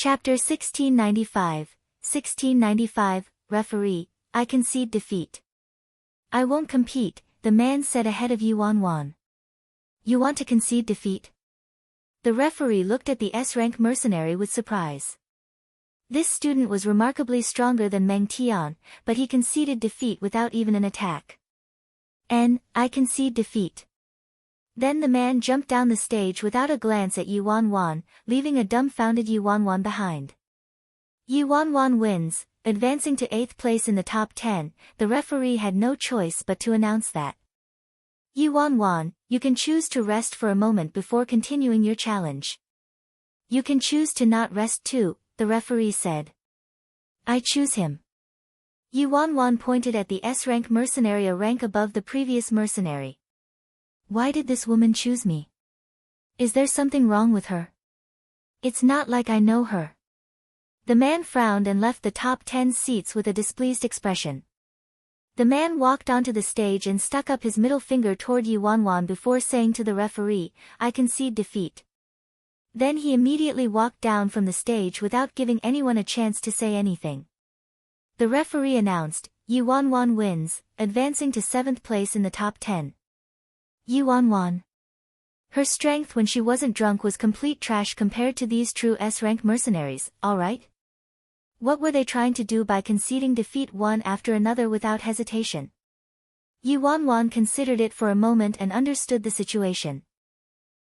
Chapter 1695, Referee, I concede defeat. I won't compete, the man said ahead of Yuan. You want to concede defeat? The referee looked at the S-rank mercenary with surprise. This student was remarkably stronger than Meng Tian, but he conceded defeat without even an attack. I concede defeat. Then the man jumped down the stage without a glance at Yuan, leaving a dumbfounded Yuan behind. Yuan wins, advancing to 8th place in the top 10, the referee had no choice but to announce that. Yuan, you can choose to rest for a moment before continuing your challenge. You can choose to not rest too, the referee said. I choose him. Yuan pointed at the S-rank mercenary, a rank above the previous mercenary. Why did this woman choose me? Is there something wrong with her? It's not like I know her. The man frowned and left the top 10 seats with a displeased expression. The man walked onto the stage and stuck up his middle finger toward Yuan before saying to the referee, I concede defeat. Then he immediately walked down from the stage without giving anyone a chance to say anything. The referee announced, Yuan wins, advancing to 7th place in the top 10. Yuan. Her strength when she wasn't drunk was complete trash compared to these true S-rank mercenaries, alright? What were they trying to do by conceding defeat one after another without hesitation? Yuan considered it for a moment and understood the situation.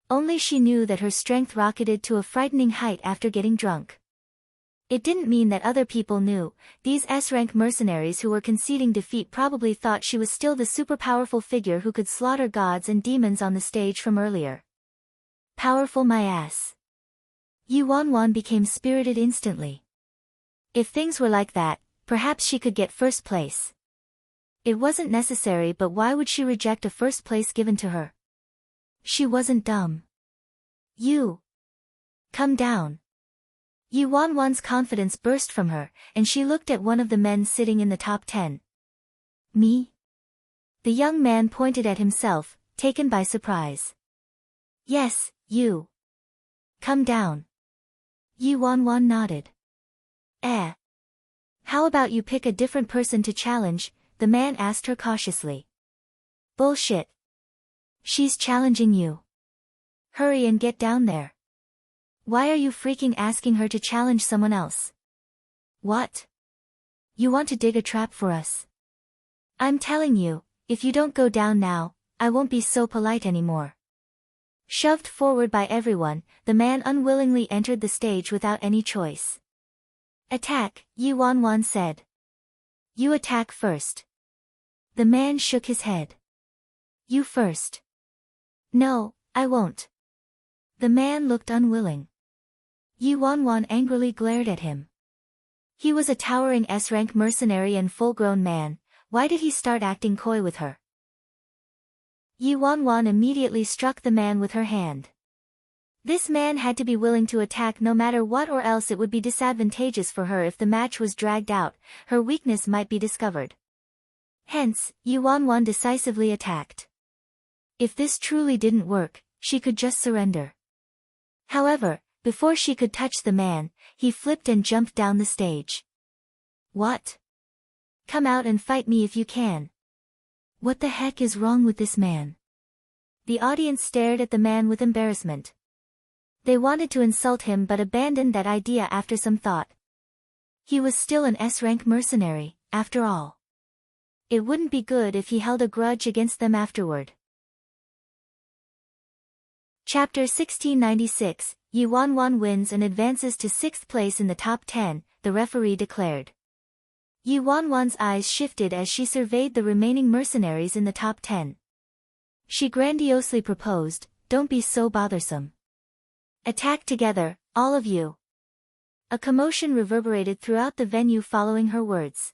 Only she knew that her strength rocketed to a frightening height after getting drunk. It didn't mean that other people knew. These S-rank mercenaries who were conceding defeat probably thought she was still the super powerful figure who could slaughter gods and demons on the stage from earlier. Powerful my ass. Yuan became spirited instantly. If things were like that, perhaps she could get first place. It wasn't necessary, but why would she reject a first place given to her? She wasn't dumb. You. Come down. Yuan's confidence burst from her, and she looked at one of the men sitting in the top 10. Me? The young man pointed at himself, taken by surprise. Yes, you. Come down. Yuan nodded. How about you pick a different person to challenge? The man asked her cautiously. Bullshit. She's challenging you. Hurry and get down there. Why are you freaking asking her to challenge someone else? What? You want to dig a trap for us? I'm telling you, if you don't go down now, I won't be so polite anymore. Shoved forward by everyone, the man unwillingly entered the stage without any choice. Attack, Yuan said. You attack first. The man shook his head. You first. No, I won't. The man looked unwilling. Yuan angrily glared at him. He was a towering S-rank mercenary and full-grown man. Why did he start acting coy with her? Yuan immediately struck the man with her hand. This man had to be willing to attack no matter what, or else it would be disadvantageous for her if the match was dragged out. Her weakness might be discovered. Hence, Yuan decisively attacked. If this truly didn't work, she could just surrender. However, before she could touch the man, he flipped and jumped down the stage. What? Come out and fight me if you can. What the heck is wrong with this man? The audience stared at the man with embarrassment. They wanted to insult him but abandoned that idea after some thought. He was still an S-rank mercenary, after all. It wouldn't be good if he held a grudge against them afterward. Chapter 1696, Yuan wins and advances to 6th place in the top 10, the referee declared. Yuan's eyes shifted as she surveyed the remaining mercenaries in the top 10. She grandiosely proposed, don't be so bothersome. Attack together, all of you. A commotion reverberated throughout the venue following her words.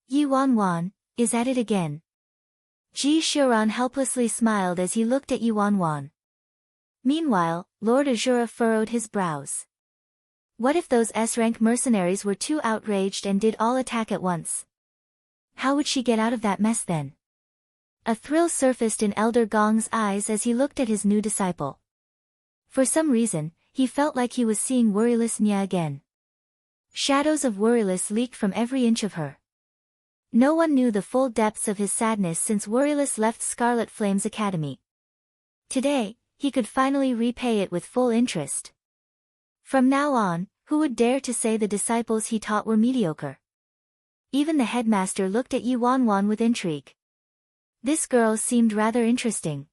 Yuan is at it again. Ji Xiuran helplessly smiled as he looked at Yuan. Meanwhile, Lord Azura furrowed his brows. What if those S-rank mercenaries were too outraged and did all attack at once? How would she get out of that mess then? A thrill surfaced in Elder Gong's eyes as he looked at his new disciple. For some reason, he felt like he was seeing worryless Nya again. Shadows of worryless leaked from every inch of her. No one knew the full depths of his sadness since worryless left Scarlet Flames Academy. Today, he could finally repay it with full interest. From now on, who would dare to say the disciples he taught were mediocre? Even the headmaster looked at Yi Wanwan with intrigue. This girl seemed rather interesting.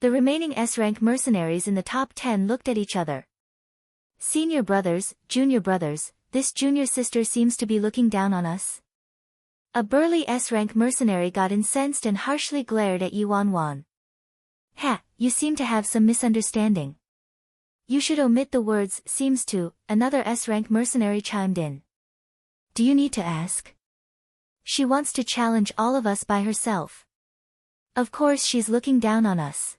The remaining S-rank mercenaries in the top 10 looked at each other. Senior brothers, junior brothers, this junior sister seems to be looking down on us. A burly S-rank mercenary got incensed and harshly glared at Yi Wanwan. Ha, you seem to have some misunderstanding. You should omit the words seems to, another S-rank mercenary chimed in. Do you need to ask? She wants to challenge all of us by herself. Of course she's looking down on us.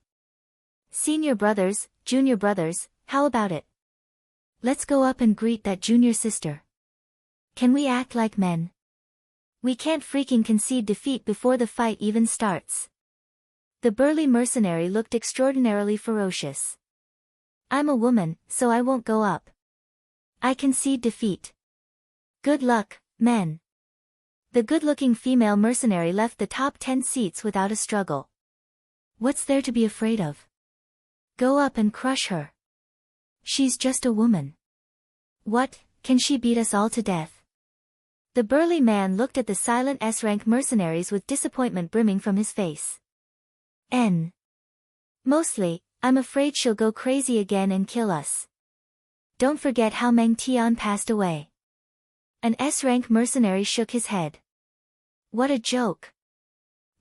Senior brothers, junior brothers, how about it? Let's go up and greet that junior sister. Can we act like men? We can't freaking concede defeat before the fight even starts. The burly mercenary looked extraordinarily ferocious. I'm a woman, so I won't go up. I concede defeat. Good luck, men. The good-looking female mercenary left the top 10 seats without a struggle. What's there to be afraid of? Go up and crush her. She's just a woman. What, can she beat us all to death? The burly man looked at the silent S-rank mercenaries with disappointment brimming from his face. Mostly, I'm afraid she'll go crazy again and kill us. Don't forget how Meng Tian passed away. An S-rank mercenary shook his head. What a joke.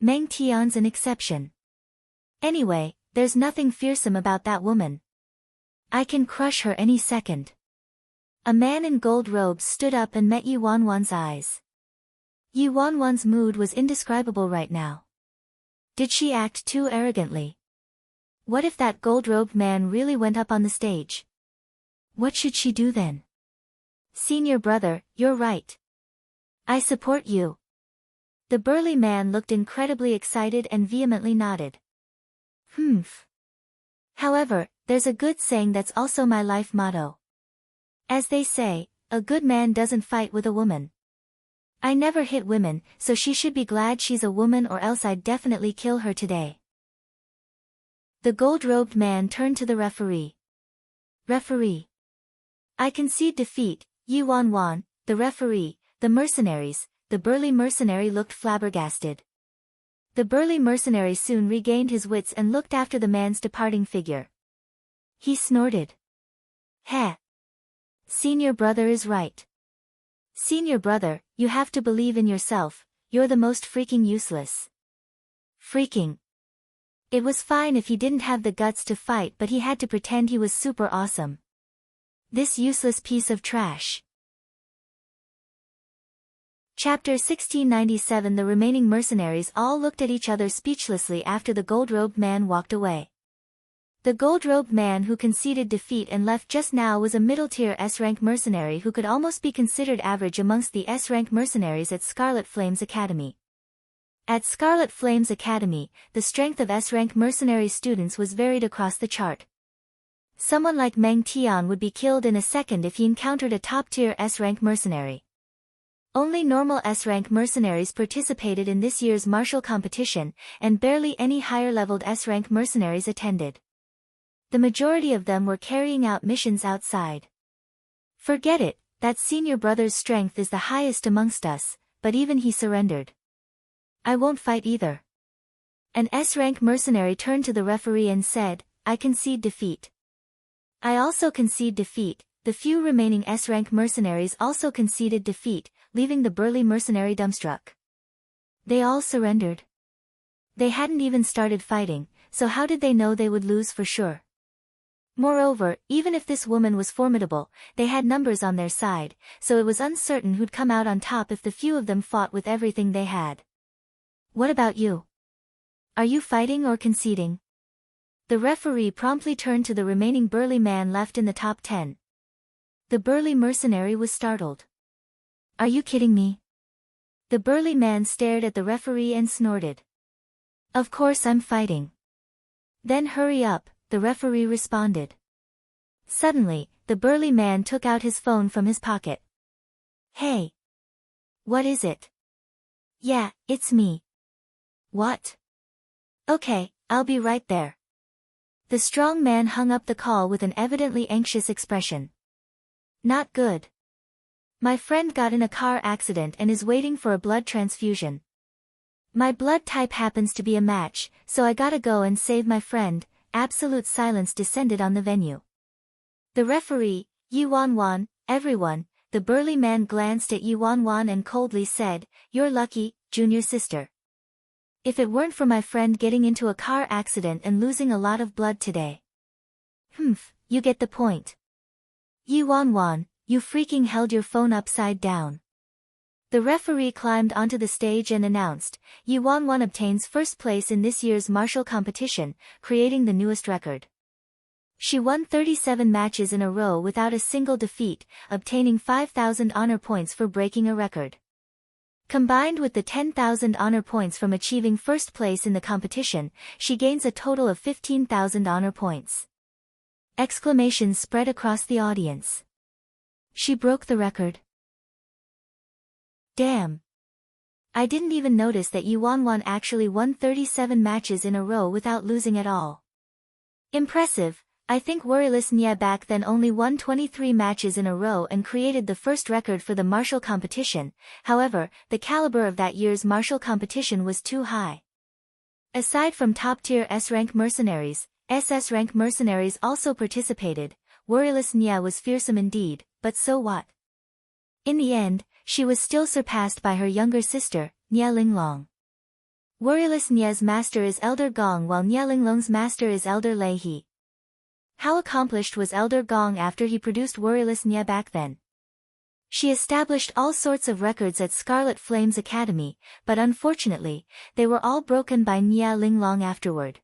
Meng Tian's an exception. Anyway, there's nothing fearsome about that woman. I can crush her any second. A man in gold robes stood up and met Yi Wanwan's eyes. Yi Wanwan's mood was indescribable right now. Did she act too arrogantly? What if that gold-robed man really went up on the stage? What should she do then? Senior brother, you're right. I support you. The burly man looked incredibly excited and vehemently nodded. However, there's a good saying that's also my life motto. As they say, a good man doesn't fight with a woman. I never hit women, so she should be glad she's a woman or else I'd definitely kill her today. The gold-robed man turned to the referee. Referee. I concede defeat, Yi Wanwan, the referee, the mercenaries. The burly mercenary looked flabbergasted. The burly mercenary soon regained his wits and looked after the man's departing figure. He snorted. Heh. Senior brother is right. Senior brother, you have to believe in yourself, you're the most freaking useless. Freaking. It was fine if he didn't have the guts to fight, but he had to pretend he was super awesome. This useless piece of trash. Chapter 1697. The remaining mercenaries all looked at each other speechlessly after the gold-robed man walked away. The gold-robed man who conceded defeat and left just now was a middle-tier S-rank mercenary who could almost be considered average amongst the S-rank mercenaries at Scarlet Flames Academy. At Scarlet Flames Academy, the strength of S-rank mercenary students was varied across the chart. Someone like Meng Tian would be killed in a second if he encountered a top-tier S-rank mercenary. Only normal S-rank mercenaries participated in this year's martial competition, and barely any higher-leveled S-rank mercenaries attended. The majority of them were carrying out missions outside. Forget it, that senior brother's strength is the highest amongst us, but even he surrendered. I won't fight either. An S-rank mercenary turned to the referee and said, I concede defeat. I also concede defeat. The few remaining S-rank mercenaries also conceded defeat, leaving the burly mercenary dumbstruck. They all surrendered. They hadn't even started fighting, so how did they know they would lose for sure? Moreover, even if this woman was formidable, they had numbers on their side, so it was uncertain who'd come out on top if the few of them fought with everything they had. What about you? Are you fighting or conceding? The referee promptly turned to the remaining burly man left in the top 10. The burly mercenary was startled. Are you kidding me? The burly man stared at the referee and snorted. Of course I'm fighting. Then hurry up, the referee responded. Suddenly, the burly man took out his phone from his pocket. Hey. What is it? Yeah, it's me. What? Okay, I'll be right there. The strong man hung up the call with an evidently anxious expression. Not good. My friend got in a car accident and is waiting for a blood transfusion. My blood type happens to be a match, so I gotta go and save my friend. Absolute silence descended on the venue. The referee, Yi Wanwan, everyone, the burly man glanced at Yi Wanwan and coldly said, "You're lucky, junior sister. If it weren't for my friend getting into a car accident and losing a lot of blood today." You get the point. Yi Wanwan, you freaking held your phone upside down. The referee climbed onto the stage and announced, Yi Wanwan obtains first place in this year's martial competition, creating the newest record. She won 37 matches in a row without a single defeat, obtaining 5,000 honor points for breaking a record. Combined with the 10,000 honor points from achieving first place in the competition, she gains a total of 15,000 honor points. Exclamations spread across the audience. She broke the record. Damn. I didn't even notice that Yi Wanwan actually won 37 matches in a row without losing at all. Impressive. I think Worryless Nya back then only won 23 matches in a row and created the first record for the martial competition. However, the caliber of that year's martial competition was too high. Aside from top-tier S-rank mercenaries, SS-rank mercenaries also participated. Worryless Nya was fearsome indeed, but so what? In the end, she was still surpassed by her younger sister, Nya Linglong. Worryless Nya's master is Elder Gong while Nya Linglong's master is Elder Lei He. How accomplished was Elder Gong after he produced Worryless Nya back then? She established all sorts of records at Scarlet Flames Academy, but unfortunately, they were all broken by Nya Linglong afterward.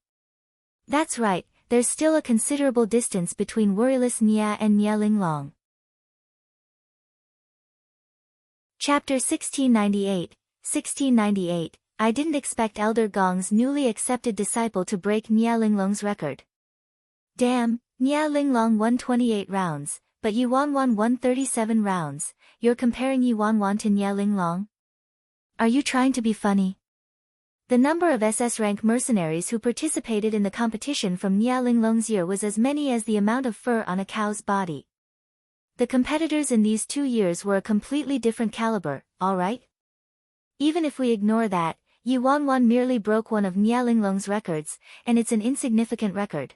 That's right, there's still a considerable distance between Worryless Nya and Nya Linglong. Chapter 1698. I didn't expect Elder Gong's newly accepted disciple to break Nya Linglong's record. Damn, Nya Linglong won 28 rounds, but Yi Wanwan won 37 rounds. You're comparing Yi Wanwan to Nya Linglong? Are you trying to be funny? The number of SS rank mercenaries who participated in the competition from Nya Linglong's year was as many as the amount of fur on a cow's body. The competitors in these 2 years were a completely different caliber, alright? Even if we ignore that, Yi Wanwan merely broke one of Nya Linglong's records, and it's an insignificant record.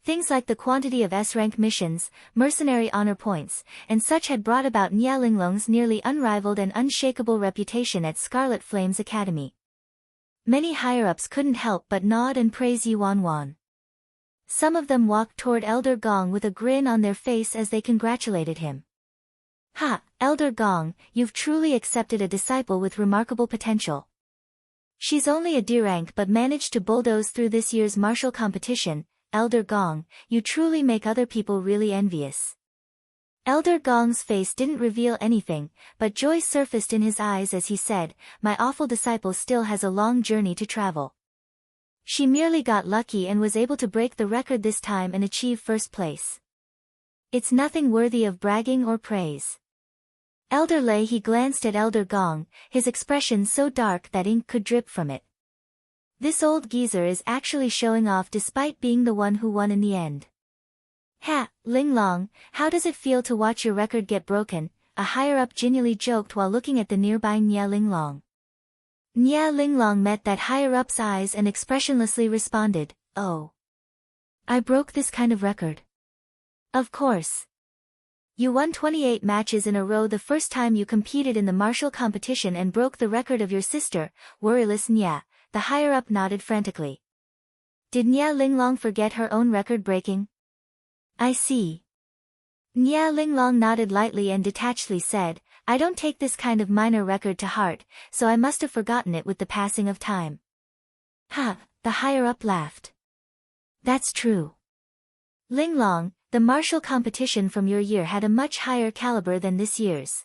Things like the quantity of S-rank missions, mercenary honor points, and such had brought about Nya Linglong's nearly unrivaled and unshakable reputation at Scarlet Flames Academy. Many higher-ups couldn't help but nod and praise Yi Wanwan. Some of them walked toward Elder Gong with a grin on their face as they congratulated him. Ha, Elder Gong, you've truly accepted a disciple with remarkable potential. She's only a D rank but managed to bulldoze through this year's martial competition. Elder Gong, you truly make other people really envious. Elder Gong's face didn't reveal anything, but joy surfaced in his eyes as he said, my awful disciple still has a long journey to travel. She merely got lucky and was able to break the record this time and achieve first place. It's nothing worthy of bragging or praise. Elder Lei he glanced at Elder Gong, his expression so dark that ink could drip from it. This old geezer is actually showing off despite being the one who won in the end. Ha, Linglong, how does it feel to watch your record get broken? A higher-up genially joked while looking at the nearby Nya Linglong. Nya Linglong met that higher-up's eyes and expressionlessly responded, oh. I broke this kind of record. Of course. You won 28 matches in a row the first time you competed in the martial competition and broke the record of your sister, Worryless Nya. The higher-up nodded frantically. Did Nya Linglong forget her own record-breaking? I see. Nya Linglong nodded lightly and detachedly said, I don't take this kind of minor record to heart, so I must have forgotten it with the passing of time. Ha, the higher-up laughed. That's true. Linglong, the martial competition from your year had a much higher caliber than this year's.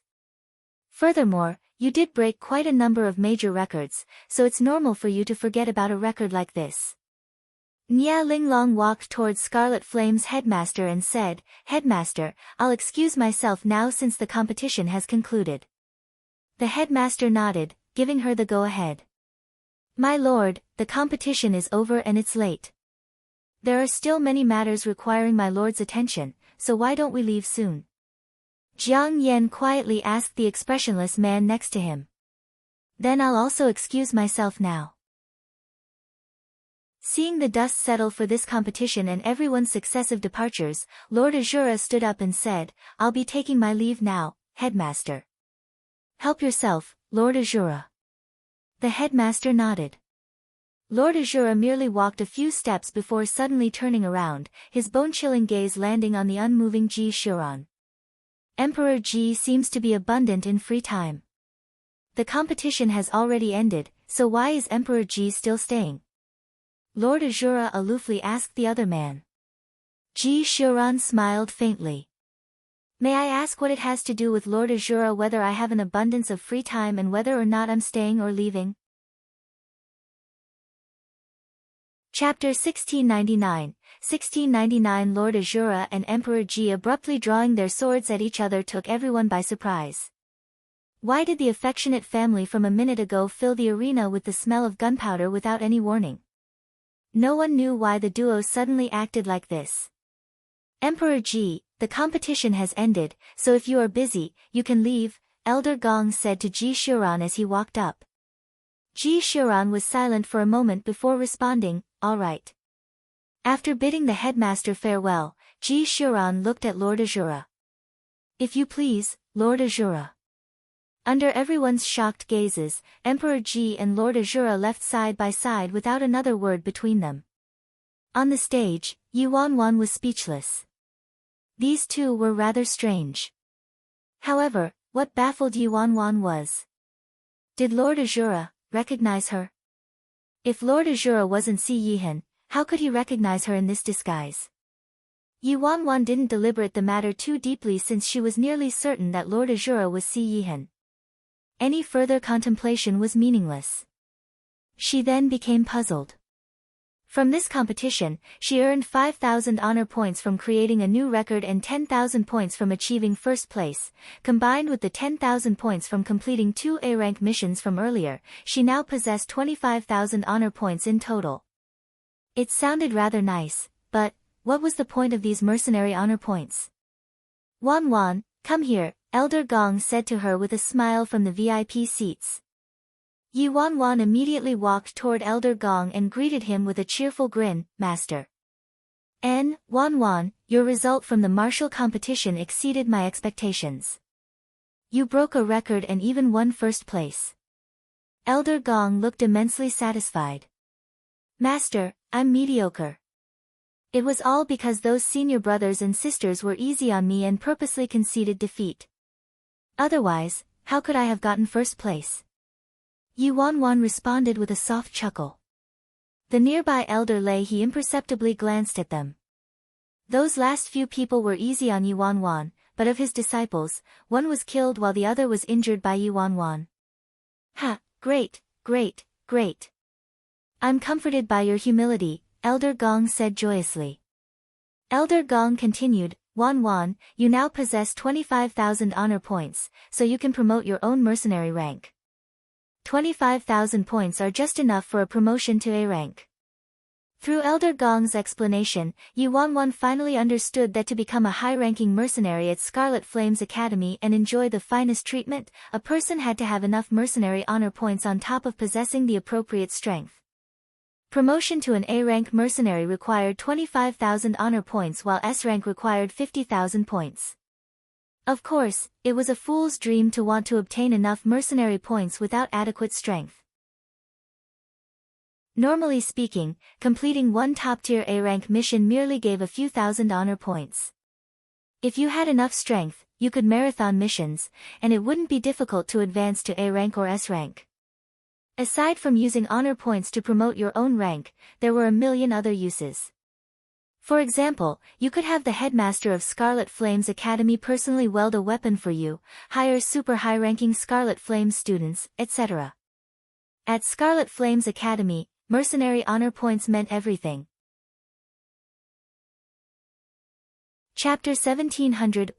Furthermore, you did break quite a number of major records, so it's normal for you to forget about a record like this. Nia Linglong walked towards Scarlet Flame's headmaster and said, "Headmaster, I'll excuse myself now since the competition has concluded." The headmaster nodded, giving her the go-ahead. "My lord, the competition is over and it's late. There are still many matters requiring my lord's attention, so why don't we leave soon?" Jiang Yen quietly asked the expressionless man next to him. "Then I'll also excuse myself now." Seeing the dust settle for this competition and everyone's successive departures, Lord Azura stood up and said, "I'll be taking my leave now, headmaster." "Help yourself, Lord Azura." The headmaster nodded. Lord Azura merely walked a few steps before suddenly turning around, his bone-chilling gaze landing on the unmoving Ji Shuran. Emperor Ji seems to be abundant in free time. The competition has already ended, so why is Emperor Ji still staying? Lord Azura aloofly asked the other man. Ji Shuran smiled faintly. "May I ask what it has to do with Lord Azura whether I have an abundance of free time and whether or not I'm staying or leaving?" Chapter 1699, 1699 Lord Azura and Emperor Ji abruptly drawing their swords at each other took everyone by surprise. Why did the affectionate family from a minute ago fill the arena with the smell of gunpowder without any warning? No one knew why the duo suddenly acted like this. "Emperor Ji, the competition has ended, so if you are busy, you can leave," Elder Gong said to Ji Shuran as he walked up. Ji Shuran was silent for a moment before responding, "All right." After bidding the headmaster farewell, Ji Shuran looked at Lord Azura. "If you please, Lord Azura." Under everyone's shocked gazes, Emperor Ji and Lord Azura left side by side without another word between them. On the stage, Yi Wanwan was speechless. These two were rather strange. However, what baffled Yi Wanwan was, did Lord Azura recognize her? If Lord Azura wasn't Si Yihan, how could he recognize her in this disguise? Yi Wanwan didn't deliberate the matter too deeply since she was nearly certain that Lord Azura was Si Yihan. Any further contemplation was meaningless. She then became puzzled. From this competition, she earned 5,000 honor points from creating a new record and 10,000 points from achieving first place. Combined with the 10,000 points from completing 2 A-rank missions from earlier, she now possessed 25,000 honor points in total. It sounded rather nice, but what was the point of these mercenary honor points? "Wan Wan, come here," Elder Gong said to her with a smile from the VIP seats. Yi Wanwan immediately walked toward Elder Gong and greeted him with a cheerful grin, "Master." Wanwan, your result from the martial competition exceeded my expectations. You broke a record and even won first place." Elder Gong looked immensely satisfied. "Master, I'm mediocre. It was all because those senior brothers and sisters were easy on me and purposely conceded defeat. Otherwise, how could I have gotten first place?" Yi Wanwan responded with a soft chuckle. The nearby elder Lei he imperceptibly glanced at them. Those last few people were easy on Yi Wanwan, but of his disciples, one was killed while the other was injured by Yi Wanwan. "Ha, great, great, great. I'm comforted by your humility," Elder Gong said joyously. Elder Gong continued, "Wanwan, you now possess 25,000 honor points, so you can promote your own mercenary rank. 25,000 points are just enough for a promotion to A rank." Through Elder Gong's explanation, Yi Wanwan finally understood that to become a high-ranking mercenary at Scarlet Flame's Academy and enjoy the finest treatment, a person had to have enough mercenary honor points on top of possessing the appropriate strength. Promotion to an A-rank mercenary required 25,000 honor points while S-rank required 50,000 points. Of course, it was a fool's dream to want to obtain enough mercenary points without adequate strength. Normally speaking, completing one top-tier A-rank mission merely gave a few thousand honor points. If you had enough strength, you could marathon missions, and it wouldn't be difficult to advance to A-rank or S-rank. Aside from using honor points to promote your own rank, there were a million other uses. For example, you could have the headmaster of Scarlet Flame's Academy personally weld a weapon for you, hire super high-ranking Scarlet Flames students, etc. At Scarlet Flame's Academy, mercenary honor points meant everything. Chapter 1700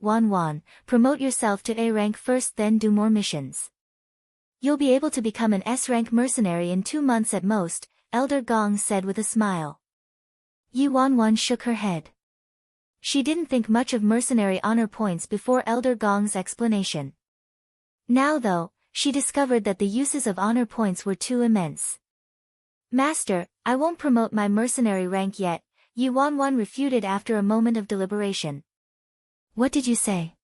Promote yourself to A rank first, then do more missions. You'll be able to become an S rank mercenary in 2 months at most, Elder Gong said with a smile. Yi Wanwan shook her head. She didn't think much of mercenary honor points before Elder Gong's explanation. Now though, she discovered that the uses of honor points were too immense. Master, I won't promote my mercenary rank yet, Yi Wanwan refuted after a moment of deliberation. What did you say?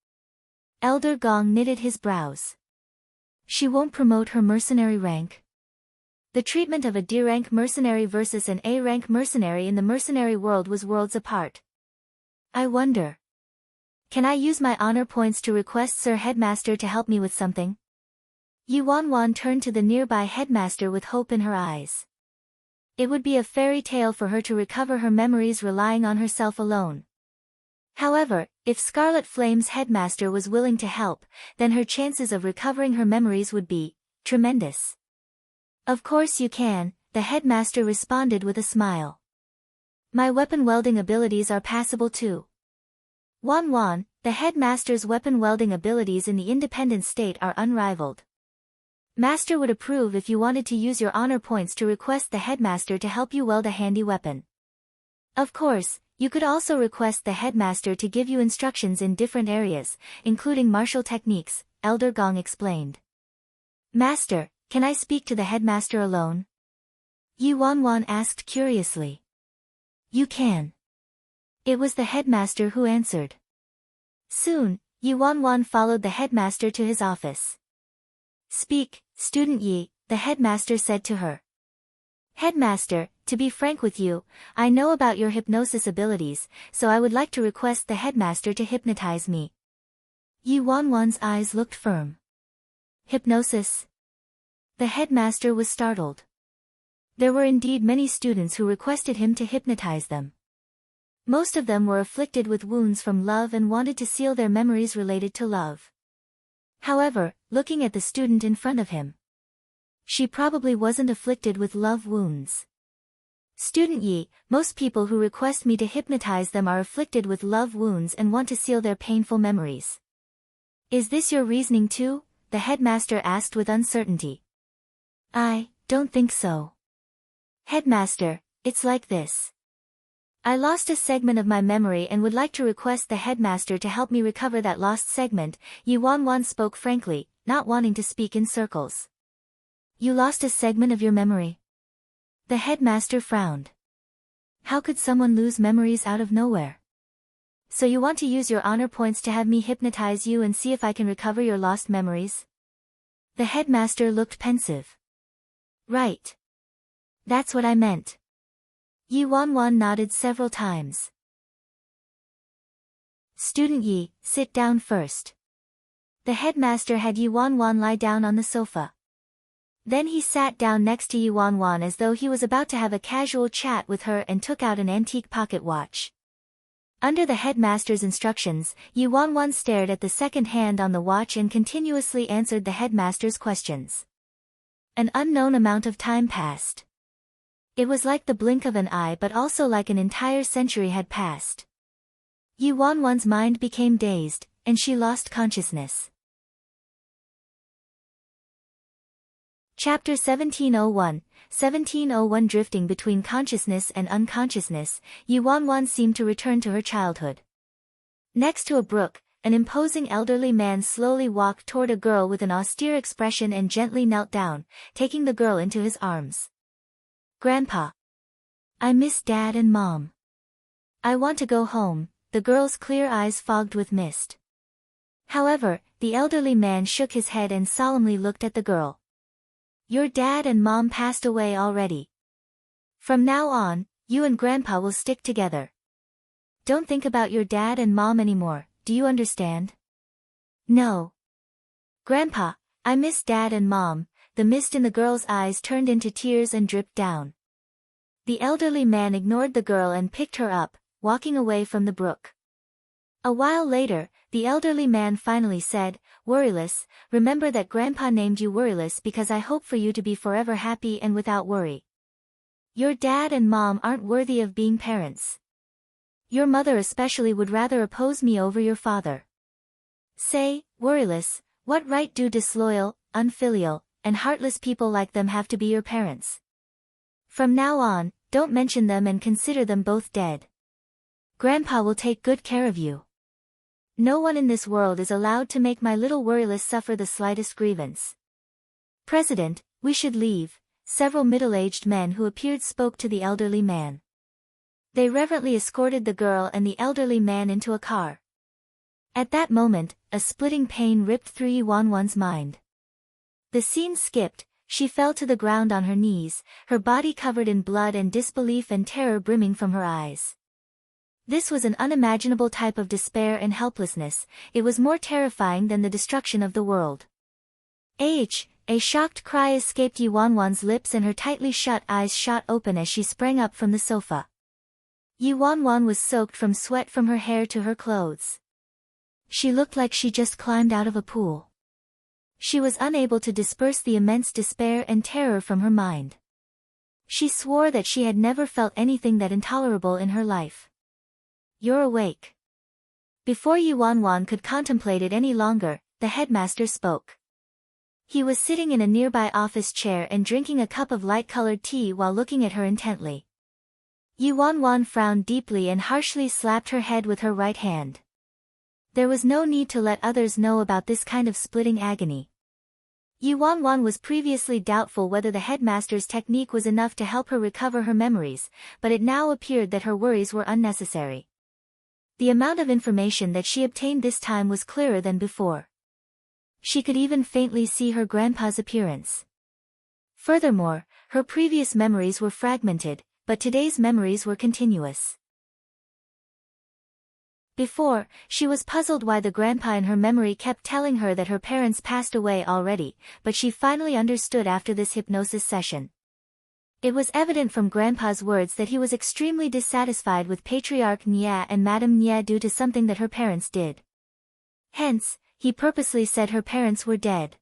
Elder Gong knitted his brows. She won't promote her mercenary rank? The treatment of a D rank mercenary versus an A rank mercenary in the mercenary world was worlds apart. I wonder. Can I use my honor points to request Sir Headmaster to help me with something? Yi Wanwan turned to the nearby headmaster with hope in her eyes. It would be a fairy tale for her to recover her memories relying on herself alone. However, if Scarlet Flame's headmaster was willing to help, then her chances of recovering her memories would be tremendous. Of course you can, the headmaster responded with a smile. My weapon welding abilities are passable too. Wanwan, the headmaster's weapon welding abilities in the independent state are unrivaled. Master would approve if you wanted to use your honor points to request the headmaster to help you weld a handy weapon. Of course, you could also request the headmaster to give you instructions in different areas, including martial techniques, Elder Gong explained. Master, can I speak to the headmaster alone? Yi Wanwan asked curiously. You can. It was the headmaster who answered. Soon, Yi Wanwan followed the headmaster to his office. Speak, student Yi, the headmaster said to her. Headmaster, to be frank with you, I know about your hypnosis abilities, so I would like to request the headmaster to hypnotize me. Yi Wanwan's eyes looked firm. Hypnosis? The headmaster was startled. There were indeed many students who requested him to hypnotize them. Most of them were afflicted with wounds from love and wanted to seal their memories related to love. However, looking at the student in front of him, she probably wasn't afflicted with love wounds. Student Yi, most people who request me to hypnotize them are afflicted with love wounds and want to seal their painful memories. Is this your reasoning too? The headmaster asked with uncertainty. I don't think so. Headmaster, it's like this. I lost a segment of my memory and would like to request the headmaster to help me recover that lost segment, Yi Wanwan spoke frankly, not wanting to speak in circles. You lost a segment of your memory? The headmaster frowned. How could someone lose memories out of nowhere? So you want to use your honor points to have me hypnotize you and see if I can recover your lost memories? The headmaster looked pensive. Right. That's what I meant. Yi Wanwan nodded several times. Student Yi, sit down first. The headmaster had Yi Wanwan lie down on the sofa. Then he sat down next to Yi Wanwan as though he was about to have a casual chat with her and took out an antique pocket watch. Under the headmaster's instructions, Yi Wanwan stared at the second hand on the watch and continuously answered the headmaster's questions. An unknown amount of time passed. It was like the blink of an eye but also like an entire century had passed. Yi Wanwan's mind became dazed, and she lost consciousness. Chapter 1701 Drifting between consciousness and unconsciousness, Yi Wanwan seemed to return to her childhood. Next to a brook, an imposing elderly man slowly walked toward a girl with an austere expression and gently knelt down, taking the girl into his arms. Grandpa. I miss Dad and Mom. I want to go home, the girl's clear eyes fogged with mist. However, the elderly man shook his head and solemnly looked at the girl. Your dad and mom passed away already. From now on, you and Grandpa will stick together. Don't think about your dad and mom anymore, do you understand? No. Grandpa, I miss Dad and Mom. The mist in the girl's eyes turned into tears and dripped down. The elderly man ignored the girl and picked her up, walking away from the brook. A while later, the elderly man finally said, Worryless, remember that Grandpa named you Worryless because I hope for you to be forever happy and without worry. Your dad and mom aren't worthy of being parents. Your mother especially would rather oppose me over your father. Say, worryless, what right do disloyal, unfilial, and heartless people like them have to be your parents? From now on, don't mention them and consider them both dead. Grandpa will take good care of you. No one in this world is allowed to make my little worryless suffer the slightest grievance. President, we should leave, several middle-aged men who appeared spoke to the elderly man. They reverently escorted the girl and the elderly man into a car. At that moment, a splitting pain ripped through Yuanwan's mind. The scene skipped, she fell to the ground on her knees, her body covered in blood and disbelief and terror brimming from her eyes. This was an unimaginable type of despair and helplessness, it was more terrifying than the destruction of the world. A shocked cry escaped Yuanwan's lips and her tightly shut eyes shot open as she sprang up from the sofa. Yuanwan was soaked from sweat from her hair to her clothes. She looked like she just climbed out of a pool. She was unable to disperse the immense despair and terror from her mind. She swore that she had never felt anything that intolerable in her life. You're awake. Before Yuanwan could contemplate it any longer, the headmaster spoke. He was sitting in a nearby office chair and drinking a cup of light-colored tea while looking at her intently. Yuanwan frowned deeply and harshly slapped her head with her right hand. There was no need to let others know about this kind of splitting agony. Yuanwan was previously doubtful whether the headmaster's technique was enough to help her recover her memories, but it now appeared that her worries were unnecessary. The amount of information that she obtained this time was clearer than before. She could even faintly see her grandpa's appearance. Furthermore, her previous memories were fragmented, but today's memories were continuous. Before, she was puzzled why the grandpa in her memory kept telling her that her parents passed away already, but she finally understood after this hypnosis session. It was evident from Grandpa's words that he was extremely dissatisfied with Patriarch Nia and Madame Nia due to something that her parents did. Hence, he purposely said her parents were dead.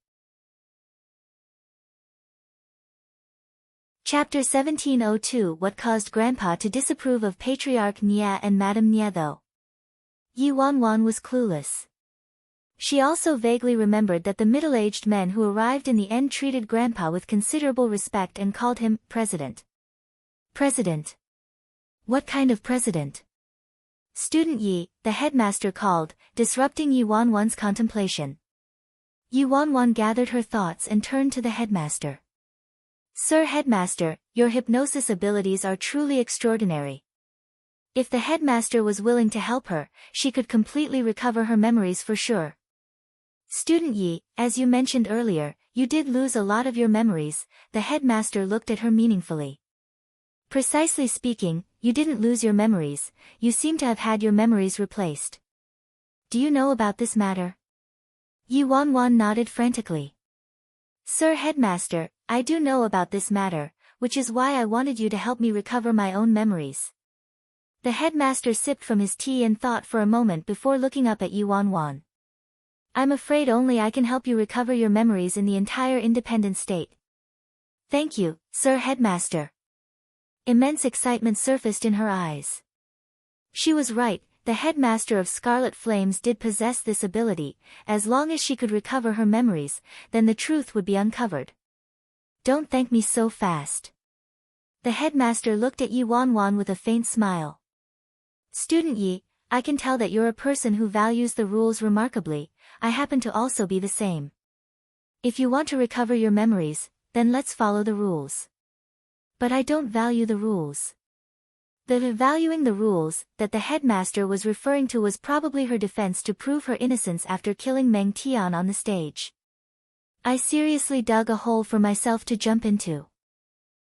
Chapter 1702 What caused Grandpa to disapprove of Patriarch Nia and Madame Nia though? Yuanwan was clueless. She also vaguely remembered that the middle-aged men who arrived in the end treated Grandpa with considerable respect and called him President. President? What kind of president? Student Yi, the headmaster called, disrupting Yuanwan's contemplation. Yuanwan gathered her thoughts and turned to the headmaster. Sir Headmaster, your hypnosis abilities are truly extraordinary. If the headmaster was willing to help her, she could completely recover her memories for sure. Student Yi, as you mentioned earlier, you did lose a lot of your memories, the headmaster looked at her meaningfully. Precisely speaking, you didn't lose your memories, you seem to have had your memories replaced. Do you know about this matter? Yuanwan nodded frantically. Sir Headmaster, I do know about this matter, which is why I wanted you to help me recover my own memories. The headmaster sipped from his tea and thought for a moment before looking up at Yuanwan. I'm afraid only I can help you recover your memories in the entire independent state. Thank you, Sir Headmaster. Immense excitement surfaced in her eyes. She was right, the headmaster of Scarlet Flames did possess this ability, as long as she could recover her memories, then the truth would be uncovered. Don't thank me so fast. The headmaster looked at Yuanwan with a faint smile. Student Yi, I can tell that you're a person who values the rules remarkably, I happen to also be the same. If you want to recover your memories, then let's follow the rules. But I don't value the rules. The valuing the rules that the headmaster was referring to was probably her defense to prove her innocence after killing Meng Tian on the stage. I seriously dug a hole for myself to jump into.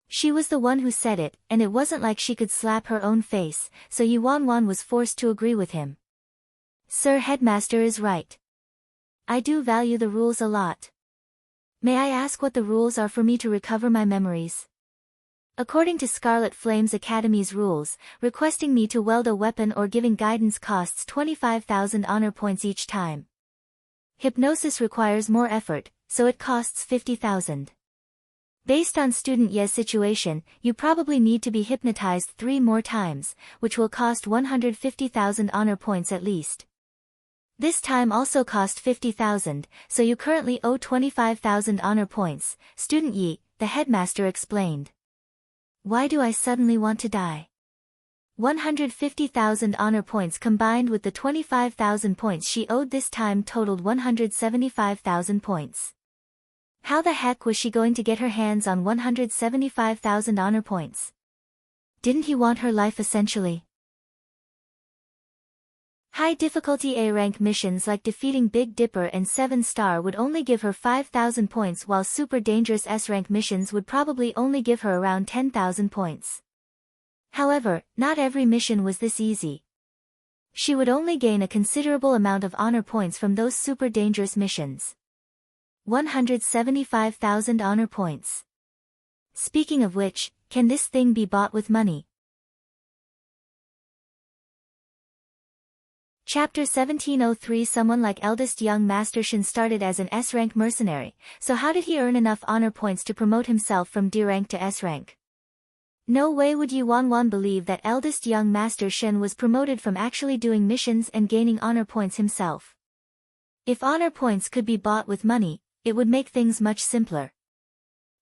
She was the one who said it, and it wasn't like she could slap her own face, so Yuanwan was forced to agree with him. Sir Headmaster is right. I do value the rules a lot. May I ask what the rules are for me to recover my memories? According to Scarlet Flames Academy's rules, requesting me to weld a weapon or giving guidance costs 25,000 honor points each time. Hypnosis requires more effort, so it costs 50,000. Based on student Ye's situation, you probably need to be hypnotized 3 more times, which will cost 150,000 honor points at least. This time also cost 50,000, so you currently owe 25,000 honor points, student Yi, the headmaster explained. Why do I suddenly want to die? 150,000 honor points combined with the 25,000 points she owed this time totaled 175,000 points. How the heck was she going to get her hands on 175,000 honor points? Didn't he want her life essentially? High difficulty A-rank missions like defeating Big Dipper and 7-star would only give her 5,000 points, while super dangerous S-rank missions would probably only give her around 10,000 points. However, not every mission was this easy. She would only gain a considerable amount of honor points from those super dangerous missions. 175,000 honor points. Speaking of which, can this thing be bought with money? Chapter 1703. Someone like eldest young Master Shin started as an S-rank mercenary, so how did he earn enough honor points to promote himself from D rank to S rank? No way would Yi Wanwan believe that eldest young Master Shin was promoted from actually doing missions and gaining honor points himself. If honor points could be bought with money, it would make things much simpler.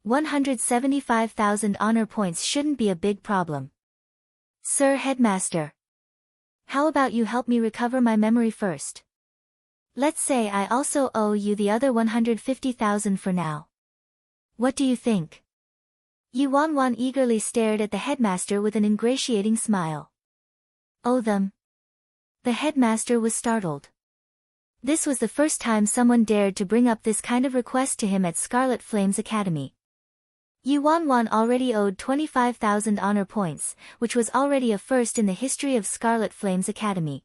175,000 honor points shouldn't be a big problem. Sir Headmaster, how about you help me recover my memory first? Let's say I also owe you the other 150,000 for now. What do you think? Yi Wanwan eagerly stared at the headmaster with an ingratiating smile. Owe them? The headmaster was startled. This was the first time someone dared to bring up this kind of request to him at Scarlet Flames Academy. Yi Wanwan already owed 25,000 honor points, which was already a first in the history of Scarlet Flames Academy.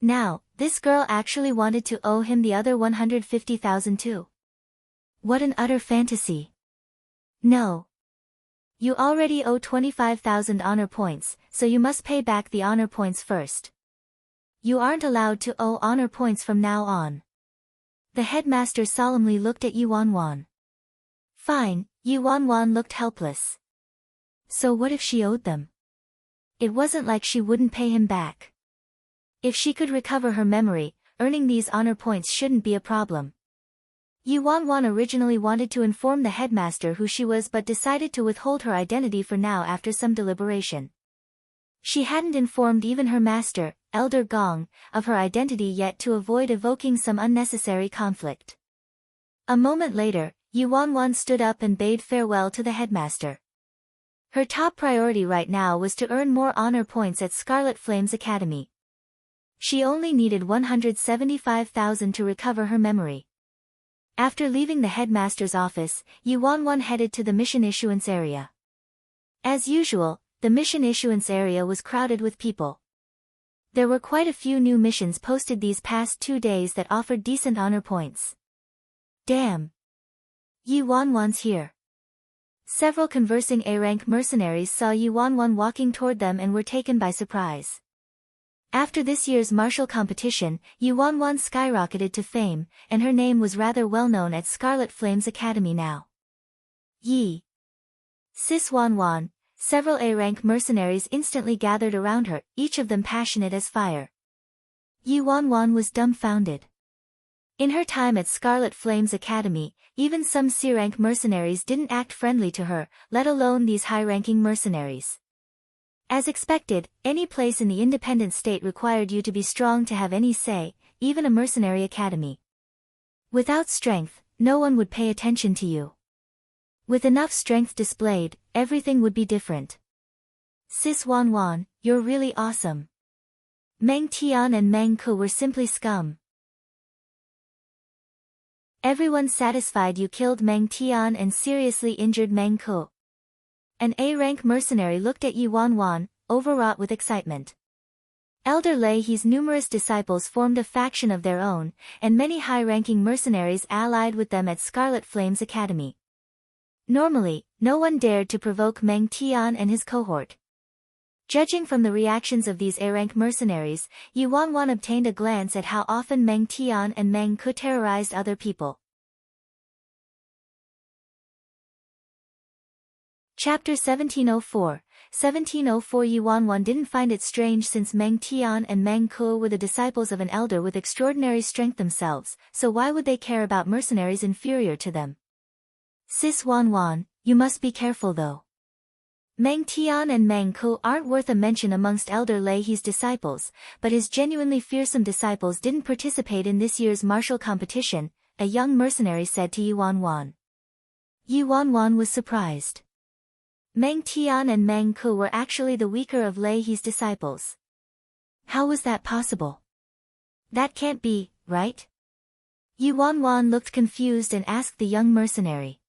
Now, this girl actually wanted to owe him the other 150,000 too. What an utter fantasy. No. You already owe 25,000 honor points, so you must pay back the honor points first. You aren't allowed to owe honor points from now on. The headmaster solemnly looked at Yi Wanwan. Fine, Yi Wanwan looked helpless. So what if she owed them? It wasn't like she wouldn't pay him back. If she could recover her memory, earning these honor points shouldn't be a problem. Yi Wanwan originally wanted to inform the headmaster who she was but decided to withhold her identity for now after some deliberation. She hadn't informed even her master, Elder Gong, of her identity yet to avoid evoking some unnecessary conflict. A moment later, Yi Wanwan stood up and bade farewell to the headmaster. Her top priority right now was to earn more honor points at Scarlet Flames Academy. She only needed 175,000 to recover her memory. After leaving the headmaster's office, Yi Wanwan headed to the mission issuance area. As usual, the mission issuance area was crowded with people. There were quite a few new missions posted these past 2 days that offered decent honor points. Damn! Yi Wanwan's here. Several conversing A-rank mercenaries saw Yi Wanwan walking toward them and were taken by surprise. After this year's martial competition, Yi Wanwan skyrocketed to fame, and her name was rather well known at Scarlet Flames Academy now. Yi. Sis Wanwan. Several A-rank mercenaries instantly gathered around her, each of them passionate as fire. Yi Wanwan was dumbfounded. In her time at Scarlet Flames Academy, even some C-rank mercenaries didn't act friendly to her, let alone these high-ranking mercenaries. As expected, any place in the independent state required you to be strong to have any say, even a mercenary academy. Without strength, no one would pay attention to you. With enough strength displayed, everything would be different. Sis Wanwan, you're really awesome. Meng Tian and Meng Ke were simply scum. Everyone satisfied you killed Meng Tian and seriously injured Meng Ke. An A-rank mercenary looked at Yi Wanwan, overwrought with excitement. Elder Lei He's numerous disciples formed a faction of their own, and many high-ranking mercenaries allied with them at Scarlet Flames Academy. Normally, no one dared to provoke Meng Tian and his cohort. Judging from the reactions of these A-rank mercenaries, Yi Wanwan obtained a glance at how often Meng Tian and Meng Ke terrorized other people. Chapter 1704. 1704 Yuanwan didn't find it strange since Meng Tian and Meng Ke were the disciples of an elder with extraordinary strength themselves, so why would they care about mercenaries inferior to them? Sis Wanwan, you must be careful though. Meng Tian and Meng Ke aren't worth a mention amongst Elder Lei He's disciples, but his genuinely fearsome disciples didn't participate in this year's martial competition, a young mercenary said to Yuanwan. Yuanwan was surprised. Meng Tian and Meng Ke were actually the weaker of Lei He's disciples. How was that possible? That can't be, right? Yuanwan looked confused and asked the young mercenary.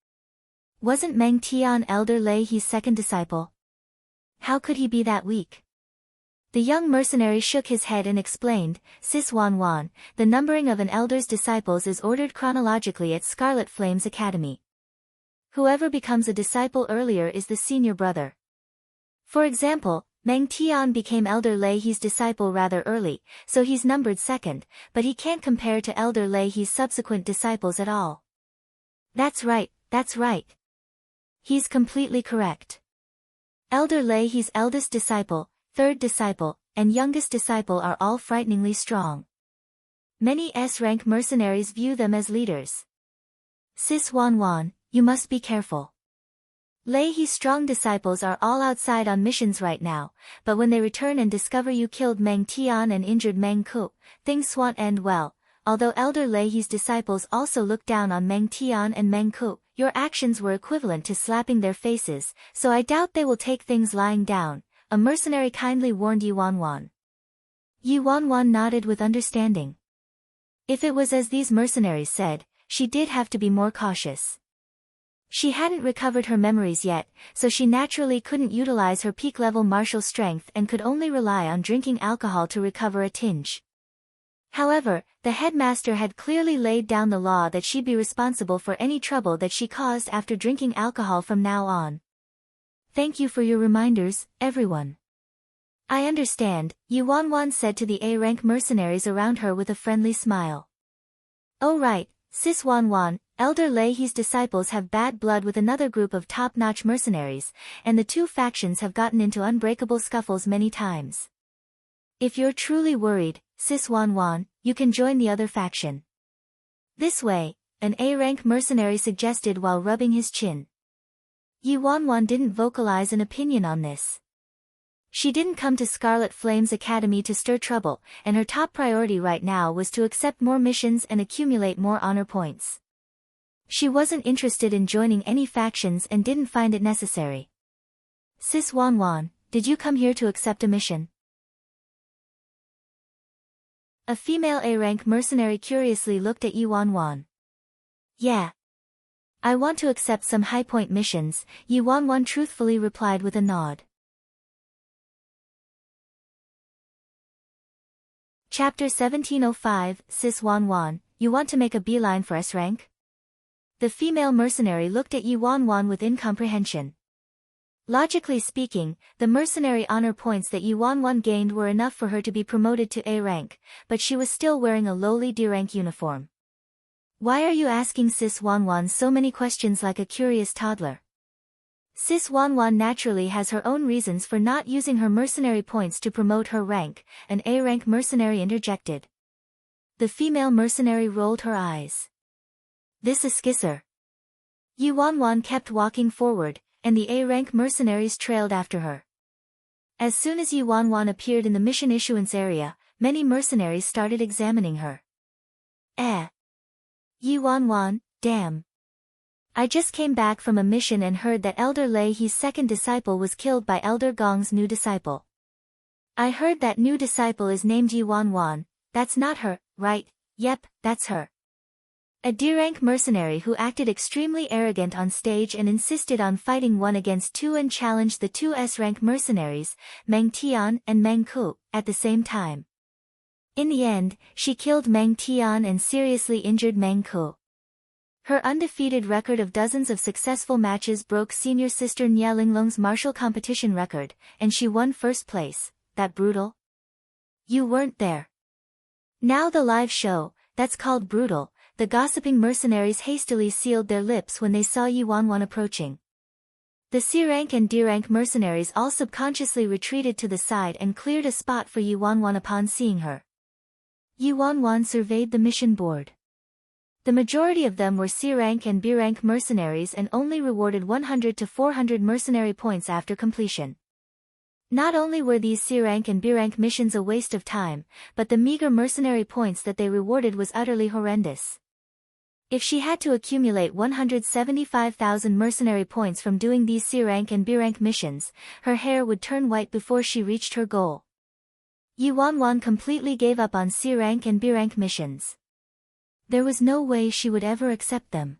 Wasn't Meng Tian Elder Lei He's second disciple? How could he be that weak? The young mercenary shook his head and explained, Sis Wanwan, the numbering of an elder's disciples is ordered chronologically at Scarlet Flames Academy. Whoever becomes a disciple earlier is the senior brother. For example, Meng Tian became Elder Lei He's disciple rather early, so he's numbered second, but he can't compare to Elder Lei He's subsequent disciples at all. That's right, that's right. He's completely correct. Elder Lei He's eldest disciple, third disciple, and youngest disciple are all frighteningly strong. Many S-rank mercenaries view them as leaders. Sis Wanwan, you must be careful. Lei He's strong disciples are all outside on missions right now, but when they return and discover you killed Meng Tian and injured Meng Ke, things won't end well. Although Elder Lei He's disciples also look down on Meng Tian and Meng Ke, your actions were equivalent to slapping their faces, so I doubt they will take things lying down, a mercenary kindly warned Yuanwan. Yuanwan nodded with understanding. If it was as these mercenaries said, she did have to be more cautious. She hadn't recovered her memories yet, so she naturally couldn't utilize her peak-level martial strength and could only rely on drinking alcohol to recover a tinge. However, the headmaster had clearly laid down the law that she'd be responsible for any trouble that she caused after drinking alcohol from now on. Thank you for your reminders, everyone. I understand, Yuanwan said to the A-rank mercenaries around her with a friendly smile. Oh right, Sis Wanwan, Elder Lei He's disciples have bad blood with another group of top-notch mercenaries, and the two factions have gotten into unbreakable scuffles many times. If you're truly worried, Sis Wanwan, you can join the other faction. This way, an A-rank mercenary suggested while rubbing his chin. Yuanwan didn't vocalize an opinion on this. She didn't come to Scarlet Flames Academy to stir trouble, and her top priority right now was to accept more missions and accumulate more honor points. She wasn't interested in joining any factions and didn't find it necessary. Sis Wanwan, did you come here to accept a mission? A female A-rank mercenary curiously looked at Yuanwan. Yeah. I want to accept some high-point missions, Yuanwan truthfully replied with a nod. Chapter 1705, Sis Wanwan, you want to make a beeline for S-rank? The female mercenary looked at Yuanwan with incomprehension. Logically speaking, the mercenary honor points that Yuanwan gained were enough for her to be promoted to A rank, but she was still wearing a lowly D rank uniform. Why are you asking Sis Wanwan so many questions like a curious toddler? Sis Wanwan naturally has her own reasons for not using her mercenary points to promote her rank, an A rank mercenary interjected. The female mercenary rolled her eyes. This is Skisser. Yuanwan kept walking forward, and the A-rank mercenaries trailed after her. As soon as Yuanwan appeared in the mission issuance area, many mercenaries started examining her. Yuanwan, damn. I just came back from a mission and heard that Elder Lei He's second disciple was killed by Elder Gong's new disciple. I heard that new disciple is named Yuanwan. That's not her, right? Yep, that's her. A D-rank mercenary who acted extremely arrogant on stage and insisted on fighting 1 against 2 and challenged the 2 S-rank mercenaries, Meng Tian and Meng Ke, at the same time. In the end, she killed Meng Tian and seriously injured Meng Ke. Her undefeated record of dozens of successful matches broke senior sister Nye Linglong's martial competition record, and she won first place. That brutal? You weren't there. Now the live show, that's called brutal. The gossiping mercenaries hastily sealed their lips when they saw Yuanwan approaching. The C-rank and D-rank mercenaries all subconsciously retreated to the side and cleared a spot for Yi Wanwan upon seeing her. Yi Wanwan surveyed the mission board. The majority of them were C-rank and B-rank mercenaries and only rewarded 100 to 400 mercenary points after completion. Not only were these C-rank and B-rank missions a waste of time, but the meager mercenary points that they rewarded was utterly horrendous. If she had to accumulate 175,000 mercenary points from doing these C-rank and B-rank missions, her hair would turn white before she reached her goal. Yi Wanwan completely gave up on C-rank and B-rank missions. There was no way she would ever accept them.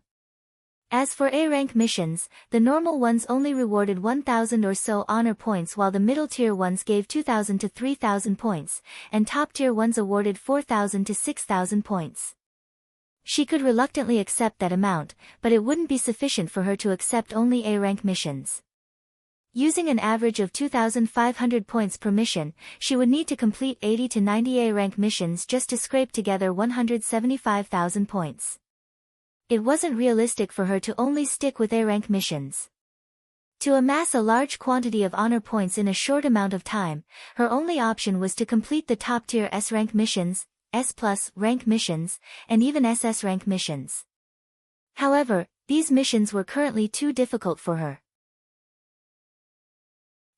As for A-rank missions, the normal ones only rewarded 1,000 or so honor points while the middle-tier ones gave 2,000 to 3,000 points, and top-tier ones awarded 4,000 to 6,000 points. She could reluctantly accept that amount, but it wouldn't be sufficient for her to accept only A-rank missions. Using an average of 2,500 points per mission, she would need to complete 80 to 90 A-rank missions just to scrape together 175,000 points. It wasn't realistic for her to only stick with A-rank missions. To amass a large quantity of honor points in a short amount of time, her only option was to complete the top-tier S-rank missions, S+ rank missions, and even SS rank missions. However, these missions were currently too difficult for her.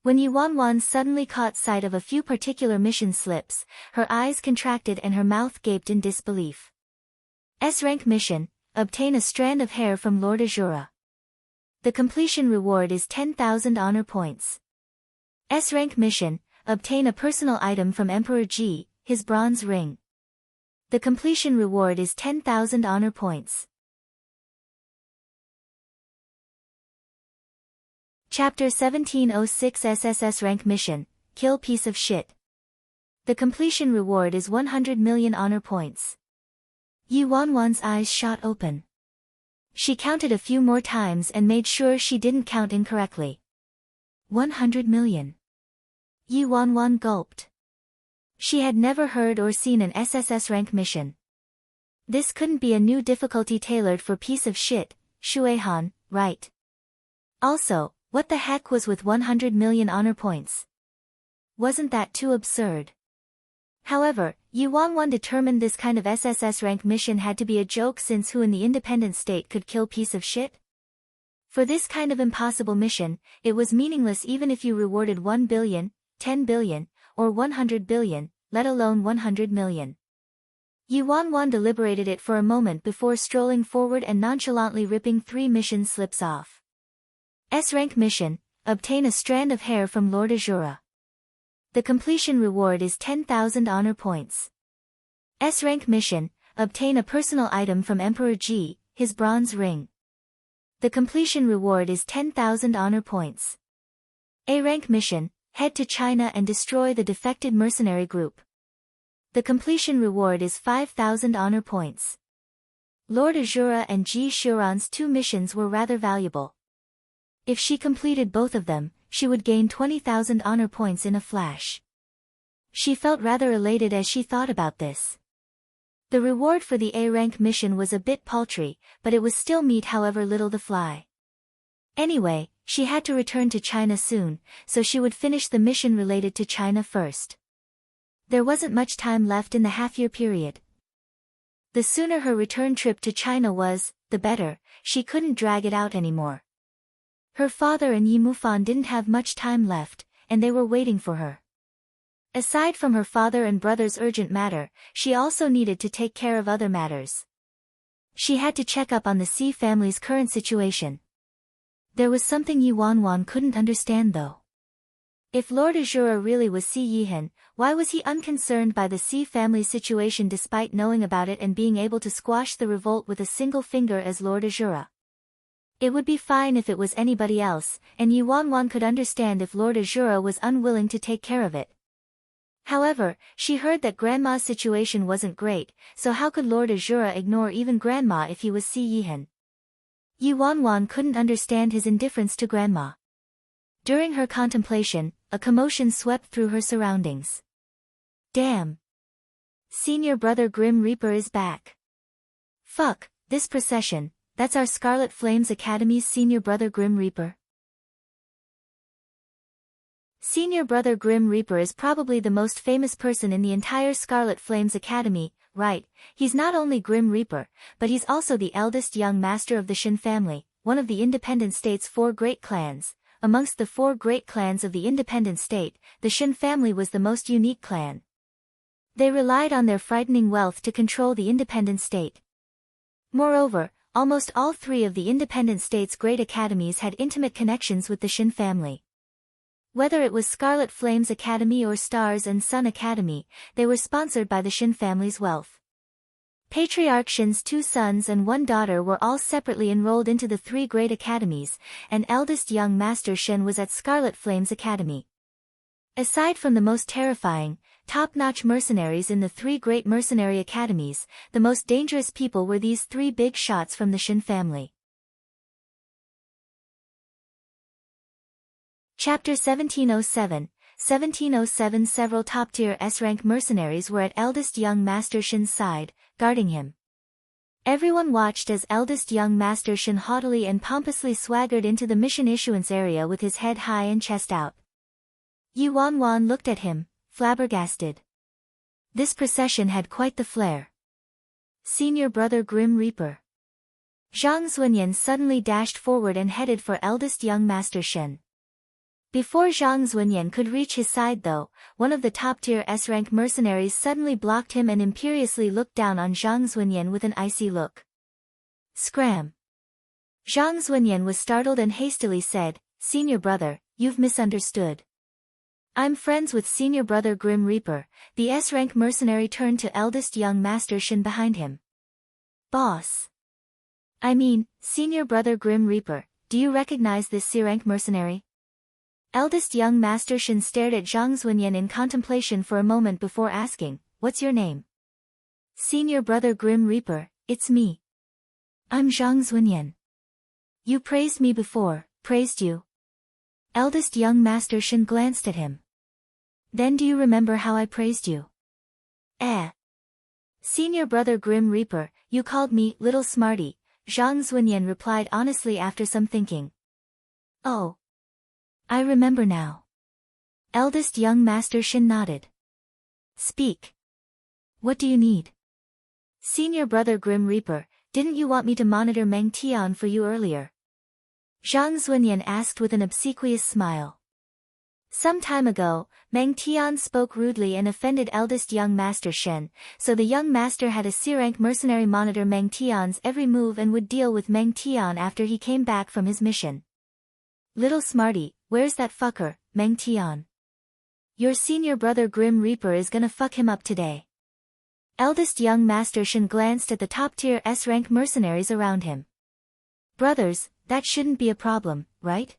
When Yi Wanwan suddenly caught sight of a few particular mission slips, her eyes contracted and her mouth gaped in disbelief. S-rank mission: obtain a strand of hair from Lord Azura. The completion reward is 10,000 honor points. S-rank mission: obtain a personal item from Emperor Ji, his bronze ring. The completion reward is 10,000 honor points. Chapter 1706 SSS rank mission: kill piece of shit. The completion reward is 100 million honor points. Yi Wanwan's eyes shot open. She counted a few more times and made sure she didn't count incorrectly. 100 million. Yi Wanwan gulped. She had never heard or seen an SSS rank mission. This couldn't be a new difficulty tailored for piece of shit, Shuehan, right? Also, what the heck was with 100 million honor points? Wasn't that too absurd? However, Yi Wanwan determined this kind of SSS rank mission had to be a joke, since who in the independent state could kill piece of shit? For this kind of impossible mission, it was meaningless even if you rewarded 1 billion, 10 billion, or 100 billion, let alone 100 million. Yi Wanwan deliberated it for a moment before strolling forward and nonchalantly ripping 3 mission slips off. S-rank mission: obtain a strand of hair from Lord Azura. The completion reward is 10,000 honor points. S-rank mission: obtain a personal item from Emperor Ji, his bronze ring. The completion reward is 10,000 honor points. A-rank mission: head to China and destroy the defected mercenary group. The completion reward is 5,000 honor points. Lord Azura and Ji Shuran's 2 missions were rather valuable. If she completed both of them, she would gain 20,000 honor points in a flash. She felt rather elated as she thought about this. The reward for the A-rank mission was a bit paltry, but it was still meat however little the fly. Anyway, she had to return to China soon, so she would finish the mission related to China first. There wasn't much time left in the half-year period. The sooner her return trip to China was, the better. She couldn't drag it out anymore. Her father and Yi Mufan didn't have much time left, and they were waiting for her. Aside from her father and brother's urgent matter, she also needed to take care of other matters. She had to check up on the C family's current situation. There was something Yi Wanwan couldn't understand though. If Lord Azura really was C Yihan, why was he unconcerned by the C family's situation despite knowing about it and being able to squash the revolt with a single finger as Lord Azura? It would be fine if it was anybody else, and Yi Wanwan could understand if Lord Azura was unwilling to take care of it. However, she heard that Grandma's situation wasn't great, so how could Lord Azura ignore even Grandma if he was C Yihan? Yi Wanwan couldn't understand his indifference to Grandma. During her contemplation, a commotion swept through her surroundings. Damn! Senior Brother Grim Reaper is back. Fuck, this procession. That's our Scarlet Flames Academy's senior brother Grim Reaper. Senior Brother Grim Reaper is probably the most famous person in the entire Scarlet Flames Academy, right? He's not only Grim Reaper, but he's also the eldest young master of the Shin family, one of the Independent State's 4 great clans. Amongst the 4 great clans of the Independent State, the Shin family was the most unique clan. They relied on their frightening wealth to control the Independent State. Moreover, almost all 3 of the Independent State's great academies had intimate connections with the Shin family. Whether it was Scarlet Flames Academy or Stars and Sun Academy, they were sponsored by the Shin family's wealth. Patriarch Shin's 2 sons and 1 daughter were all separately enrolled into the 3 great academies, and eldest young Master Shin was at Scarlet Flames Academy. Aside from the most terrifying, top-notch mercenaries in the 3 great mercenary academies, the most dangerous people were these 3 big shots from the Shin family. Chapter 1707. 1707. Several top-tier S-rank mercenaries were at eldest young Master Shin's side, guarding him. Everyone watched as eldest young Master Shin haughtily and pompously swaggered into the mission issuance area with his head high and chest out. Yi Wanwan looked at him, flabbergasted. This procession had quite the flair. Senior Brother Grim Reaper. Zhang Zuinyan suddenly dashed forward and headed for eldest young Master Shin. Before Zhang Zuinyan could reach his side though, one of the top-tier S-rank mercenaries suddenly blocked him and imperiously looked down on Zhang Zuinyan with an icy look. Scram! Zhang Zuinyan was startled and hastily said, "Senior brother, you've misunderstood. I'm friends with Senior Brother Grim Reaper." The S-rank mercenary turned to eldest young Master Shin behind him. "Boss. I mean, Senior Brother Grim Reaper, do you recognize this C-rank mercenary?" Eldest young Master Shin stared at Zhang Zuinyan in contemplation for a moment before asking, "What's your name?" "Senior Brother Grim Reaper, it's me. I'm Zhang Zuinyan." "You praised me before." "Praised you?" Eldest young Master Shin glanced at him. "Then do you remember how I praised you?" "Senior Brother Grim Reaper, you called me Little Smarty," Zhang Zuinyan replied honestly after some thinking. "Oh. I remember now." Eldest young Master Shin nodded. "Speak. What do you need?" "Senior Brother Grim Reaper, didn't you want me to monitor Meng Tian for you earlier?" Zhang Zuinyan asked with an obsequious smile. Some time ago, Meng Tian spoke rudely and offended eldest young Master Shin, so the young master had a C-rank mercenary monitor Meng Tian's every move and would deal with Meng Tian after he came back from his mission. "Little Smarty, where's that fucker, Meng Tian? Your Senior Brother Grim Reaper is gonna fuck him up today." Eldest young Master Shin glanced at the top-tier S-rank mercenaries around him. "Brothers, that shouldn't be a problem, right?"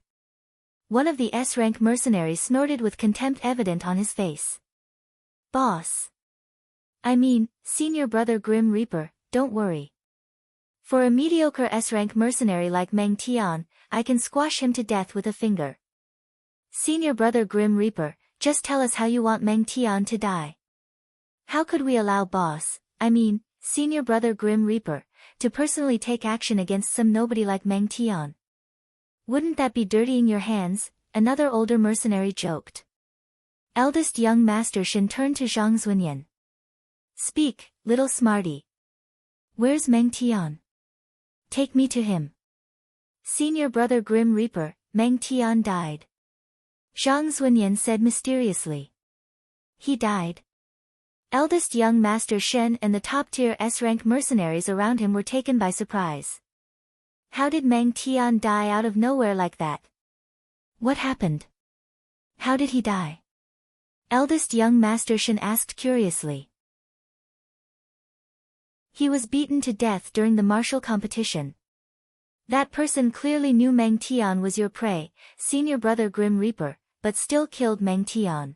One of the S-rank mercenaries snorted with contempt evident on his face. "Boss. I mean, Senior Brother Grim Reaper, don't worry. For a mediocre S-rank mercenary like Meng Tian, I can squash him to death with a finger. Senior Brother Grim Reaper, just tell us how you want Meng Tian to die." "How could we allow Senior Brother Grim Reaper, to personally take action against some nobody like Meng Tian? Wouldn't that be dirtying your hands?" another older mercenary joked. Eldest young Master Shin turned to Zhang Zuinyan. "Speak, Little Smarty. Where's Meng Tian? Take me to him." "Senior Brother Grim Reaper, Meng Tian died," Zhang Zuinyan said mysteriously. "He died?" Eldest young Master Shin and the top-tier S-rank mercenaries around him were taken by surprise. How did Meng Tian die out of nowhere like that? What happened? How did he die? Eldest young Master Shin asked curiously. "He was beaten to death during the martial competition." "That person clearly knew Meng Tian was your prey, Senior Brother Grim Reaper, but still killed Meng Tian."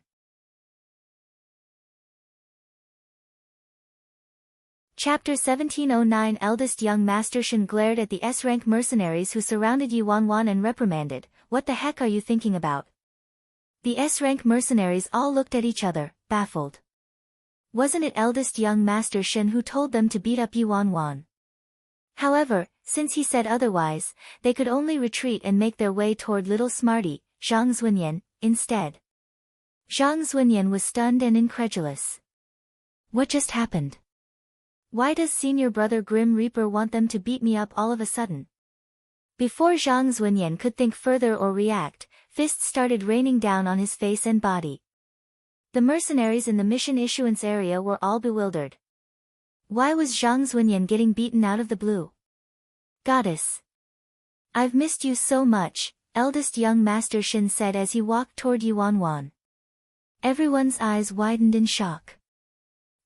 Chapter 1709. Eldest young Master Shin glared at the S-rank mercenaries who surrounded Yi Wanwan and reprimanded, "What the heck are you thinking about?" The S-rank mercenaries all looked at each other, baffled. Wasn't it eldest young Master Shin who told them to beat up Yi Wanwan? However, since he said otherwise, they could only retreat and make their way toward Little Smarty, Zhang Zuinyan, instead. Zhang Zunyan was stunned and incredulous. What just happened? Why does senior brother Grim Reaper want them to beat me up all of a sudden? Before Zhang Zunyan could think further or react, fists started raining down on his face and body. The mercenaries in the mission issuance area were all bewildered. Why was Zhang Zunyan getting beaten out of the blue? Goddess. I've missed you so much, eldest young Master Shin said as he walked toward Yuanwan. Everyone's eyes widened in shock.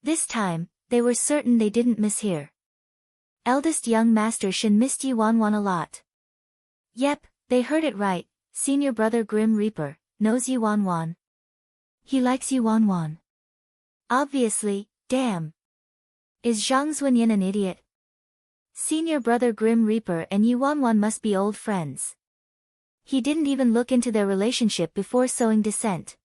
This time, they were certain they didn't mishear. Eldest young Master Shin missed Yuanwan a lot. Yep, they heard it right, senior brother Grim Reaper knows Yuanwan. He likes Yuanwan. Obviously, damn. Is Zhang Zunyan an idiot? Senior brother Grim Reaper and Yuanwan must be old friends. He didn't even look into their relationship before sowing dissent.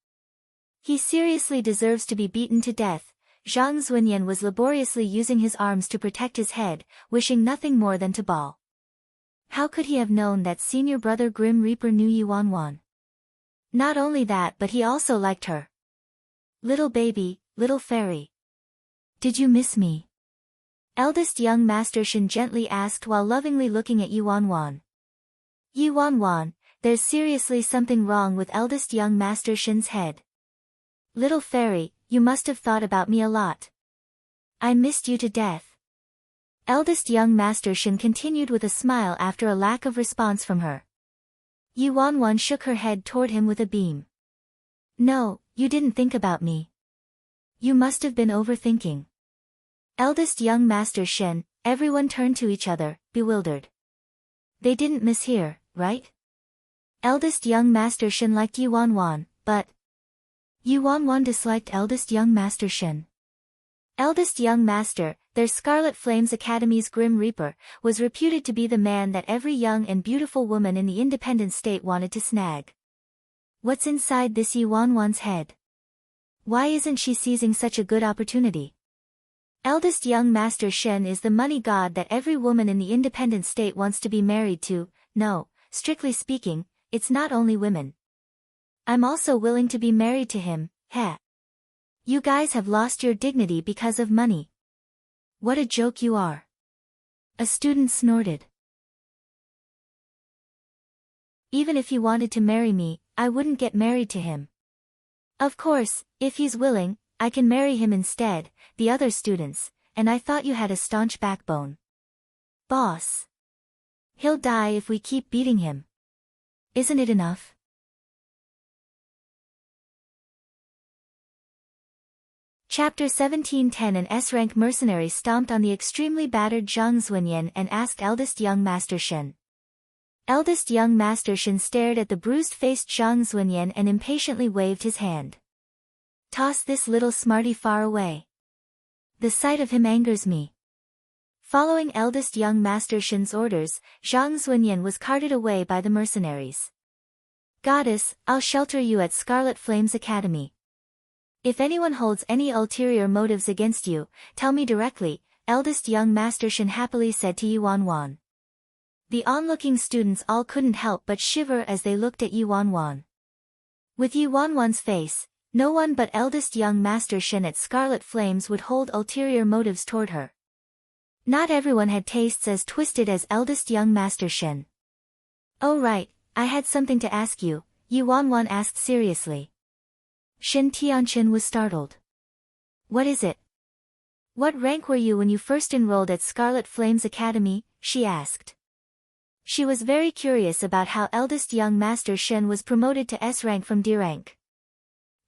He seriously deserves to be beaten to death. Zhang Zunyan was laboriously using his arms to protect his head, wishing nothing more than to bawl. How could he have known that senior brother Grim Reaper knew Yuanwan? Not only that, but he also liked her. Little baby, little fairy. Did you miss me? Eldest young Master Shin gently asked while lovingly looking at Yuanwan. Yuanwan, there's seriously something wrong with eldest young Master Shin's head. Little fairy, you must have thought about me a lot. I missed you to death. Eldest young Master Shin continued with a smile after a lack of response from her. Yuanwan shook her head toward him with a beam. No, you didn't think about me. You must have been overthinking. Eldest young Master Shin, everyone turned to each other, bewildered. They didn't mishear, right? Eldest young Master Shin liked Yuanwan, but Yuanwan disliked eldest young Master Shin. Eldest young Master, their Scarlet Flames Academy's Grim Reaper, was reputed to be the man that every young and beautiful woman in the independent state wanted to snag. What's inside this Yuanwan's head? Why isn't she seizing such a good opportunity? Eldest young Master Shen is the money god that every woman in the independent state wants to be married to. No, strictly speaking, it's not only women. I'm also willing to be married to him, heh. You guys have lost your dignity because of money. What a joke you are. A student snorted. Even if he wanted to marry me, I wouldn't get married to him. Of course, if he's willing, I can marry him instead, the other students, and I thought you had a staunch backbone. Boss. He'll die if we keep beating him. Isn't it enough? Chapter 17:10. An S-rank mercenary stomped on the extremely battered Zhang Zunyan and asked eldest young Master Shen. Eldest young Master Shen stared at the bruised-faced Zhang Zunyan and impatiently waved his hand. Toss this little smarty far away. The sight of him angers me. Following eldest young Master Shen's orders, Zhang Zunyan was carted away by the mercenaries. Goddess, I'll shelter you at Scarlet Flames Academy. If anyone holds any ulterior motives against you, tell me directly, eldest young Master Shen happily said to Yuanwan. The onlooking students all couldn't help but shiver as they looked at Yuanwan. With Yuanwan's face, no one but eldest young Master Shen at Scarlet Flames would hold ulterior motives toward her. Not everyone had tastes as twisted as eldest young Master Shen. Oh right, I had something to ask you, Yuanwan asked seriously. Shin Tianqin was startled. What is it? What rank were you when you first enrolled at Scarlet Flames Academy? She asked. She was very curious about how eldest young Master Shen was promoted to S rank from D rank.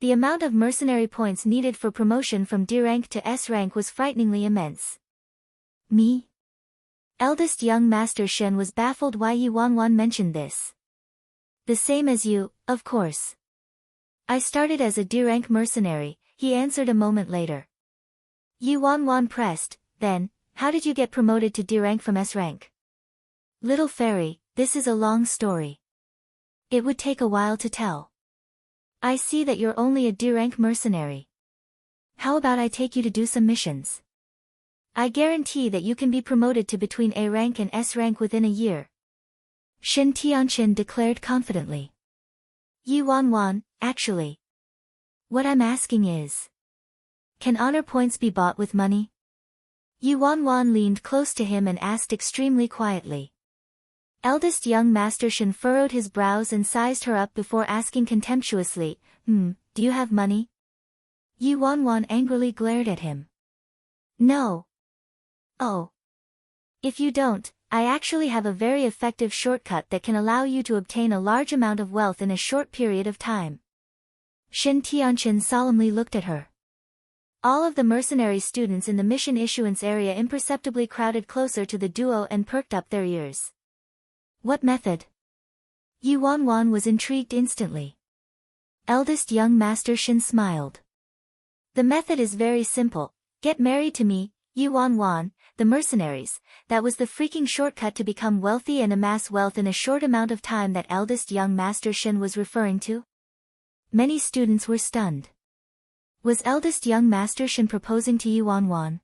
The amount of mercenary points needed for promotion from D rank to S rank was frighteningly immense. Me? Eldest young Master Shen was baffled why Yuanwan mentioned this. The same as you, of course. I started as a D rank mercenary, he answered a moment later. Yuanwan pressed, then, how did you get promoted to D rank from S rank? Little fairy, this is a long story. It would take a while to tell. I see that you're only a D rank mercenary. How about I take you to do some missions? I guarantee that you can be promoted to between A rank and S rank within a year. Shin Tianqin declared confidently. Yuanwan, actually. What I'm asking is, can honor points be bought with money? Yu Wanwan leaned close to him and asked extremely quietly. Eldest young Master Shen furrowed his brows and sized her up before asking contemptuously, do you have money? Yu Wanwan angrily glared at him. No. Oh. If you don't, I actually have a very effective shortcut that can allow you to obtain a large amount of wealth in a short period of time. Shen Tianchen solemnly looked at her. All of the mercenary students in the mission issuance area imperceptibly crowded closer to the duo and perked up their ears. What method? Yu Wanwan was intrigued instantly. Eldest young Master Shen smiled. The method is very simple. Get married to me, Yu Wanwan, the mercenaries. That was the freaking shortcut to become wealthy and amass wealth in a short amount of time that eldest young Master Shen was referring to. Many students were stunned. Was eldest young Master Shen proposing to Yu Wanwan?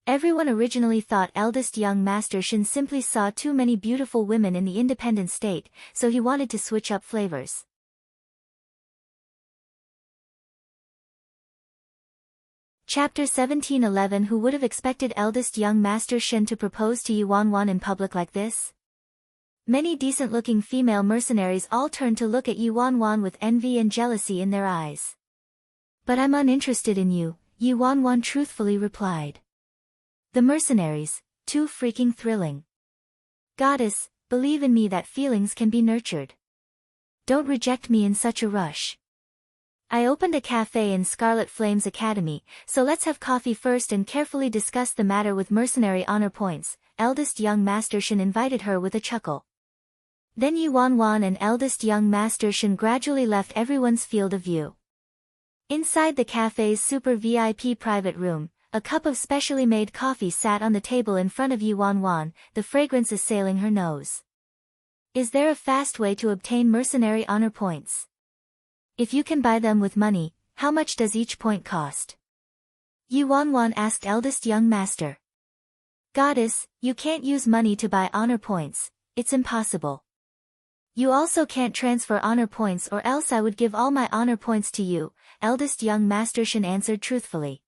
Everyone originally thought eldest young Master Shen simply saw too many beautiful women in the independent state, so he wanted to switch up flavors. Chapter 1711. Who would have expected eldest young Master Shen to propose to Yu Wanwan in public like this? Many decent-looking female mercenaries all turned to look at Yu Wanwan with envy and jealousy in their eyes. But I'm uninterested in you, Yu Wanwan truthfully replied. The mercenaries, too freaking thrilling. Goddess, believe in me that feelings can be nurtured. Don't reject me in such a rush. I opened a cafe in Scarlet Flames Academy, so let's have coffee first and carefully discuss the matter with mercenary honor points. Eldest young Master Shen invited her with a chuckle. Then Yu Wanwan and eldest young Master Shen gradually left everyone's field of view. Inside the cafe's super VIP private room, a cup of specially made coffee sat on the table in front of Yu Wanwan, the fragrance assailing her nose. Is there a fast way to obtain mercenary honor points? If you can buy them with money, how much does each point cost? Yu Wanwan asked eldest young master. Goddess, you can't use money to buy honor points, it's impossible. You also can't transfer honor points or else I would give all my honor points to you, eldest young Master Shen answered truthfully.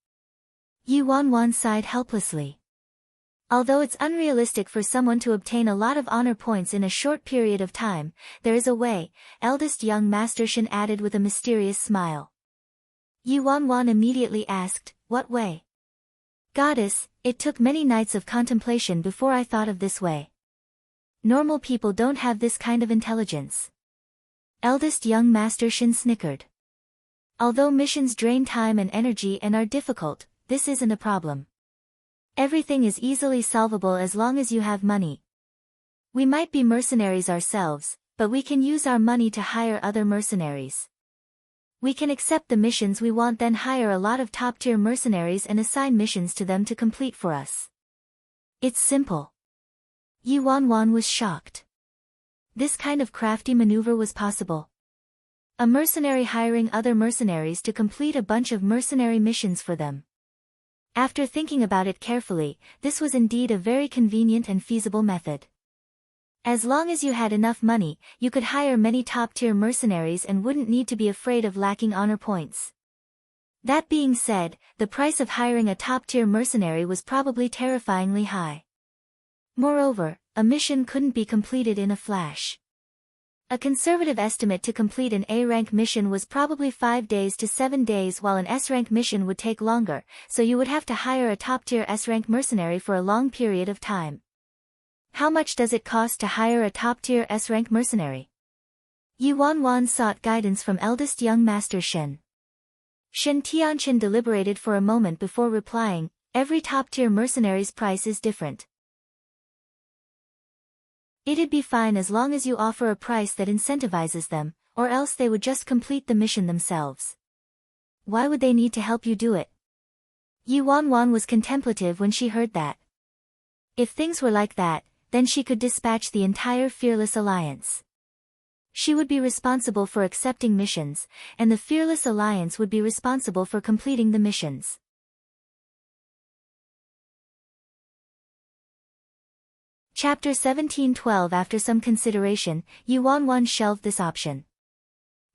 Yu Wanwan sighed helplessly. Although it's unrealistic for someone to obtain a lot of honor points in a short period of time, there is a way, eldest young Master Shen added with a mysterious smile. Yu Wanwan immediately asked, what way? Goddess, it took many nights of contemplation before I thought of this way. Normal people don't have this kind of intelligence. Eldest young Master Shen snickered. Although missions drain time and energy and are difficult, this isn't a problem. Everything is easily solvable as long as you have money. We might be mercenaries ourselves, but we can use our money to hire other mercenaries. We can accept the missions we want, then hire a lot of top-tier mercenaries and assign missions to them to complete for us. It's simple. Yu Wanwan was shocked. This kind of crafty maneuver was possible. A mercenary hiring other mercenaries to complete a bunch of mercenary missions for them. After thinking about it carefully, this was indeed a very convenient and feasible method. As long as you had enough money, you could hire many top-tier mercenaries and wouldn't need to be afraid of lacking honor points. That being said, the price of hiring a top-tier mercenary was probably terrifyingly high. Moreover, a mission couldn't be completed in a flash. A conservative estimate to complete an A-rank mission was probably 5 days to 7 days, while an S-rank mission would take longer, so you would have to hire a top-tier S-rank mercenary for a long period of time. How much does it cost to hire a top-tier S-rank mercenary? Yu Wanwan sought guidance from eldest young Master Shen. Shen Tianchen deliberated for a moment before replying, every top-tier mercenary's price is different. It'd be fine as long as you offer a price that incentivizes them, or else they would just complete the mission themselves. Why would they need to help you do it? Yu Wanwan was contemplative when she heard that. If things were like that, then she could dispatch the entire Fearless Alliance. She would be responsible for accepting missions, and the Fearless Alliance would be responsible for completing the missions. Chapter 1712. After some consideration, Yu Wanwan shelved this option.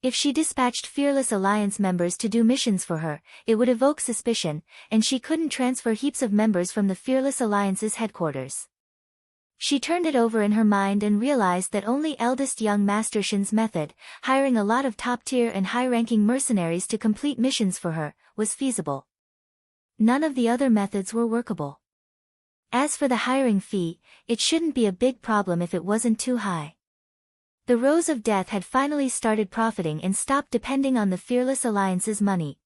If she dispatched Fearless Alliance members to do missions for her, it would evoke suspicion, and she couldn't transfer heaps of members from the Fearless Alliance's headquarters. She turned it over in her mind and realized that only eldest young Master Shin's method, hiring a lot of top-tier and high-ranking mercenaries to complete missions for her, was feasible. None of the other methods were workable. As for the hiring fee, it shouldn't be a big problem if it wasn't too high. The Rose of Death had finally started profiting and stopped depending on the Fearless Alliance's money.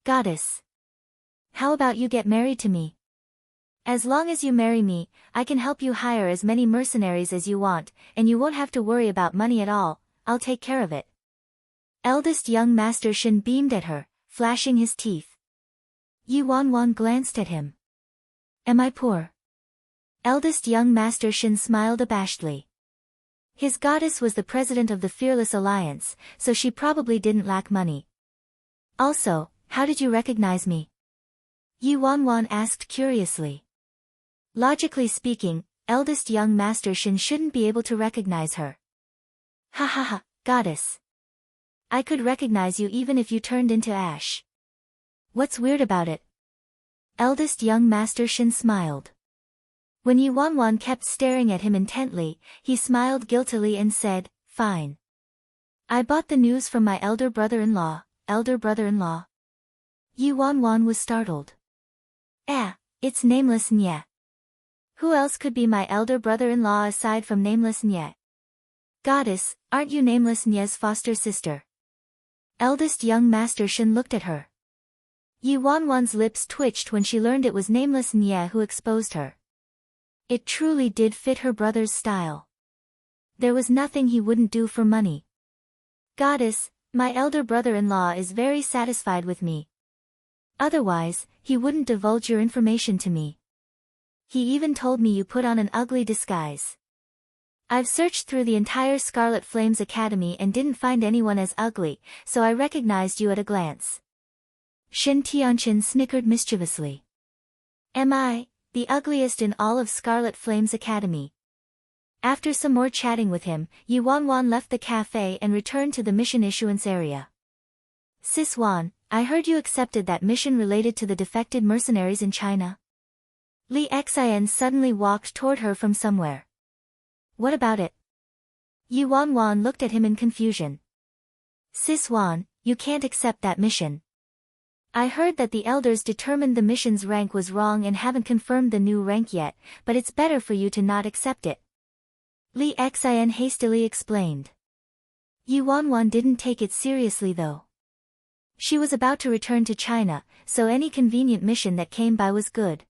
Goddess. How about you get married to me? As long as you marry me, I can help you hire as many mercenaries as you want, and you won't have to worry about money at all, I'll take care of it. Eldest young Master Shin beamed at her, flashing his teeth. Yi Wanwan glanced at him. Am I poor? Eldest young Master Shin smiled abashedly. His goddess was the president of the Fearless Alliance, so she probably didn't lack money. Also, how did you recognize me? Yi Wanwan asked curiously. Logically speaking, eldest young Master Shin shouldn't be able to recognize her. Ha ha ha, goddess. I could recognize you even if you turned into ash. What's weird about it? Eldest young Master Shin smiled. When Yi Wanwan kept staring at him intently, he smiled guiltily and said, Fine. I bought the news from my elder brother-in-law. Yi Wanwan was startled. It's Nameless Nye. Who else could be my elder brother-in-law aside from Nameless Nye? Goddess, aren't you Nameless Nye's foster sister? Eldest young Master Shin looked at her. Yi Wanwan's lips twitched when she learned it was Nameless Nye who exposed her. It truly did fit her brother's style. There was nothing he wouldn't do for money. Goddess, my elder brother-in-law is very satisfied with me. Otherwise, he wouldn't divulge your information to me. He even told me you put on an ugly disguise. I've searched through the entire Scarlet Flames Academy and didn't find anyone as ugly, so I recognized you at a glance. Shin Tianchin snickered mischievously. Am I the ugliest in all of Scarlet Flames Academy? After some more chatting with him, Yi Wanwan left the cafe and returned to the mission issuance area. Sis Wan, I heard you accepted that mission related to the defected mercenaries in China. Li Xian suddenly walked toward her from somewhere. What about it? Yi Wanwan looked at him in confusion. Sis Wan, you can't accept that mission. I heard that the elders determined the mission's rank was wrong and haven't confirmed the new rank yet, but it's better for you to not accept it. Li Xian hastily explained. Yi Wanwan didn't take it seriously though. She was about to return to China, so any convenient mission that came by was good.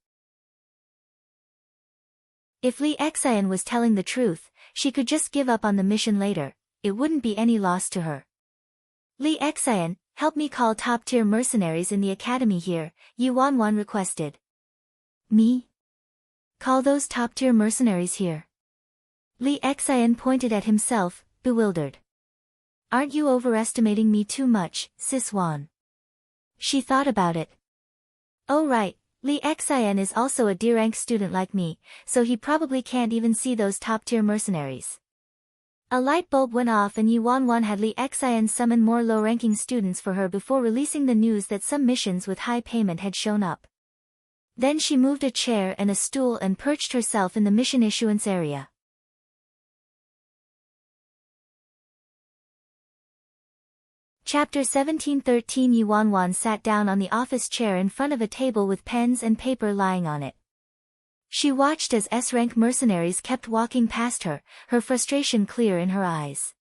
If Li Xian was telling the truth, she could just give up on the mission later, it wouldn't be any loss to her. Li Xian, help me call top-tier mercenaries in the academy here, Yi Wanwan requested. Me? Call those top-tier mercenaries here? Li Xian pointed at himself, bewildered. Aren't you overestimating me too much, Sis Wan? She thought about it. Oh right, Li Xian is also a D-rank student like me, so he probably can't even see those top-tier mercenaries. A light bulb went off and Yi Wanwan had Li Xian summon more low-ranking students for her before releasing the news that some missions with high payment had shown up. Then she moved a chair and a stool and perched herself in the mission issuance area. Chapter 1713 Yi Wanwan sat down on the office chair in front of a table with pens and paper lying on it. She watched as S-rank mercenaries kept walking past her, her frustration clear in her eyes.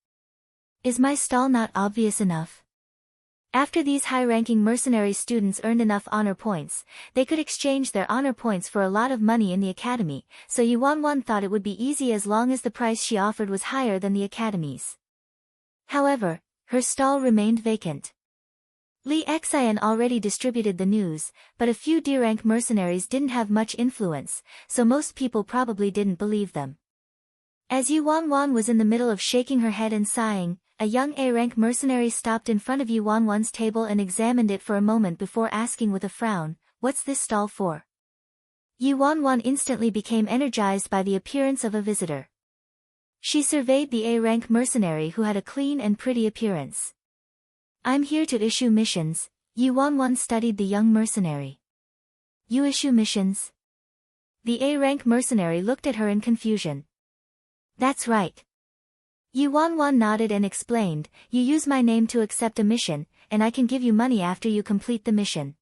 Is my stall not obvious enough? After these high-ranking mercenary students earned enough honor points, they could exchange their honor points for a lot of money in the academy, so Yi Wanwan thought it would be easy as long as the price she offered was higher than the academy's. However, her stall remained vacant. Li Xian already distributed the news, but a few D-rank mercenaries didn't have much influence, so most people probably didn't believe them. As Yi Wanwan was in the middle of shaking her head and sighing, a young A-rank mercenary stopped in front of Yi Wanwan's table and examined it for a moment before asking with a frown, "What's this stall for?" Yi Wanwan instantly became energized by the appearance of a visitor. She surveyed the A-rank mercenary who had a clean and pretty appearance. I'm here to issue missions. Yu Wanwan studied the young mercenary. You issue missions? The A-rank mercenary looked at her in confusion. That's right. Yu Wanwan nodded and explained, you use my name to accept a mission, and I can give you money after you complete the mission.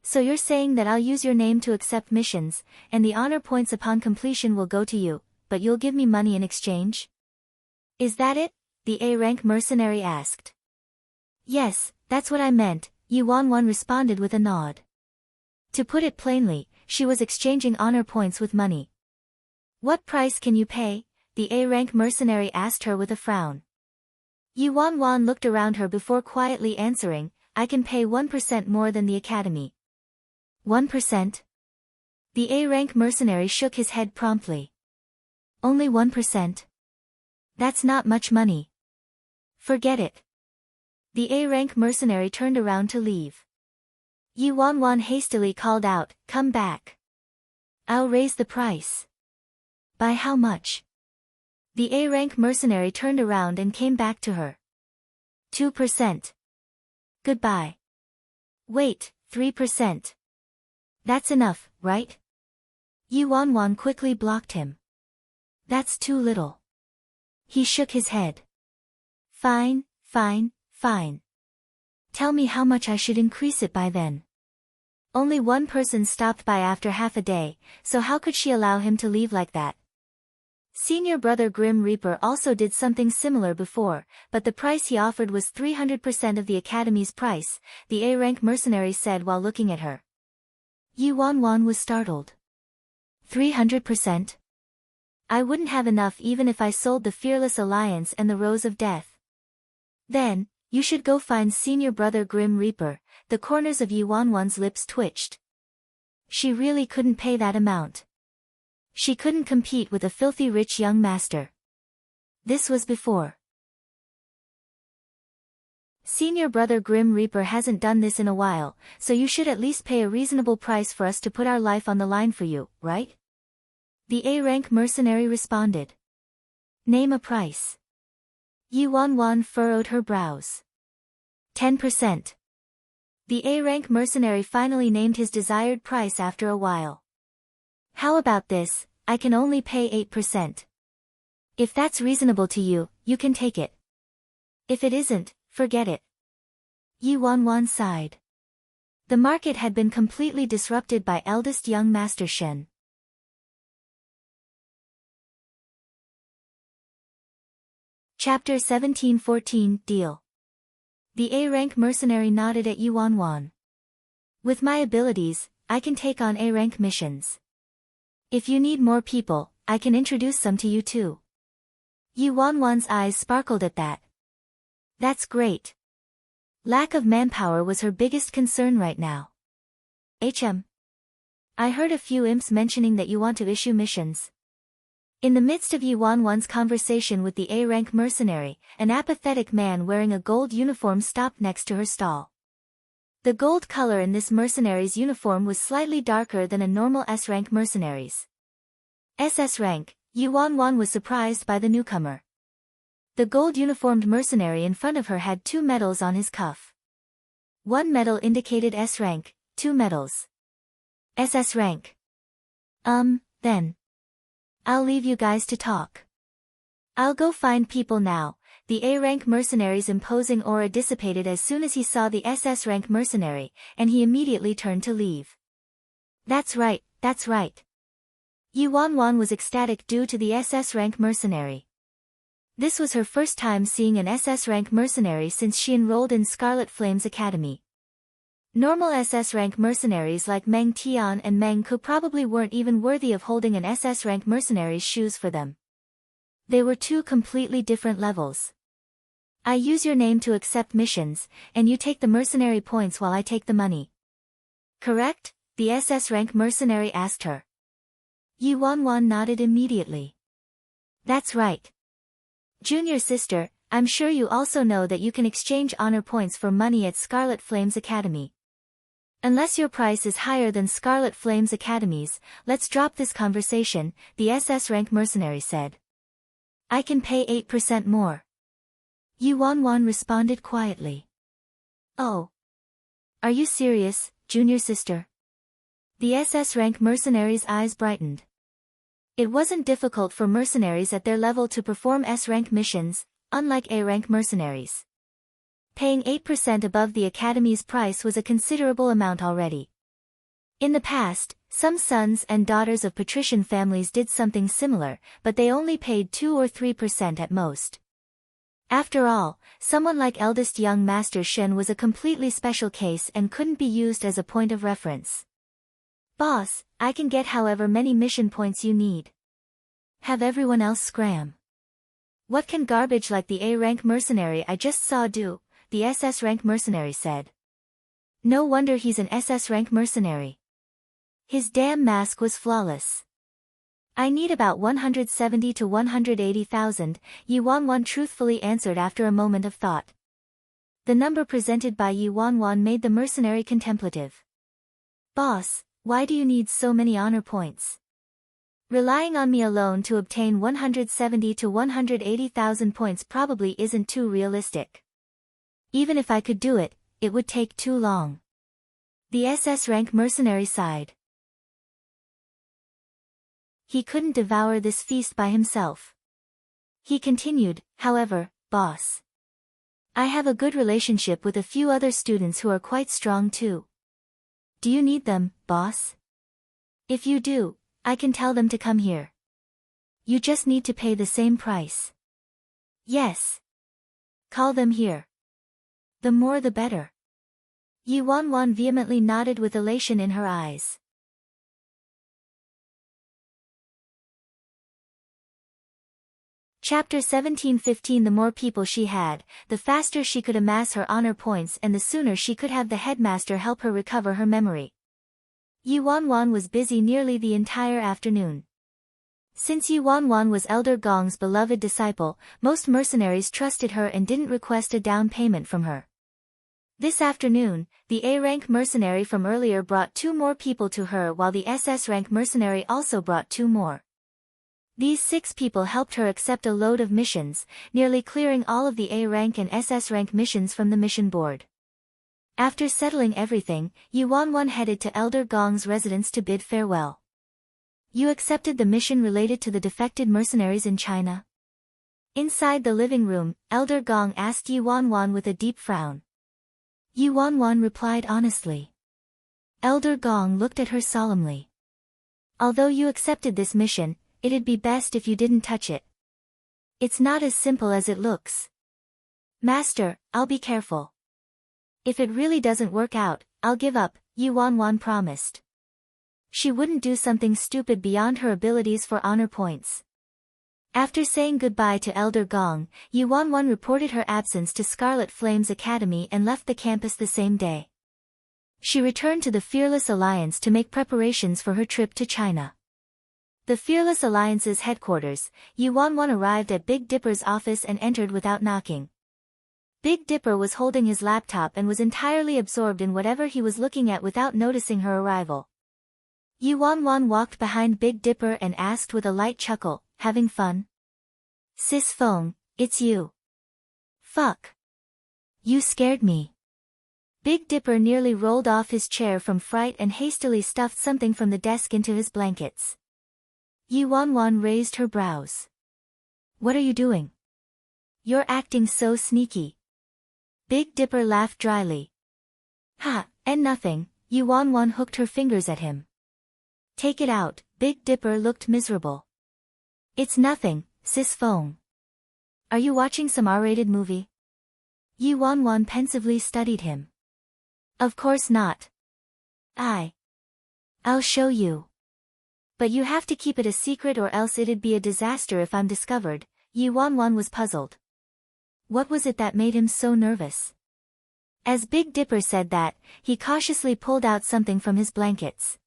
So you're saying that I'll use your name to accept missions, and the honor points upon completion will go to you, but you'll give me money in exchange? Is that it? The A-rank mercenary asked. Yes, that's what I meant, Yu Wanwan responded with a nod. To put it plainly, she was exchanging honor points with money. What price can you pay? The A-rank mercenary asked her with a frown. Yu Wanwan looked around her before quietly answering, I can pay 1% more than the academy. 1%? The A-rank mercenary shook his head promptly. Only 1%? That's not much money. Forget it. The A-rank mercenary turned around to leave. Yu Wanwan hastily called out, come back. I'll raise the price. By how much? The A-rank mercenary turned around and came back to her. 2%. Goodbye. Wait, 3%. That's enough, right? Yu Wanwan quickly blocked him. That's too little. He shook his head. Fine, fine, fine. Tell me how much I should increase it by then. Only one person stopped by after half a day, so how could she allow him to leave like that? Senior brother Grim Reaper also did something similar before, but the price he offered was 300% of the academy's price, the A-rank mercenary said while looking at her. Yu Wanwan was startled. 300%? I wouldn't have enough even if I sold the Fearless Alliance and the Rose of Death. Then, you should go find senior brother Grim Reaper. The corners of Yu Wanwan's lips twitched. She really couldn't pay that amount. She couldn't compete with a filthy rich young master. This was before. Senior brother Grim Reaper hasn't done this in a while, so you should at least pay a reasonable price for us to put our life on the line for you, right? The A-rank mercenary responded. Name a price. Yu Wanwan furrowed her brows. 10%. The A-rank mercenary finally named his desired price after a while. How about this? I can only pay 8%. If that's reasonable to you, you can take it. If it isn't, forget it. Yu Wanwan sighed. The market had been completely disrupted by eldest young Master Shen. Chapter 1714 Deal. The A-rank mercenary nodded at Yu Wanwan. With my abilities, I can take on A-rank missions. If you need more people, I can introduce some to you too. Yu Wanwan's eyes sparkled at that. That's great. Lack of manpower was her biggest concern right now. I heard a few imps mentioning that you want to issue missions. In the midst of Yu Wanwan's conversation with the A-rank mercenary, an apathetic man wearing a gold uniform stopped next to her stall. The gold color in this mercenary's uniform was slightly darker than a normal S-rank mercenary's. SS rank, Yu Wanwan was surprised by the newcomer. The gold-uniformed mercenary in front of her had 2 medals on his cuff. 1 medal indicated S rank, 2 medals. SS rank. Then. I'll leave you guys to talk. I'll go find people now. The A-rank mercenary's imposing aura dissipated as soon as he saw the SS rank mercenary, and he immediately turned to leave. That's right, that's right. Yu Wanwan was ecstatic due to the SS rank mercenary. This was her first time seeing an SS rank mercenary since she enrolled in Scarlet Flame's Academy. Normal SS rank mercenaries like Meng Tian and Meng Ku probably weren't even worthy of holding an SS rank mercenary's shoes for them. They were 2 completely different levels. I use your name to accept missions, and you take the mercenary points while I take the money. Correct? The SS rank mercenary asked her. Yu Wanwan nodded immediately. That's right. Junior sister, I'm sure you also know that you can exchange honor points for money at Scarlet Flame's Academy. Unless your price is higher than Scarlet Flame's Academy's, let's drop this conversation, the SS rank mercenary said. I can pay 8% more. Yu Wanwan responded quietly. Oh. Are you serious, junior sister? The SS rank mercenaries' eyes brightened. It wasn't difficult for mercenaries at their level to perform S-rank missions, unlike A-rank mercenaries. Paying 8% above the Academy's price was a considerable amount already. In the past, some sons and daughters of patrician families did something similar, but they only paid 2 or 3% at most. After all, someone like eldest young Master Shen was a completely special case and couldn't be used as a point of reference. Boss, I can get however many mission points you need. Have everyone else scram. What can garbage like the A-rank mercenary I just saw do? The SS rank mercenary said. No wonder he's an SS rank mercenary. His damn mask was flawless. I need about 170 to 180,000, Yu Wanwan truthfully answered after a moment of thought. The number presented by Yu Wanwan made the mercenary contemplative. Boss, why do you need so many honor points? Relying on me alone to obtain 170 to 180,000 points probably isn't too realistic. Even if I could do it, it would take too long. The SS rank mercenary sighed. He couldn't devour this feast by himself. He continued, however, boss. I have a good relationship with a few other students who are quite strong too. Do you need them, boss? If you do, I can tell them to come here. You just need to pay the same price. Yes. Call them here. The more the better. Yu Wanwan vehemently nodded with elation in her eyes. Chapter 17:15 The more people she had, the faster she could amass her honor points and the sooner she could have the headmaster help her recover her memory. Yu Wanwan was busy nearly the entire afternoon. Since Yu Wanwan was Elder Gong's beloved disciple, most mercenaries trusted her and didn't request a down payment from her. This afternoon, the A-rank mercenary from earlier brought 2 more people to her while the SS rank mercenary also brought 2 more. These 6 people helped her accept a load of missions, nearly clearing all of the A-rank and SS rank missions from the mission board. After settling everything, Yu Wanwan headed to Elder Gong's residence to bid farewell. You accepted the mission related to the defected mercenaries in China? Inside the living room, Elder Gong asked Yu Wanwan with a deep frown. Yu Wanwan replied honestly. Elder Gong looked at her solemnly. Although you accepted this mission, it'd be best if you didn't touch it. It's not as simple as it looks. Master, I'll be careful. If it really doesn't work out, I'll give up, Yu Wanwan promised. She wouldn't do something stupid beyond her abilities for honor points. After saying goodbye to Elder Gong, Yu Wanwan reported her absence to Scarlet Flame's Academy and left the campus the same day. She returned to the Fearless Alliance to make preparations for her trip to China. The Fearless Alliance's headquarters, Yu Wanwan arrived at Big Dipper's office and entered without knocking. Big Dipper was holding his laptop and was entirely absorbed in whatever he was looking at without noticing her arrival. Yu Wanwan walked behind Big Dipper and asked with a light chuckle, having fun? Sis Feng, it's you. Fuck. You scared me. Big Dipper nearly rolled off his chair from fright and hastily stuffed something from the desk into his blankets. Yu Wanwan raised her brows. What are you doing? You're acting so sneaky. Big Dipper laughed dryly. Ha, and nothing, Yu Wanwan hooked her fingers at him. Take it out, Big Dipper looked miserable. It's nothing, Sis Feng. Are you watching some R-rated movie? Yu Wanwan pensively studied him. Of course not. I'll show you. But you have to keep it a secret or else it'd be a disaster if I'm discovered, Yu Wanwan was puzzled. What was it that made him so nervous? As Big Dipper said that, he cautiously pulled out something from his blankets.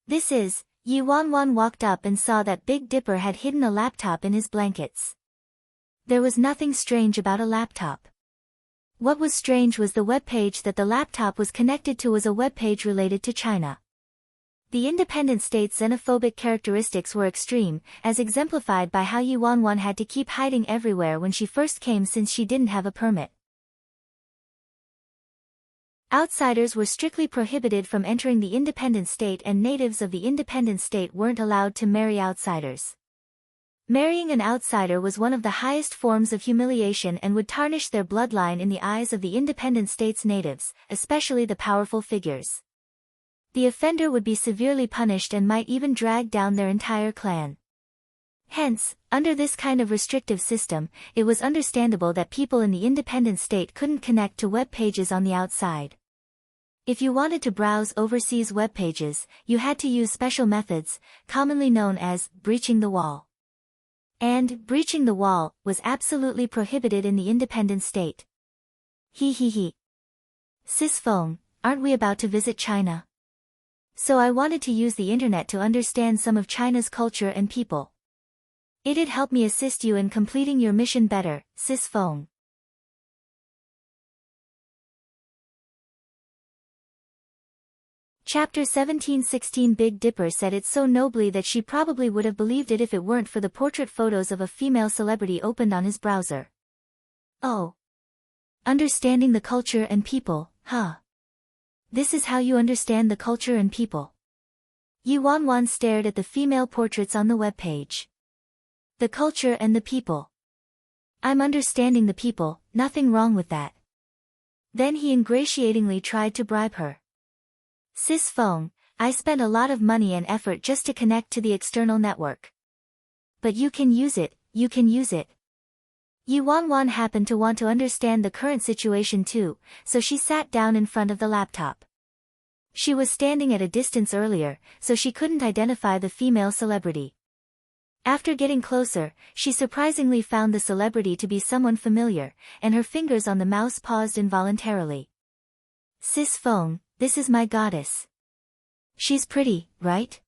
This is, Yu Wanwan walked up and saw that Big Dipper had hidden a laptop in his blankets. There was nothing strange about a laptop. What was strange was the webpage that the laptop was connected to was a webpage related to China. The independent state's xenophobic characteristics were extreme, as exemplified by how Yu Wanwan had to keep hiding everywhere when she first came since she didn't have a permit. Outsiders were strictly prohibited from entering the independent state, and natives of the independent state weren't allowed to marry outsiders. Marrying an outsider was one of the highest forms of humiliation and would tarnish their bloodline in the eyes of the independent state's natives, especially the powerful figures. The offender would be severely punished and might even drag down their entire clan. Hence, under this kind of restrictive system, it was understandable that people in the independent state couldn't connect to web pages on the outside. If you wanted to browse overseas web pages, you had to use special methods, commonly known as breaching the wall. And breaching the wall was absolutely prohibited in the independent state. He. Sis Feng, aren't we about to visit China? So I wanted to use the internet to understand some of China's culture and people. It'd help me assist you in completing your mission better, Sis Feng. Chapter 1716. Big Dipper said it so nobly that she probably would have believed it if it weren't for the portrait photos of a female celebrity opened on his browser. Oh. Understanding the culture and people, huh? This is how you understand the culture and people. Yu Wanwan stared at the female portraits on the webpage. The culture and the people. I'm understanding the people, nothing wrong with that. Then he ingratiatingly tried to bribe her. Sis Feng, I spent a lot of money and effort just to connect to the external network. But you can use it, you can use it. Yu Wanwan happened to want to understand the current situation too, so she sat down in front of the laptop. She was standing at a distance earlier, so she couldn't identify the female celebrity. After getting closer, she surprisingly found the celebrity to be someone familiar, and her fingers on the mouse paused involuntarily. Sis Feng, this is my goddess. She's pretty, right?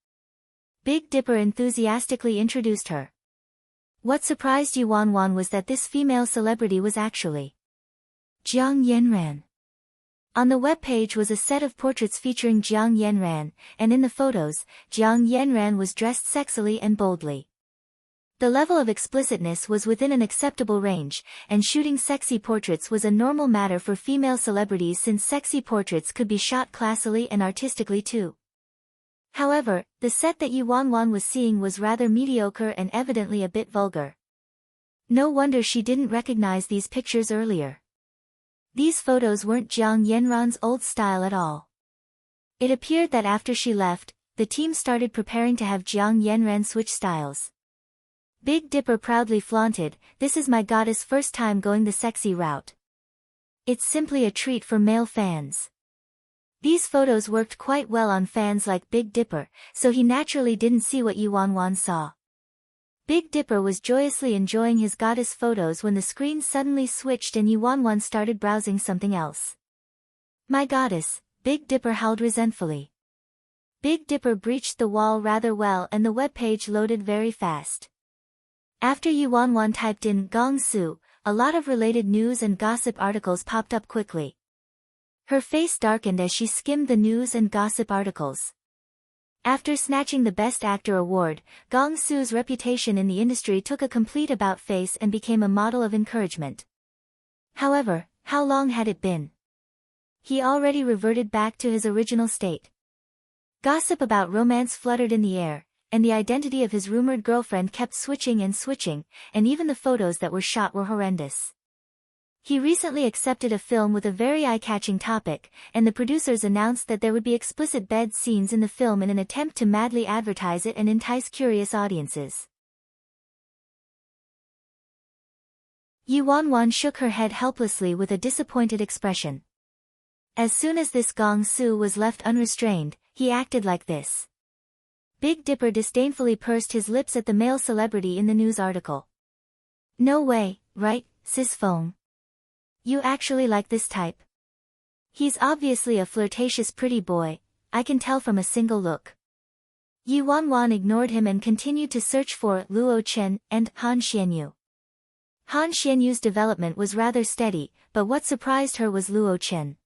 Big Dipper enthusiastically introduced her. What surprised Yu Wanwan was that this female celebrity was actually Jiang Yanran. On the webpage was a set of portraits featuring Jiang Yanran, and in the photos, Jiang Yanran was dressed sexily and boldly. The level of explicitness was within an acceptable range, and shooting sexy portraits was a normal matter for female celebrities since sexy portraits could be shot classily and artistically too. However, the set that Yu Wanwan was seeing was rather mediocre and evidently a bit vulgar. No wonder she didn't recognize these pictures earlier. These photos weren't Jiang Yanran's old style at all. It appeared that after she left, the team started preparing to have Jiang Yanran switch styles. Big Dipper proudly flaunted, "This is my goddess' first time going the sexy route. It's simply a treat for male fans." These photos worked quite well on fans like Big Dipper, so he naturally didn't see what Yu Wanwan saw. Big Dipper was joyously enjoying his goddess photos when the screen suddenly switched and Yu Wanwan started browsing something else. "My goddess," Big Dipper howled resentfully. Big Dipper breached the wall rather well and the webpage loaded very fast. After Yu Wanwan typed in Gong Su, a lot of related news and gossip articles popped up quickly. Her face darkened as she skimmed the news and gossip articles. After snatching the Best Actor award, Gong Su's reputation in the industry took a complete about-face and became a model of encouragement. However, how long had it been? He already reverted back to his original state. Gossip about romance fluttered in the air, and the identity of his rumored girlfriend kept switching, and even the photos that were shot were horrendous. He recently accepted a film with a very eye-catching topic, and the producers announced that there would be explicit bed scenes in the film in an attempt to madly advertise it and entice curious audiences. Yu Wanwan shook her head helplessly with a disappointed expression. As soon as this Gong Su was left unrestrained, he acted like this. Big Dipper disdainfully pursed his lips at the male celebrity in the news article. "No way, right, Sis Feng? You actually like this type? He's obviously a flirtatious pretty boy, I can tell from a single look." Yu Wanwan ignored him and continued to search for Luo Chen and Han Xianyu. Han Xianyu's development was rather steady, but what surprised her was Luo Chen.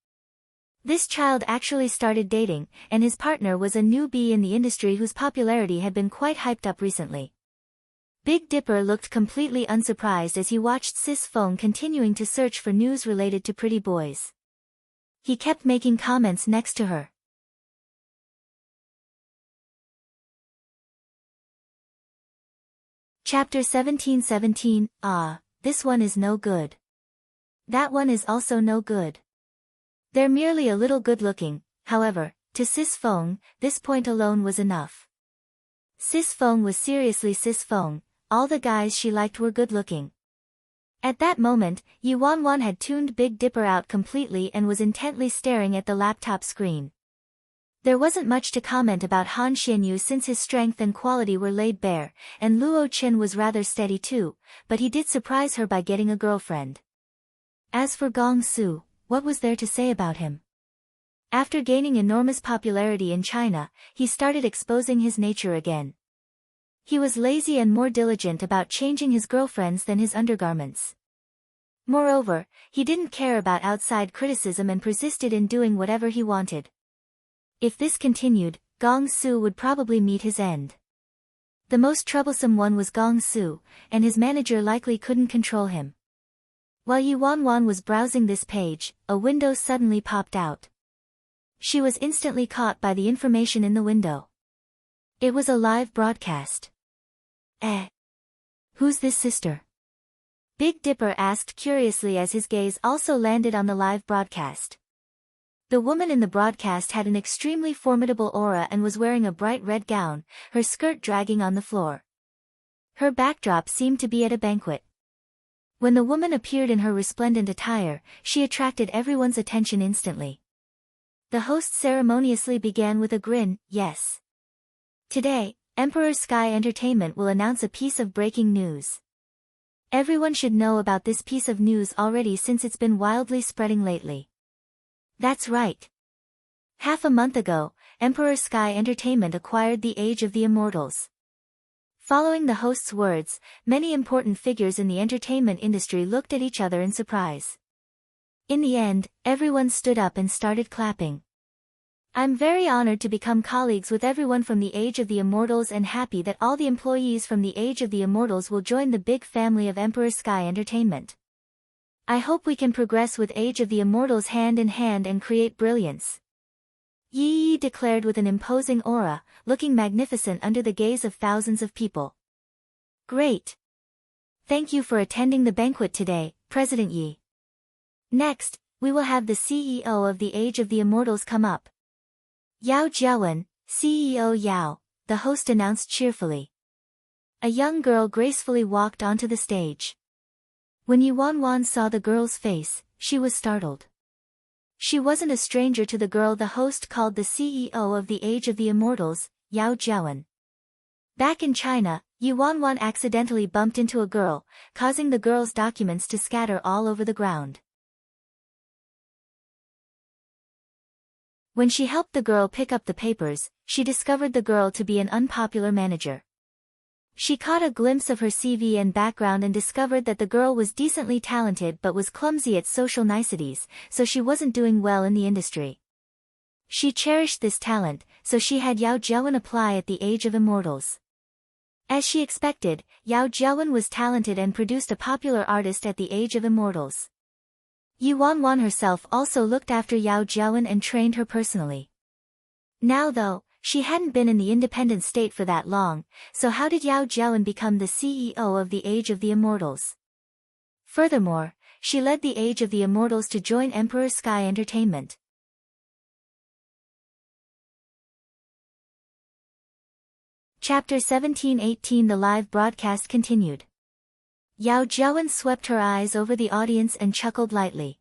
This child actually started dating, and his partner was a newbie in the industry whose popularity had been quite hyped up recently. Big Dipper looked completely unsurprised as he watched Sis Feng continuing to search for news related to pretty boys. He kept making comments next to her. Chapter 17:17. Ah, this one is no good. That one is also no good. They're merely a little good-looking, however, to Sis Feng, this point alone was enough. Sis Feng was seriously Sis Feng, all the guys she liked were good-looking. At that moment, Yi Wanwan had tuned Big Dipper out completely and was intently staring at the laptop screen. There wasn't much to comment about Han Xianyu since his strength and quality were laid bare, and Luo Qin was rather steady too, but he did surprise her by getting a girlfriend. As for Gong Su, what was there to say about him? After gaining enormous popularity in China, he started exposing his nature again. He was lazy and more diligent about changing his girlfriends than his undergarments. Moreover, he didn't care about outside criticism and persisted in doing whatever he wanted. If this continued, Gong Su would probably meet his end. The most troublesome one was Gong Su, and his manager likely couldn't control him. While Yi Wanwan was browsing this page, a window suddenly popped out. She was instantly caught by the information in the window. It was a live broadcast. Who's this sister? Big Dipper asked curiously as his gaze also landed on the live broadcast. The woman in the broadcast had an extremely formidable aura and was wearing a bright red gown, her skirt dragging on the floor. Her backdrop seemed to be at a banquet. When the woman appeared in her resplendent attire, she attracted everyone's attention instantly. The host ceremoniously began with a grin, "Yes. Today, Emperor Sky Entertainment will announce a piece of breaking news. Everyone should know about this piece of news already since it's been wildly spreading lately. That's right. Half a month ago, Emperor Sky Entertainment acquired the Age of the Immortals." Following the host's words, many important figures in the entertainment industry looked at each other in surprise. In the end, everyone stood up and started clapping. "I'm very honored to become colleagues with everyone from the Age of the Immortals and happy that all the employees from the Age of the Immortals will join the big family of Emperor Sky Entertainment. I hope we can progress with Age of the Immortals hand in hand and create brilliance," Yi declared with an imposing aura, looking magnificent under the gaze of thousands of people. "Great. Thank you for attending the banquet today, President Yi. Next, we will have the CEO of the Age of the Immortals come up." "Yao Jiawen, CEO Yao," the host announced cheerfully. A young girl gracefully walked onto the stage. When Yi Wanwan saw the girl's face, she was startled. She wasn't a stranger to the girl the host called the CEO of the Age of the Immortals, Yao Jiawen. Back in China, Yi Wanwan accidentally bumped into a girl, causing the girl's documents to scatter all over the ground. When she helped the girl pick up the papers, she discovered the girl to be an unpopular manager. She caught a glimpse of her CV and background and discovered that the girl was decently talented but was clumsy at social niceties, so she wasn't doing well in the industry. She cherished this talent, so she had Yao Jiawen apply at the Age of Immortals. As she expected, Yao Jiawen was talented and produced a popular artist at the Age of Immortals. Yi Wanwan herself also looked after Yao Jiawen and trained her personally. Now though, she hadn't been in the independent state for that long, so how did Yao Jiawen become the CEO of the Age of the Immortals? Furthermore, she led the Age of the Immortals to join Emperor Sky Entertainment. Chapter 17:18. The live broadcast continued. Yao Jiawen swept her eyes over the audience and chuckled lightly.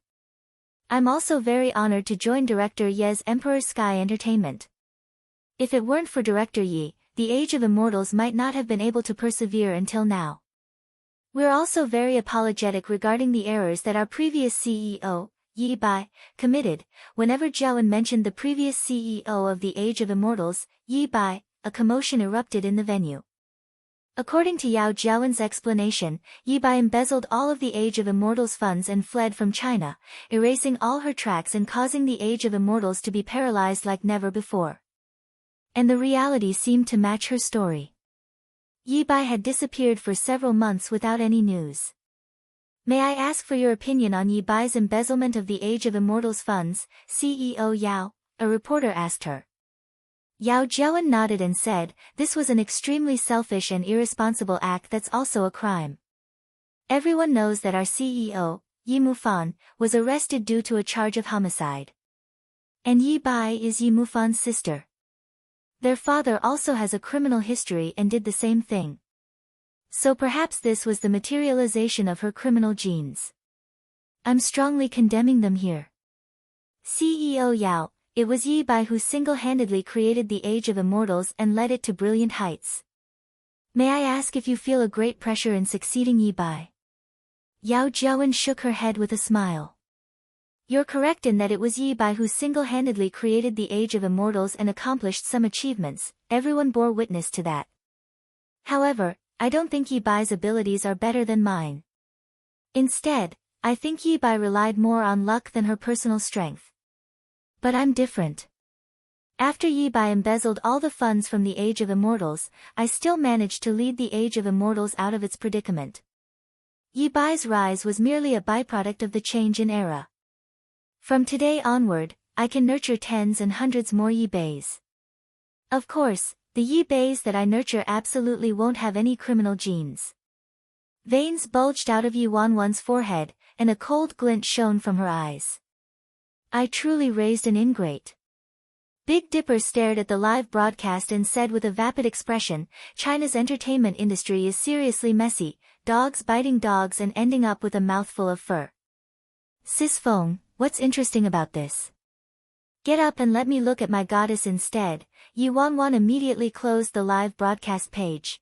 "I'm also very honored to join Director Ye's Emperor Sky Entertainment. If it weren't for Director Yi, the Age of Immortals might not have been able to persevere until now. We're also very apologetic regarding the errors that our previous CEO, Yi Bai, committed." Whenever Jiawen mentioned the previous CEO of the Age of Immortals, Yi Bai, a commotion erupted in the venue. According to Yao Jiawen's explanation, Yi Bai embezzled all of the Age of Immortals funds and fled from China, erasing all her tracks and causing the Age of Immortals to be paralyzed like never before. And the reality seemed to match her story. Yi Bai had disappeared for several months without any news. May I ask for your opinion on Yi Bai's embezzlement of the Age of Immortals funds, CEO Yao? A reporter asked her. Yao Jiawen nodded and said, this was an extremely selfish and irresponsible act that's also a crime. Everyone knows that our CEO, Yi Mufan, was arrested due to a charge of homicide. And Yi Bai is Yi Mufan's sister. Their father also has a criminal history and did the same thing. So perhaps this was the materialization of her criminal genes. I'm strongly condemning them here. CEO Yao, it was Yi Bai who single-handedly created the Age of Immortals and led it to brilliant heights. May I ask if you feel a great pressure in succeeding Yi Bai? Yao Jiawen shook her head with a smile. You're correct in that it was Yi Bai who single-handedly created the Age of Immortals and accomplished some achievements, everyone bore witness to that. However, I don't think Yi Bai's abilities are better than mine. Instead, I think Yi Bai relied more on luck than her personal strength. But I'm different. After Yi Bai embezzled all the funds from the Age of Immortals, I still managed to lead the Age of Immortals out of its predicament. Yi Bai's rise was merely a byproduct of the change in era. From today onward, I can nurture tens and hundreds more Yi Bais. Of course, the Yi Bais that I nurture absolutely won't have any criminal genes. Veins bulged out of Yi Wanwan's forehead, and a cold glint shone from her eyes. I truly raised an ingrate. Big Dipper stared at the live broadcast and said with a vapid expression, China's entertainment industry is seriously messy, dogs biting dogs and ending up with a mouthful of fur. Sis Feng, what's interesting about this? Get up and let me look at my goddess instead. Yi Wanwan immediately closed the live broadcast page.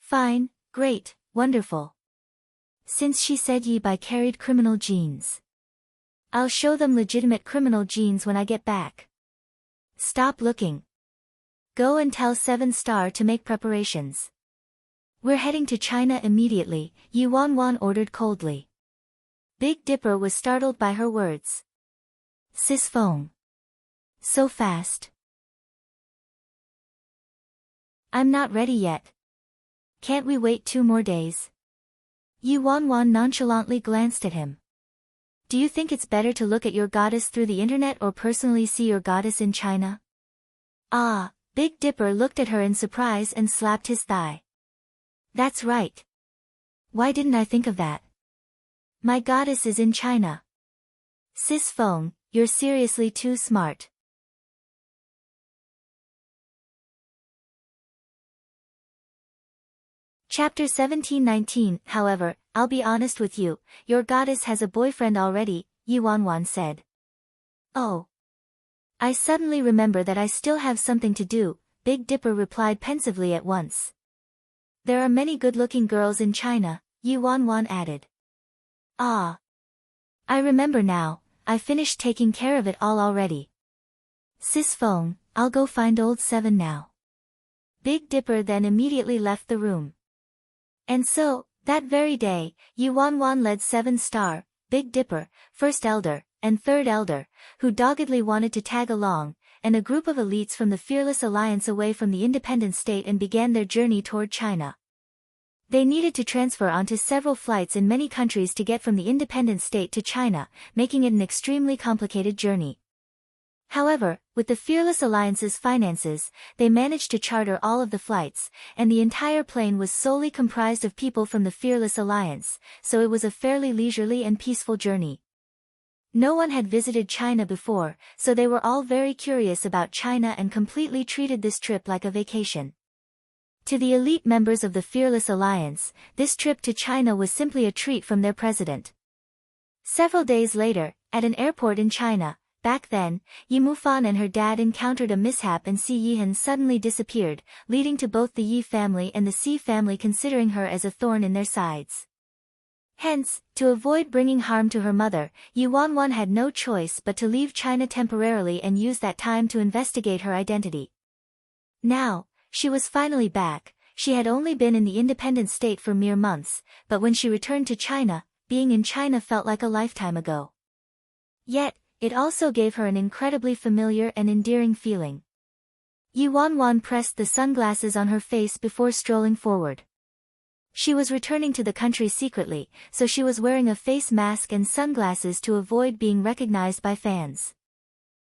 Fine, great, wonderful. Since she said Yi Bai carried criminal genes, I'll show them legitimate criminal genes when I get back. Stop looking. Go and tell 7 Star to make preparations. We're heading to China immediately, Yi Wanwan ordered coldly. Big Dipper was startled by her words. Sis Feng. So fast. I'm not ready yet. Can't we wait 2 more days? Yi Wanwan nonchalantly glanced at him. Do you think it's better to look at your goddess through the internet or personally see your goddess in China? Ah, Big Dipper looked at her in surprise and slapped his thigh. That's right. Why didn't I think of that? My goddess is in China. Sis Feng, you're seriously too smart. Chapter 1719. However, I'll be honest with you, your goddess has a boyfriend already, Yi Wanwan said. Oh. I suddenly remember that I still have something to do, Big Dipper replied pensively at once. There are many good-looking girls in China, Yi Wanwan added. Ah. I remember now, I finished taking care of it all already. Sis Feng, I'll go find old 7 now. Big Dipper then immediately left the room. And so, that very day, Yi Wanwan led 7 Star, Big Dipper, First Elder, and Third Elder, who doggedly wanted to tag along, and a group of elites from the Fearless Alliance away from the independent state and began their journey toward China. They needed to transfer onto several flights in many countries to get from the independent state to China, making it an extremely complicated journey. However, with the Fearless Alliance's finances, they managed to charter all of the flights, and the entire plane was solely comprised of people from the Fearless Alliance, so it was a fairly leisurely and peaceful journey. No one had visited China before, so they were all very curious about China and completely treated this trip like a vacation. To the elite members of the Fearless Alliance, this trip to China was simply a treat from their president. Several days later, at an airport in China, back then, Yi Mufan and her dad encountered a mishap and Si Yihan suddenly disappeared, leading to both the Yi family and the Si family considering her as a thorn in their sides. Hence, to avoid bringing harm to her mother, Yi Wanwan had no choice but to leave China temporarily and use that time to investigate her identity. Now, she was finally back. she had only been in the independent state for mere months, but when she returned to China, being in China felt like a lifetime ago. Yet, it also gave her an incredibly familiar and endearing feeling. Yi Wanwan pressed the sunglasses on her face before strolling forward. She was returning to the country secretly, so she was wearing a face mask and sunglasses to avoid being recognized by fans.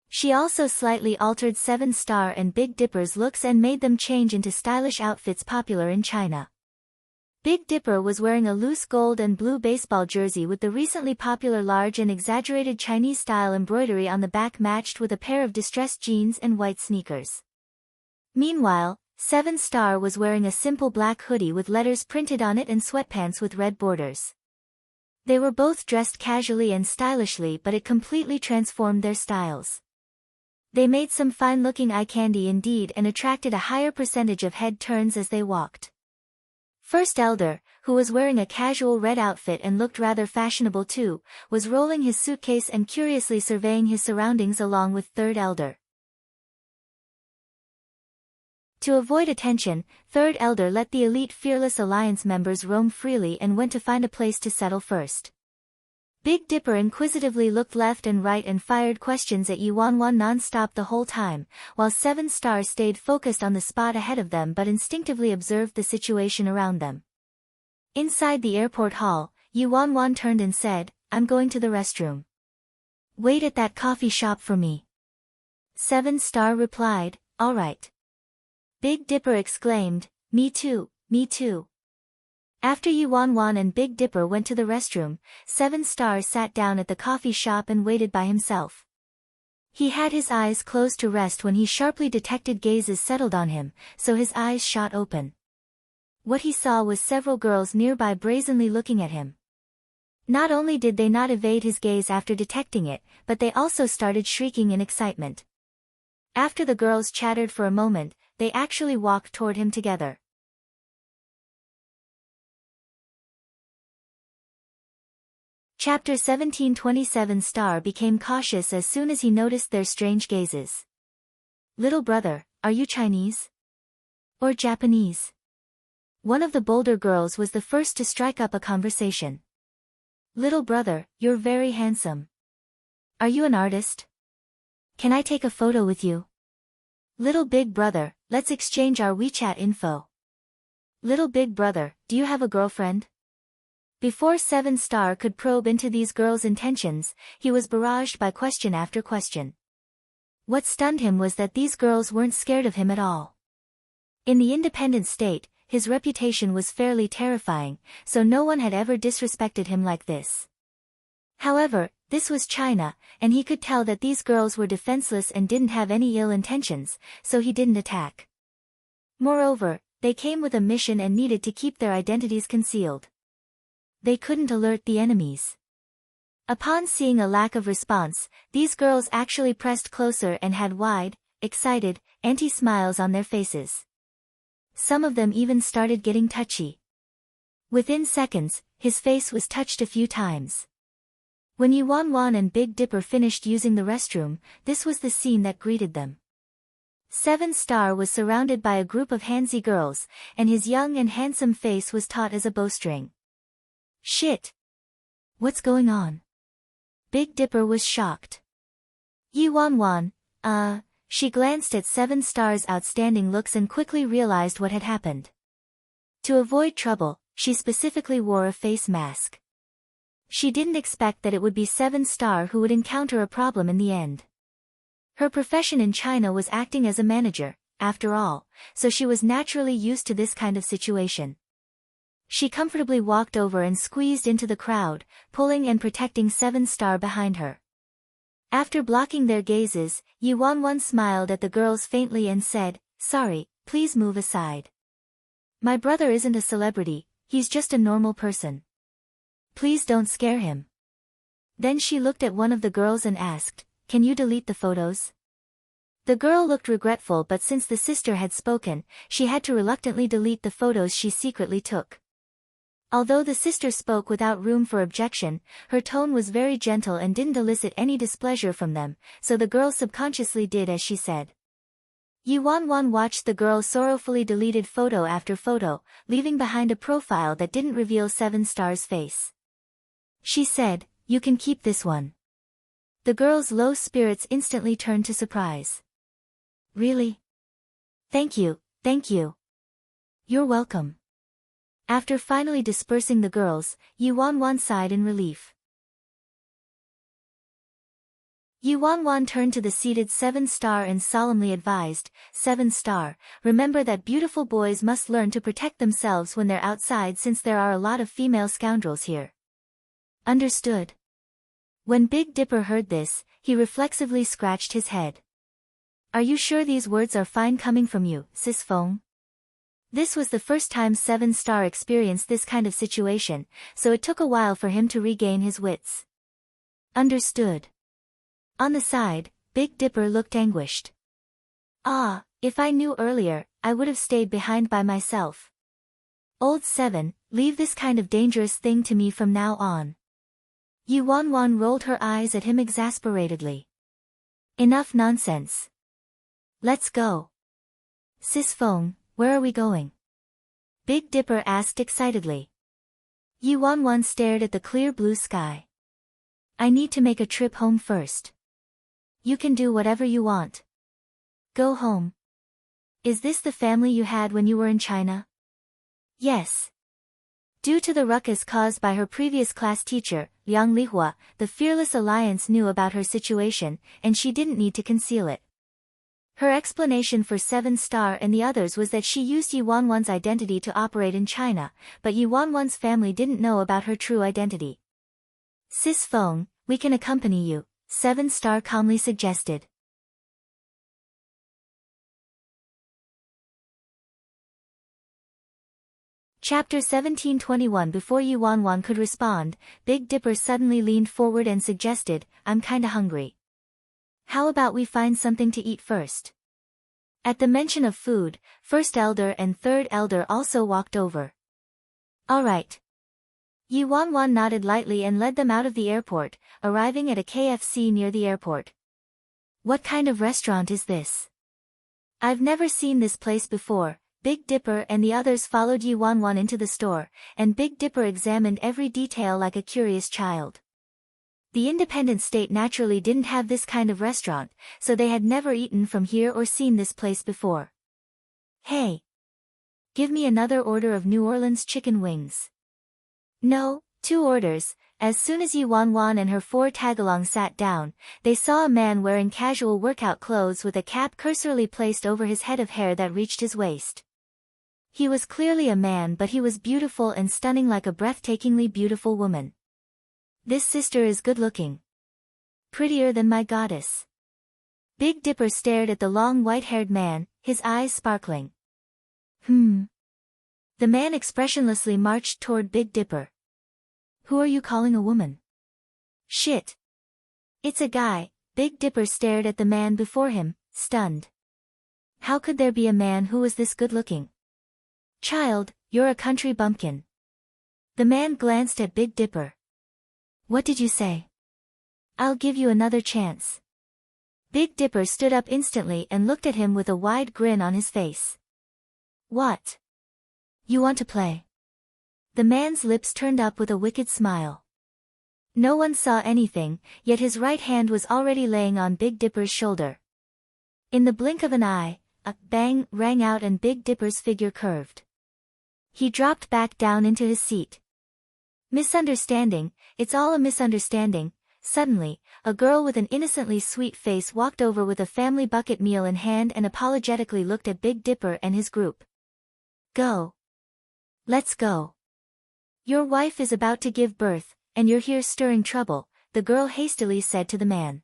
She also slightly altered Seven Star and Big Dipper's looks and made them change into stylish outfits popular in China. Big Dipper was wearing a loose gold and blue baseball jersey with the recently popular large and exaggerated Chinese-style embroidery on the back matched with a pair of distressed jeans and white sneakers. Meanwhile, Seven Star was wearing a simple black hoodie with letters printed on it and sweatpants with red borders. They were both dressed casually and stylishly, but it completely transformed their styles. They made some fine-looking eye candy indeed and attracted a higher percentage of head turns as they walked. First Elder, who was wearing a casual red outfit and looked rather fashionable too, was rolling his suitcase and curiously surveying his surroundings along with Third Elder. To avoid attention, Third Elder let the elite Fearless Alliance members roam freely and went to find a place to settle first. Big Dipper inquisitively looked left and right and fired questions at Yi Wanwan non-stop the whole time, while Seven Star stayed focused on the spot ahead of them but instinctively observed the situation around them. Inside the airport hall, Yi Wanwan turned and said, "I'm going to the restroom. Wait at that coffee shop for me." Seven Star replied, "All right." Big Dipper exclaimed, "Me too, me too." After Yi Wanwan and Big Dipper went to the restroom, Seven Star sat down at the coffee shop and waited by himself. He had his eyes closed to rest when he sharply detected gazes settled on him, so his eyes shot open. What he saw was several girls nearby brazenly looking at him. Not only did they not evade his gaze after detecting it, but they also started shrieking in excitement. After the girls chattered for a moment, they actually walked toward him together. Chapter 17:27 Star became cautious as soon as he noticed their strange gazes. "Little brother, are you Chinese? Or Japanese?" One of the bolder girls was the first to strike up a conversation. "Little brother, you're very handsome. Are you an artist? Can I take a photo with you? Little big brother, let's exchange our WeChat info. Little big brother, do you have a girlfriend?" Before Seven Star could probe into these girls' intentions, he was barraged by question after question. What stunned him was that these girls weren't scared of him at all. In the independent state, his reputation was fairly terrifying, so no one had ever disrespected him like this. However, this was China, and he could tell that these girls were defenseless and didn't have any ill intentions, so he didn't attack. Moreover, they came with a mission and needed to keep their identities concealed. They couldn't alert the enemies. Upon seeing a lack of response, these girls actually pressed closer and had wide, excited, anti-smiles on their faces. Some of them even started getting touchy. Within seconds, his face was touched a few times. When Yi Wanwan and Big Dipper finished using the restroom, this was the scene that greeted them. Seven Star was surrounded by a group of handsy girls, and his young and handsome face was taut as a bowstring. "Shit! What's going on?" Big Dipper was shocked. Yi Wanwan, she glanced at Seven Star's outstanding looks and quickly realized what had happened. To avoid trouble, she specifically wore a face mask. She didn't expect that it would be Seven Star who would encounter a problem in the end. Her profession in China was acting as a manager, after all, so she was naturally used to this kind of situation. She comfortably walked over and squeezed into the crowd, pulling and protecting Seven Star behind her. After blocking their gazes, Yi Wanwan smiled at the girls faintly and said, "Sorry, please move aside. My brother isn't a celebrity, he's just a normal person. Please don't scare him." Then she looked at one of the girls and asked, "Can you delete the photos?" The girl looked regretful, but since the sister had spoken, she had to reluctantly delete the photos she secretly took. Although the sister spoke without room for objection, her tone was very gentle and didn't elicit any displeasure from them, so the girl subconsciously did as she said. Yu Wanwan watched the girl sorrowfully deleted photo after photo, leaving behind a profile that didn't reveal 7-star's face. She said, "You can keep this one." The girl's low spirits instantly turned to surprise. "Really? Thank you, thank you. You're welcome." After finally dispersing the girls, Yu Wanwan sighed in relief. Yu Wanwan turned to the seated 7-star and solemnly advised, "7-star, remember that beautiful boys must learn to protect themselves when they're outside since there are a lot of female scoundrels here." Understood. When Big Dipper heard this, he reflexively scratched his head. "Are you sure these words are fine coming from you, Sis Feng?" This was the first time 7-star experienced this kind of situation, so it took a while for him to regain his wits. Understood. On the side, Big Dipper looked anguished. "Ah, if I knew earlier, I would have stayed behind by myself. Old 7, leave this kind of dangerous thing to me from now on." Yu Wanwan rolled her eyes at him exasperatedly. "Enough nonsense. Let's go." "Sis Feng, where are we going?" Big Dipper asked excitedly. Yu Wanwan stared at the clear blue sky. "I need to make a trip home first." "You can do whatever you want. Go home." "Is this the family you had when you were in China?" "Yes." Due to the ruckus caused by her previous class teacher, Liang Lihua, the Fearless Alliance knew about her situation, and she didn't need to conceal it. Her explanation for 7-star and the others was that she used Yu Wanwan's identity to operate in China, but Yu Wanwan's family didn't know about her true identity. "Sis Feng, we can accompany you," 7-star calmly suggested. Chapter 1721. Before Yu Wanwan could respond, Big Dipper suddenly leaned forward and suggested, "I'm kinda hungry. How about we find something to eat first?" At the mention of food, First Elder and Third Elder also walked over. "All right." Yu Wanwan nodded lightly and led them out of the airport, arriving at a KFC near the airport. "What kind of restaurant is this? I've never seen this place before." Big Dipper and the others followed Yu Wanwan into the store, and Big Dipper examined every detail like a curious child. The independent state naturally didn't have this kind of restaurant, so they had never eaten from here or seen this place before. "Hey! Give me another order of New Orleans chicken wings." "No, 2 orders." As soon as Yu Wanwan and her 4 tagalong sat down, they saw a man wearing casual workout clothes with a cap cursorily placed over his head of hair that reached his waist. He was clearly a man, but he was beautiful and stunning like a breathtakingly beautiful woman. "This sister is good-looking. Prettier than my goddess." Big Dipper stared at the long white-haired man, his eyes sparkling. The man expressionlessly marched toward Big Dipper. "Who are you calling a woman?" "Shit. It's a guy." Big Dipper stared at the man before him, stunned. How could there be a man who was this good-looking? "Child, you're a country bumpkin." The man glanced at Big Dipper. "What did you say?" "I'll give you another chance." Big Dipper stood up instantly and looked at him with a wide grin on his face. "What? You want to play?" The man's lips turned up with a wicked smile. No one saw anything, yet his right hand was already laying on Big Dipper's shoulder. In the blink of an eye, a bang rang out and Big Dipper's figure curved. He dropped back down into his seat. "Misunderstanding, it's all a misunderstanding." Suddenly, a girl with an innocently sweet face walked over with a family bucket meal in hand and apologetically looked at Big Dipper and his group. "Go. Let's go. Your wife is about to give birth, and you're here stirring trouble," the girl hastily said to the man.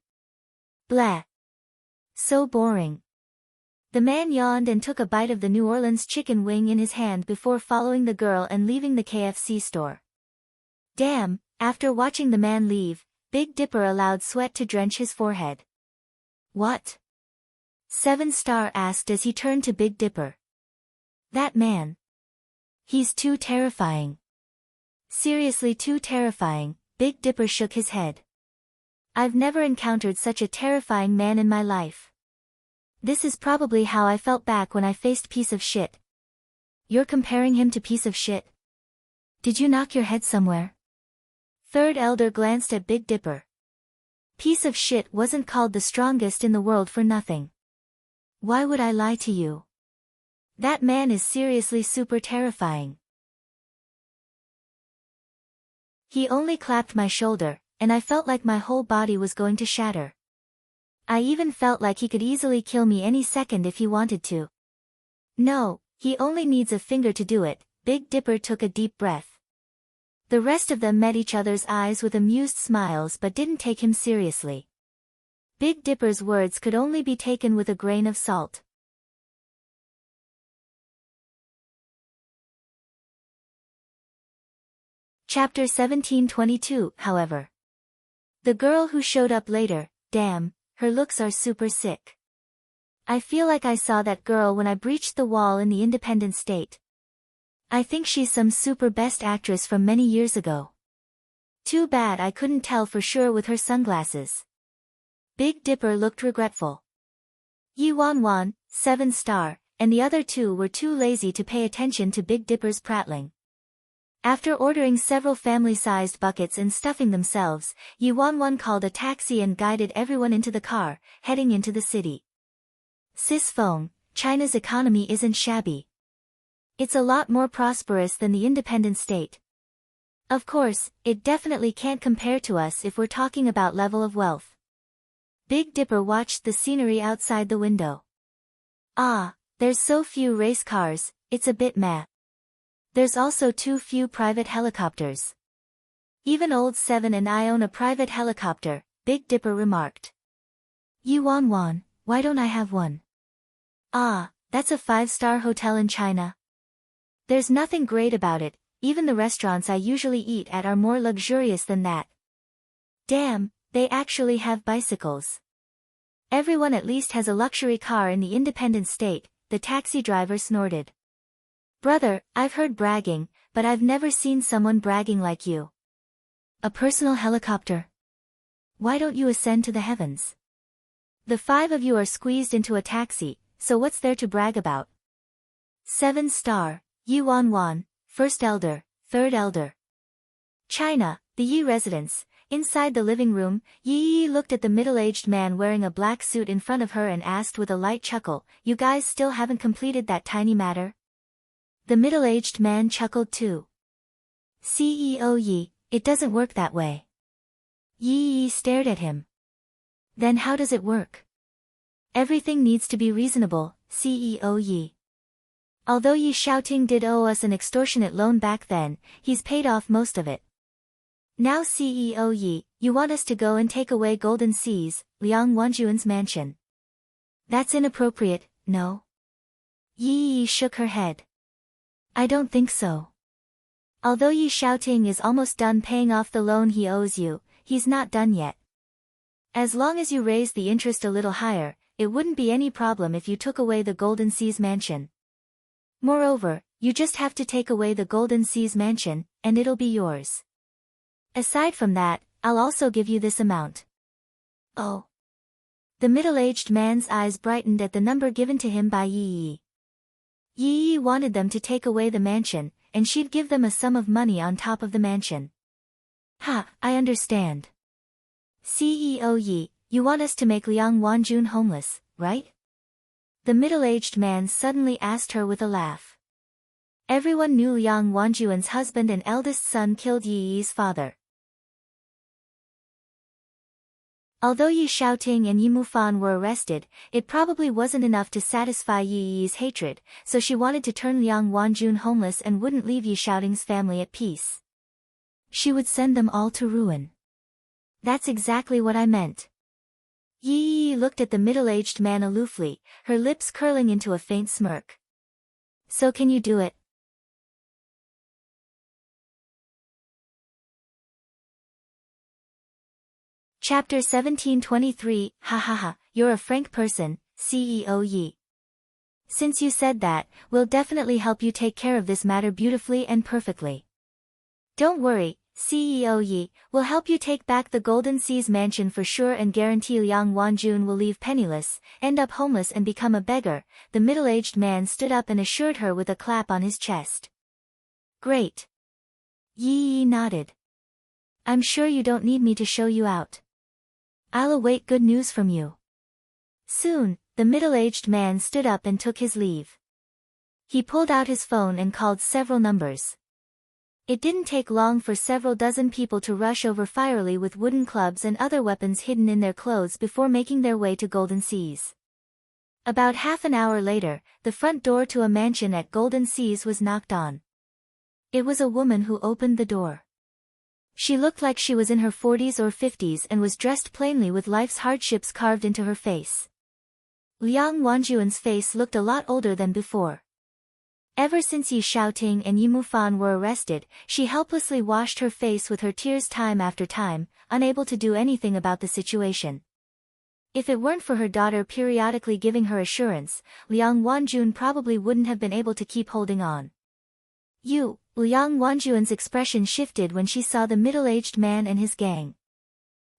"Blah. So boring." The man yawned and took a bite of the New Orleans chicken wing in his hand before following the girl and leaving the KFC store. Damn, after watching the man leave, Big Dipper allowed sweat to drench his forehead. "What?" 7-star asked as he turned to Big Dipper. "That man. He's too terrifying." "Seriously too terrifying," Big Dipper shook his head. "I've never encountered such a terrifying man in my life." This is probably how I felt back when I faced piece of shit. You're comparing him to piece of shit? Did you knock your head somewhere? Third elder glanced at Big Dipper. Piece of shit wasn't called the strongest in the world for nothing. Why would I lie to you? That man is seriously super terrifying. He only clapped my shoulder, and I felt like my whole body was going to shatter. I even felt like he could easily kill me any second if he wanted to. No, he only needs a finger to do it. Big Dipper took a deep breath. The rest of them met each other's eyes with amused smiles but didn't take him seriously. Big Dipper's words could only be taken with a grain of salt. Chapter 1722, however. The girl who showed up later, damn, her looks are super sick. I feel like I saw that girl when I breached the wall in the Independent State. I think she's some super best actress from many years ago. Too bad I couldn't tell for sure with her sunglasses. Big Dipper looked regretful. Yi Wan Wan, 7-star, and the other two were too lazy to pay attention to Big Dipper's prattling. After ordering several family-sized buckets and stuffing themselves, Yi Wan Wan called a taxi and guided everyone into the car, heading into the city. Sis Feng, China's economy isn't shabby. It's a lot more prosperous than the Independent State. Of course, it definitely can't compare to us if we're talking about level of wealth. Big Dipper watched the scenery outside the window. Ah, there's so few race cars, it's a bit meh. There's also too few private helicopters. Even old Seven and I own a private helicopter, Big Dipper remarked. Yi Wan Wan, why don't I have one? Ah, that's a 5-star hotel in China. There's nothing great about it, even the restaurants I usually eat at are more luxurious than that. Damn, they actually have bicycles. Everyone at least has a luxury car in the Independent State, the taxi driver snorted. Brother, I've heard bragging, but I've never seen someone bragging like you. A personal helicopter. Why don't you ascend to the heavens? The 5 of you are squeezed into a taxi, so what's there to brag about? 7-star. Yi Wan Wan, 1st elder, 3rd elder. China, the Yi residence. Inside the living room, Yi looked at the middle-aged man wearing a black suit in front of her and asked with a light chuckle, "You guys still haven't completed that tiny matter?" The middle-aged man chuckled too. CEO Yi, it doesn't work that way. Yi stared at him. Then how does it work? Everything needs to be reasonable, CEO Yi. Although Yi Xiaoting did owe us an extortionate loan back then, he's paid off most of it. Now CEO Yi, you want us to go and take away Golden Sea's, Liang Wanjuan's mansion. That's inappropriate, no? Yi shook her head. I don't think so. Although Yi Xiaoting is almost done paying off the loan he owes you, he's not done yet. As long as you raise the interest a little higher, it wouldn't be any problem if you took away the Golden Sea's mansion. Moreover, you just have to take away the Golden Sea's mansion, and it'll be yours. Aside from that, I'll also give you this amount. Oh. The middle-aged man's eyes brightened at the number given to him by Yi. Yi wanted them to take away the mansion, and she'd give them a sum of money on top of the mansion. Ha, I understand. CEO Yi, you want us to make Liang Wanjun homeless, right? The middle-aged man suddenly asked her with a laugh. Everyone knew Liang Wanjuan's husband and eldest son killed Yi's father. Although Yi Xiaoting and Yi Mufan were arrested, it probably wasn't enough to satisfy Yi's hatred, so she wanted to turn Liang Wanjun homeless and wouldn't leave Yi Xiaoting's family at peace. She would send them all to ruin. That's exactly what I meant. Yi looked at the middle-aged man aloofly, her lips curling into a faint smirk. So can you do it? Chapter 1723, ha ha ha, you're a frank person, CEO Yi. Since you said that, we'll definitely help you take care of this matter beautifully and perfectly. Don't worry, CEO Yi will help you take back the Golden Seas mansion for sure and guarantee Liang Wanjun will leave penniless, end up homeless and become a beggar. The middle-aged man stood up and assured her with a clap on his chest. Great. Yi nodded. I'm sure you don't need me to show you out. I'll await good news from you. Soon, the middle-aged man stood up and took his leave. He pulled out his phone and called several numbers. It didn't take long for several dozen people to rush over fierily with wooden clubs and other weapons hidden in their clothes before making their way to Golden Seas. About half an hour later, the front door to a mansion at Golden Seas was knocked on. It was a woman who opened the door. She looked like she was in her 40s or 50s and was dressed plainly with life's hardships carved into her face. Liang Wanjun's face looked a lot older than before. Ever since Yi Xiaoting and Yi Mufan were arrested, she helplessly washed her face with her tears time after time, unable to do anything about the situation. If it weren't for her daughter periodically giving her assurance, Liang Wanjun probably wouldn't have been able to keep holding on. Liang Wanjun's expression shifted when she saw the middle-aged man and his gang.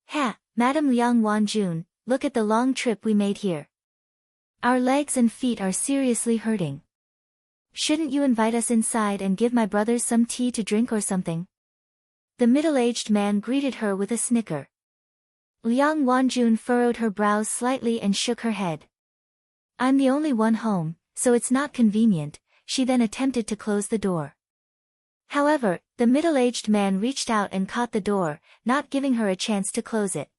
Ha, Madam Liang Wanjun, look at the long trip we made here. Our legs and feet are seriously hurting. Shouldn't you invite us inside and give my brothers some tea to drink or something? The middle-aged man greeted her with a snicker. Liang Wanjun furrowed her brows slightly and shook her head. I'm the only one home, so it's not convenient. She then attempted to close the door. However, the middle-aged man reached out and caught the door, not giving her a chance to close it.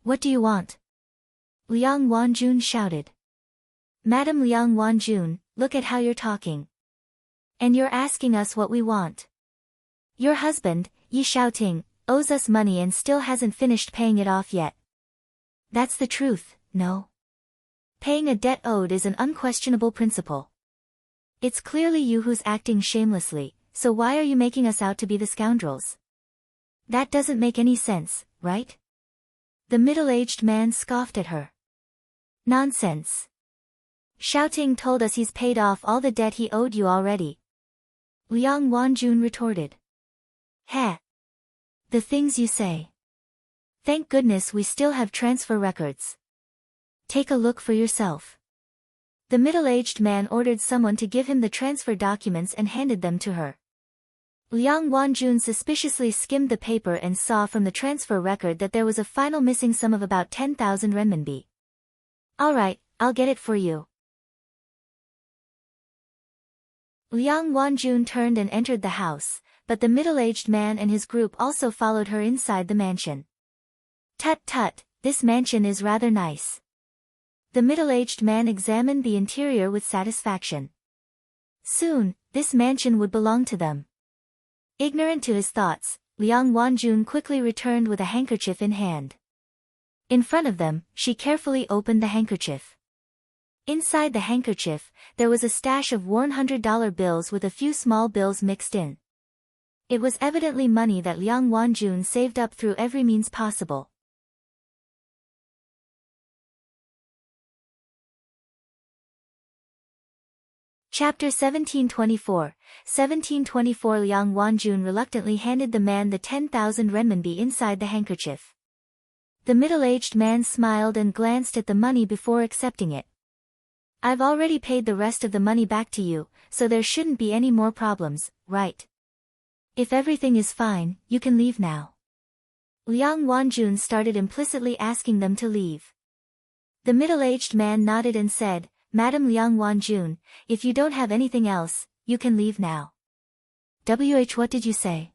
What do you want? Liang Wanjun shouted. Madam Liang Wanjun, look at how you're talking. And you're asking us what we want. Your husband, Yi Xiaoting, owes us money and still hasn't finished paying it off yet. That's the truth, no? Paying a debt owed is an unquestionable principle. It's clearly you who's acting shamelessly, so why are you making us out to be the scoundrels? That doesn't make any sense, right? The middle-aged man scoffed at her. Nonsense. Xiaoting told us he's paid off all the debt he owed you already. Liang Wanjun retorted. Heh. The things you say. Thank goodness we still have transfer records. Take a look for yourself. The middle-aged man ordered someone to give him the transfer documents and handed them to her. Liang Wanjun suspiciously skimmed the paper and saw from the transfer record that there was a final missing sum of about 10,000 renminbi. Alright, I'll get it for you. Liang Wanjun turned and entered the house, but the middle-aged man and his group also followed her inside the mansion. Tut, this mansion is rather nice. The middle-aged man examined the interior with satisfaction. Soon, this mansion would belong to them. Ignorant to his thoughts, Liang Wanjun quickly returned with a handkerchief in hand. In front of them, she carefully opened the handkerchief. Inside the handkerchief, there was a stash of worn $100 bills with a few small bills mixed in. It was evidently money that Liang Wanjun saved up through every means possible. Chapter 1724 Liang Wanjun reluctantly handed the man the 10,000 renminbi inside the handkerchief. The middle-aged man smiled and glanced at the money before accepting it. I've already paid the rest of the money back to you, so there shouldn't be any more problems, right? If everything is fine, you can leave now. Liang Wanjun started implicitly asking them to leave. The middle-aged man nodded and said, Madam Liang Wanjun, if you don't have anything else, you can leave now. What did you say?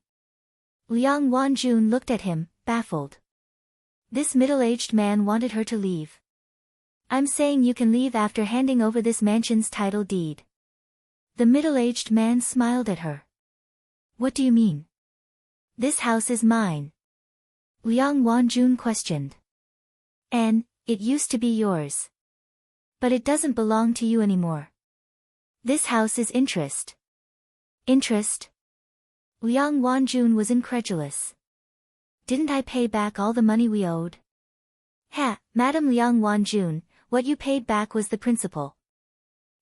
Liang Wanjun looked at him, baffled. This middle-aged man wanted her to leave. I'm saying you can leave after handing over this mansion's title deed. The middle-aged man smiled at her. What do you mean? This house is mine. Liang Wanjun questioned. And, it used to be yours. But it doesn't belong to you anymore. This house is interest. Interest? Liang Wanjun was incredulous. Didn't I pay back all the money we owed? Ha, Madam Liang Wanjun, what you paid back was the principal.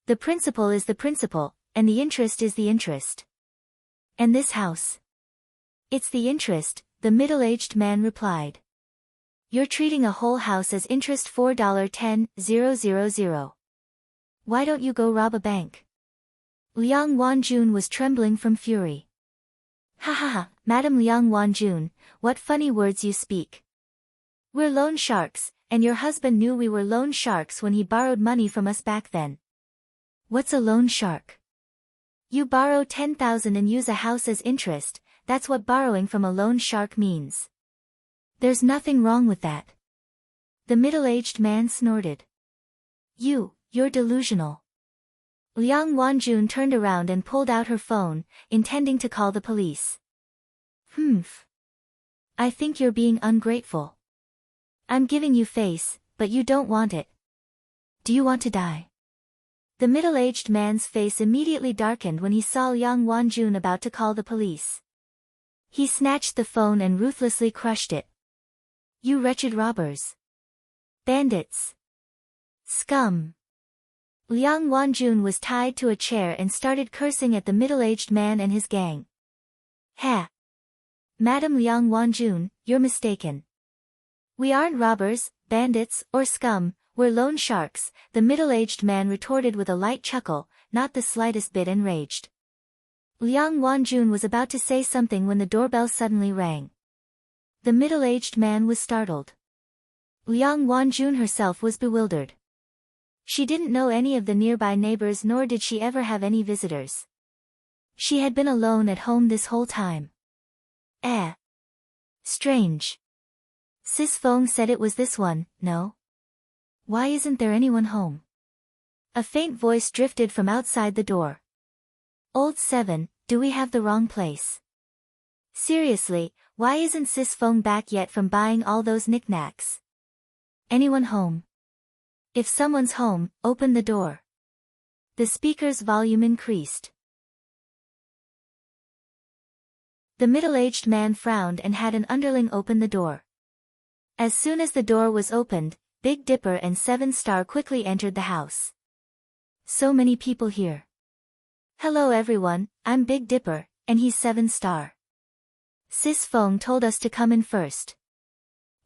The principal is the principal, and the interest is the interest. And this house? It's the interest, the middle-aged man replied. You're treating a whole house as interest $4.10,000. Why don't you go rob a bank? Liang Wanjun was trembling from fury. Ha ha ha, Madam Liang Wanjun, what funny words you speak. We're loan sharks, and your husband knew we were loan sharks when he borrowed money from us back then. What's a loan shark? You borrow 10,000 and use a house as interest, that's what borrowing from a loan shark means. There's nothing wrong with that. The middle-aged man snorted. You're delusional. Liang Wanjun turned around and pulled out her phone, intending to call the police. I think you're being ungrateful. I'm giving you face, but you don't want it. Do you want to die? The middle-aged man's face immediately darkened when he saw Liang Wanjun about to call the police. He snatched the phone and ruthlessly crushed it. You wretched robbers. Bandits. Scum. Liang Wanjun was tied to a chair and started cursing at the middle-aged man and his gang. Ha! Madam Liang Wanjun, you're mistaken. We aren't robbers, bandits, or scum, we're loan sharks, the middle-aged man retorted with a light chuckle, not the slightest bit enraged. Liang Wanjun was about to say something when the doorbell suddenly rang. The middle-aged man was startled. Liang Wanjun herself was bewildered. She didn't know any of the nearby neighbors nor did she ever have any visitors. She had been alone at home this whole time. Strange. Sis Feng said it was this one, no? Why isn't there anyone home? A faint voice drifted from outside the door. Old 7, do we have the wrong place? Seriously, why isn't Sis Feng back yet from buying all those knickknacks? Anyone home? If someone's home, open the door. The speaker's volume increased. The middle-aged man frowned and had an underling open the door. As soon as the door was opened, Big Dipper and 7 Star quickly entered the house. So many people here. Hello everyone, I'm Big Dipper, and he's 7 Star. Sis Feng told us to come in first.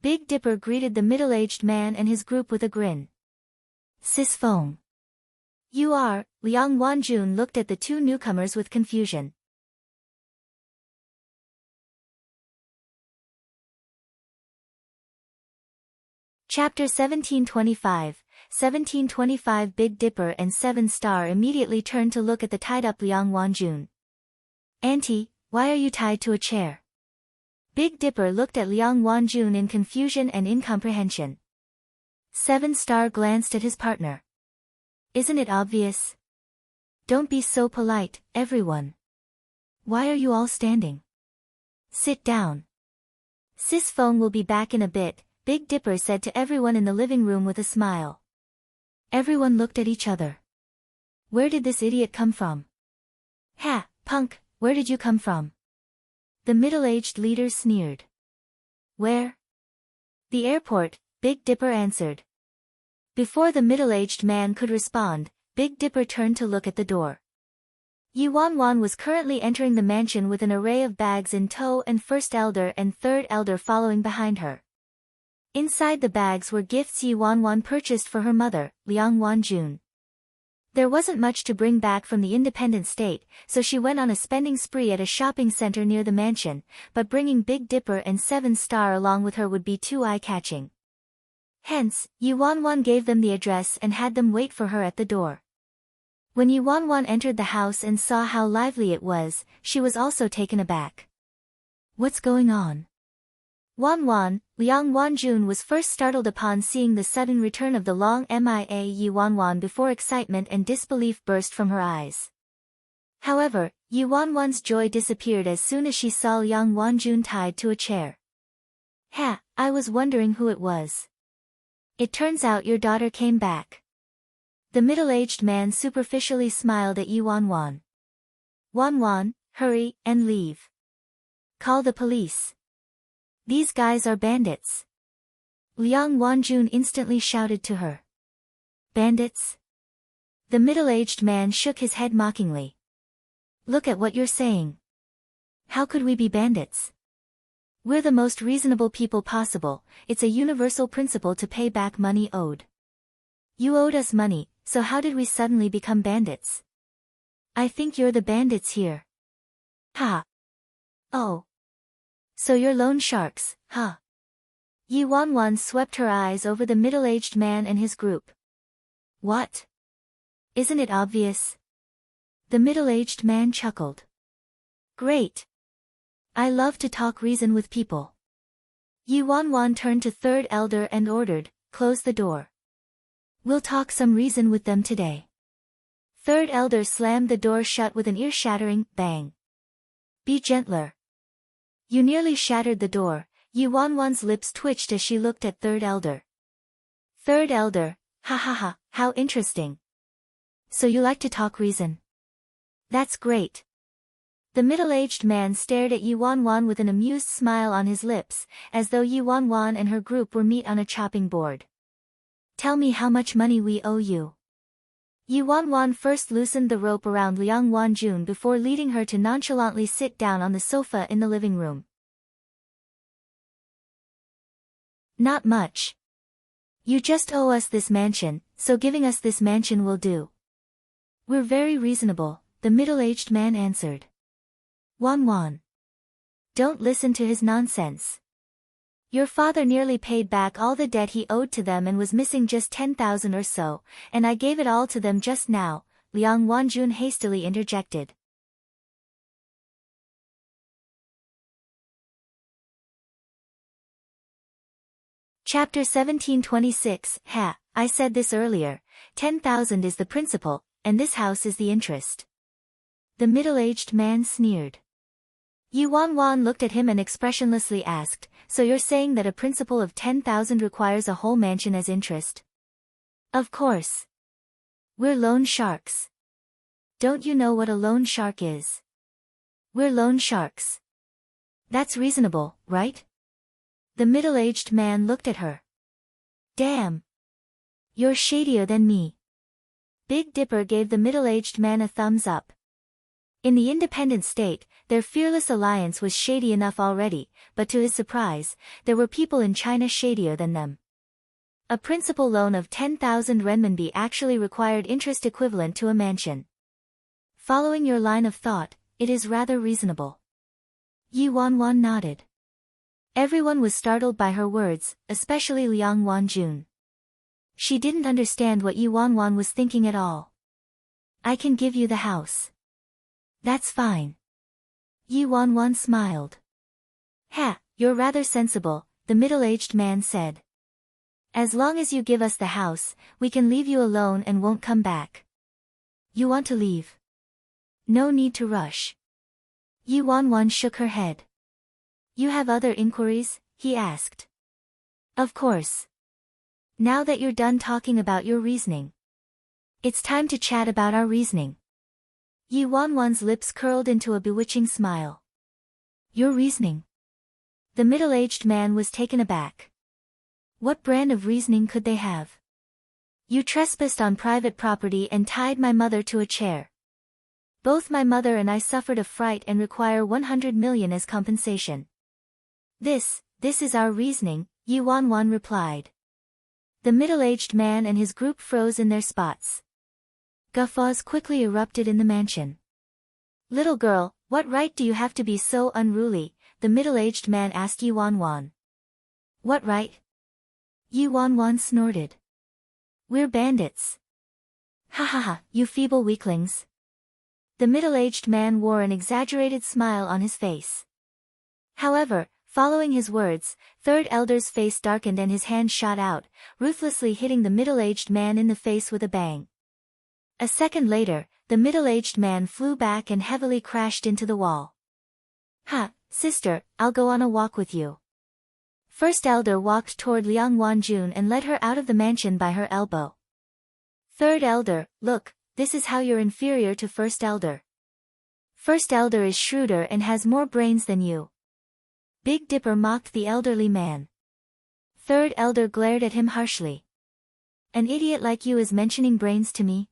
Big Dipper greeted the middle-aged man and his group with a grin. Sis Feng. You are, Liang Wanjun looked at the two newcomers with confusion. Chapter 1725 Big Dipper and 7 Star immediately turned to look at the tied-up Liang Wanjun. Auntie, why are you tied to a chair? Big Dipper looked at Liang Wanjun in confusion and incomprehension. 7 Star glanced at his partner. Isn't it obvious? Don't be so polite, everyone. Why are you all standing? Sit down. Sis Feng will be back in a bit, Big Dipper said to everyone in the living room with a smile. Everyone looked at each other. Where did this idiot come from? Ha, punk, where did you come from? The middle-aged leader sneered. Where? The airport, Big Dipper answered. Before the middle-aged man could respond, Big Dipper turned to look at the door. Yi Wanwan was currently entering the mansion with an array of bags in tow and first elder and third elder following behind her. Inside the bags were gifts Yi Wanwan purchased for her mother, Liang Wanjun. There wasn't much to bring back from the independent state, so she went on a spending spree at a shopping center near the mansion, but bringing Big Dipper and 7 Star along with her would be too eye-catching. Hence, Yi Wanwan gave them the address and had them wait for her at the door. When Yi Wanwan entered the house and saw how lively it was, she was also taken aback. What's going on? Wanwan, Liang Wanjun was first startled upon seeing the sudden return of the long MIA Yi Wanwan before excitement and disbelief burst from her eyes. However, Yi Wanwan's joy disappeared as soon as she saw Liang Wanjun tied to a chair. Ha, I was wondering who it was. It turns out your daughter came back. The middle-aged man superficially smiled at Yi Wanwan. Wanwan, hurry, and leave. Call the police. These guys are bandits. Liang Wanjun instantly shouted to her. Bandits? The middle-aged man shook his head mockingly. Look at what you're saying. How could we be bandits? We're the most reasonable people possible. It's a universal principle to pay back money owed. You owed us money, so how did we suddenly become bandits? I think you're the bandits here. Ha. Oh. So you're loan sharks, huh? Yi Wanwan swept her eyes over the middle-aged man and his group. What? Isn't it obvious? The middle-aged man chuckled. Great. I love to talk reason with people. Yi Wanwan turned to third elder and ordered, close the door. We'll talk some reason with them today. Third elder slammed the door shut with an ear-shattering bang. Be gentler. You nearly shattered the door. Yi Wanwan's lips twitched as she looked at third elder. Third elder, ha ha ha, how interesting. So you like to talk reason? That's great. The middle-aged man stared at Yi Wanwan with an amused smile on his lips, as though Yi Wanwan and her group were meat on a chopping board. Tell me how much money we owe you. Yi Wanwan first loosened the rope around Liang Wanjun before leading her to nonchalantly sit down on the sofa in the living room. Not much. You just owe us this mansion, so giving us this mansion will do. We're very reasonable, the middle-aged man answered. Wanwan. Don't listen to his nonsense. Your father nearly paid back all the debt he owed to them and was missing just 10,000 or so, and I gave it all to them just now, Liang Wanjun hastily interjected. Chapter 1726. Ha, I said this earlier, 10,000 is the principal, and this house is the interest. The middle-aged man sneered. Yi Wanwan looked at him and expressionlessly asked, so you're saying that a principal of 10,000 requires a whole mansion as interest? Of course. We're loan sharks. Don't you know what a loan shark is? We're loan sharks. That's reasonable, right? The middle-aged man looked at her. Damn. You're shadier than me. Big Dipper gave the middle-aged man a thumbs up. In the independent state, their fearless alliance was shady enough already, but to his surprise, there were people in China shadier than them. A principal loan of 10,000 renminbi actually required interest equivalent to a mansion. Following your line of thought, it is rather reasonable. Yi Wanwan nodded. Everyone was startled by her words, especially Liang Wanjun. She didn't understand what Yi Wanwan was thinking at all. I can give you the house. That's fine. Yi Wanwan smiled. Ha, you're rather sensible, the middle-aged man said. As long as you give us the house, we can leave you alone and won't come back. You want to leave? No need to rush. Yi Wanwan shook her head. You have other inquiries? He asked. Of course. Now that you're done talking about your reasoning, it's time to chat about our reasoning. Yi Wanwan's lips curled into a bewitching smile. Your reasoning? The middle-aged man was taken aback. What brand of reasoning could they have? You trespassed on private property and tied my mother to a chair. Both my mother and I suffered a fright and require 100 million as compensation. This is our reasoning, Yi Wanwan replied. The middle-aged man and his group froze in their spots. Guffaws quickly erupted in the mansion. Little girl, what right do you have to be so unruly? The middle-aged man asked Yi Wanwan. What right? Yi Wanwan snorted. We're bandits. Ha ha ha, you feeble weaklings. The middle-aged man wore an exaggerated smile on his face. However, following his words, third elder's face darkened and his hand shot out, ruthlessly hitting the middle-aged man in the face with a bang. A second later, the middle-aged man flew back and heavily crashed into the wall. Ha, sister, I'll go on a walk with you. First elder walked toward Liang Wanjun and led her out of the mansion by her elbow. Third elder, look, this is how you're inferior to first elder. First elder is shrewder and has more brains than you. Big Dipper mocked the elderly man. Third elder glared at him harshly. An idiot like you is mentioning brains to me?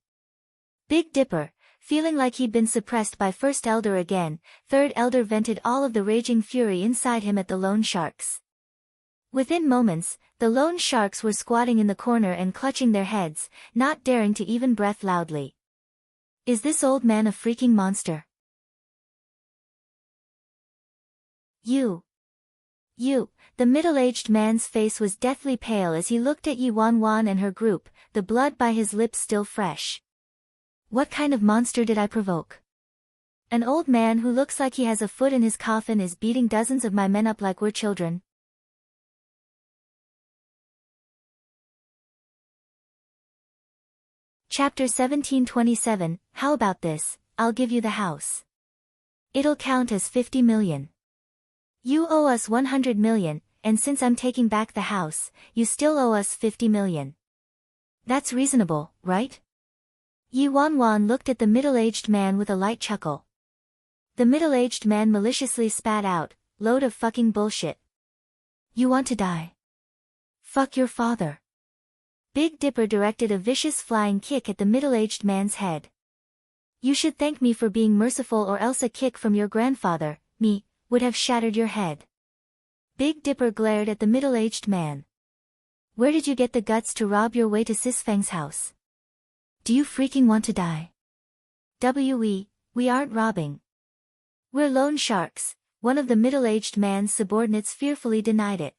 Big Dipper, Feeling like he'd been suppressed by First Elder again, Third Elder vented all of the raging fury inside him at the loan sharks. Within moments, the loan sharks were squatting in the corner and clutching their heads, not daring to even breath loudly. Is this old man a freaking monster? You. The middle-aged man's face was deathly pale as he looked at Yi Wanwan and her group, the blood by his lips still fresh. What kind of monster did I provoke? An old man who looks like he has a foot in his coffin is beating dozens of my men up like we're children. Chapter 1727, How about this? I'll give you the house. It'll count as 50 million. You owe us 100 million, and since I'm taking back the house, you still owe us 50 million. That's reasonable, right? Yi Wanwan looked at the middle-aged man with a light chuckle. The middle-aged man maliciously spat out, load of fucking bullshit. You want to die? Fuck your father. Big Dipper directed a vicious flying kick at the middle-aged man's head. You should thank me for being merciful, or else a kick from your grandfather, me, would have shattered your head. Big Dipper glared at the middle-aged man. Where did you get the guts to rob your way to Sis Feng's house? Do you freaking want to die? We aren't robbing. We're loan sharks, one of the middle-aged man's subordinates fearfully denied it.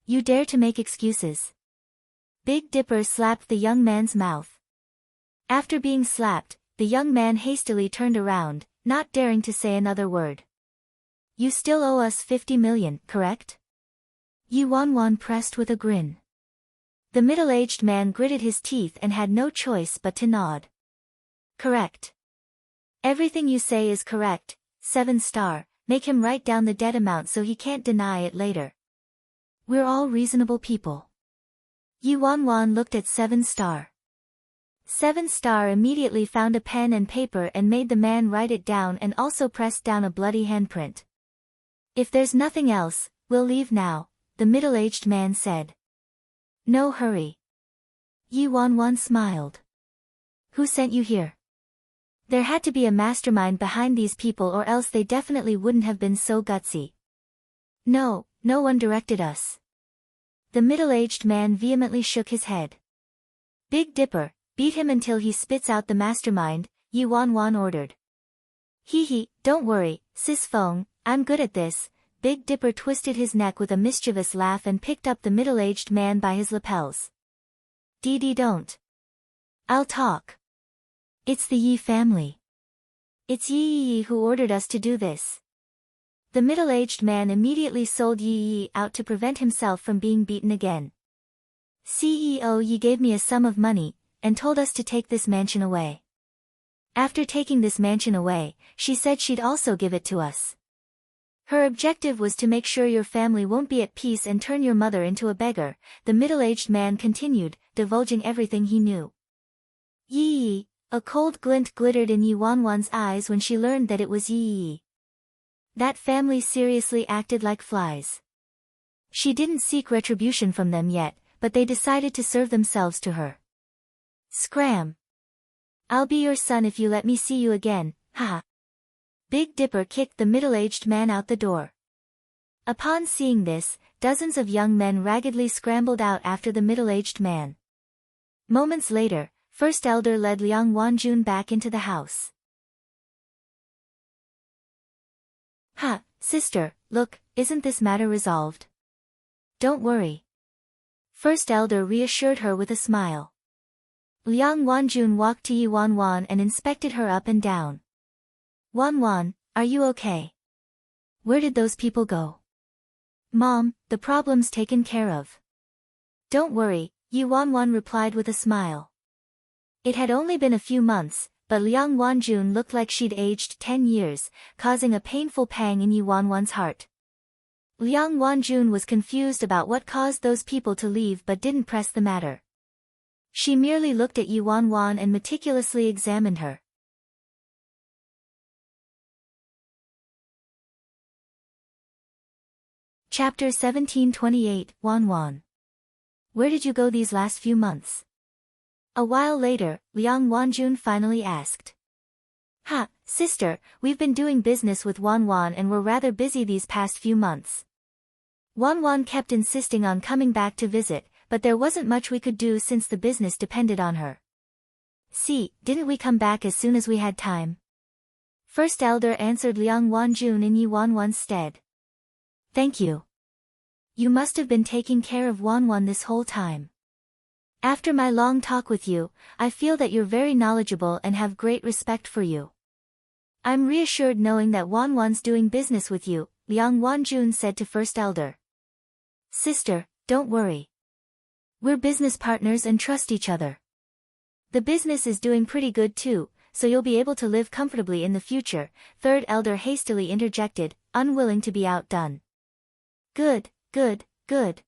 You dare to make excuses? Big Dipper slapped the young man's mouth. After being slapped, the young man hastily turned around, not daring to say another word. You still owe us 50 million, correct? Yi Wanwan pressed with a grin. The middle-aged man gritted his teeth and had no choice but to nod. Correct. Everything you say is correct, 7-star, make him write down the debt amount so he can't deny it later. We're all reasonable people. Yi Wanwan looked at 7-star. 7-star immediately found a pen and paper and made the man write it down and also pressed down a bloody handprint. If there's nothing else, we'll leave now, the middle-aged man said. No hurry. Yi Wanwan smiled. Who sent you here? There had to be a mastermind behind these people, or else they definitely wouldn't have been so gutsy. No one directed us. The middle-aged man vehemently shook his head. Big Dipper, beat him until he spits out the mastermind, Yi Wanwan ordered. Hee, don't worry, Sis Feng, I'm good at this. Big Dipper twisted his neck with a mischievous laugh and picked up the middle-aged man by his lapels. Dee don't. I'll talk. It's the Yi family. It's Yi who ordered us to do this. The middle-aged man immediately sold Yi out to prevent himself from being beaten again. CEO Yi gave me a sum of money, and told us to take this mansion away. After taking this mansion away, she said she'd also give it to us. Her objective was to make sure your family won't be at peace and turn your mother into a beggar, the middle-aged man continued, divulging everything he knew. Yi, a cold glint glittered in Yi Wanwan's eyes when she learned that it was Yi. That family seriously acted like flies. She didn't seek retribution from them yet, but they decided to serve themselves to her. Scram. I'll be your son if you let me see you again, haha. Big Dipper kicked the middle-aged man out the door. Upon seeing this, dozens of young men raggedly scrambled out after the middle-aged man. Moments later, First Elder led Liang Wanjun back into the house. Sister, look, isn't this matter resolved? Don't worry. First Elder reassured her with a smile. Liang Wanjun walked to Yi Wanwan and inspected her up and down. Wanwan, are you okay? Where did those people go? Mom, the problem's taken care of. Don't worry, Yi Wanwan replied with a smile. It had only been a few months, but Liang Wanjun looked like she'd aged 10 years, causing a painful pang in Yi Wanwan's heart. Liang Wanjun was confused about what caused those people to leave but didn't press the matter. She merely looked at Yi Wanwan and meticulously examined her. Chapter 1728, Wanwan. Where did you go these last few months? A while later, Liang Wanjun finally asked. Ha, sister, we've been doing business with Wan Wan and we're rather busy these past few months. Wan Wan kept insisting on coming back to visit, but there wasn't much we could do since the business depended on her. See, didn't we come back as soon as we had time? First Elder answered Liang Wanjun in Yi Wan Wan's stead. Thank you. You must have been taking care of Wan Wan this whole time. After my long talk with you, I feel that you're very knowledgeable and have great respect for you. I'm reassured knowing that Wan Wan's doing business with you, Liang Wanjun said to First Elder. Sister, don't worry. We're business partners and trust each other. The business is doing pretty good too, so you'll be able to live comfortably in the future, Third Elder hastily interjected, unwilling to be outdone. Good, good, good.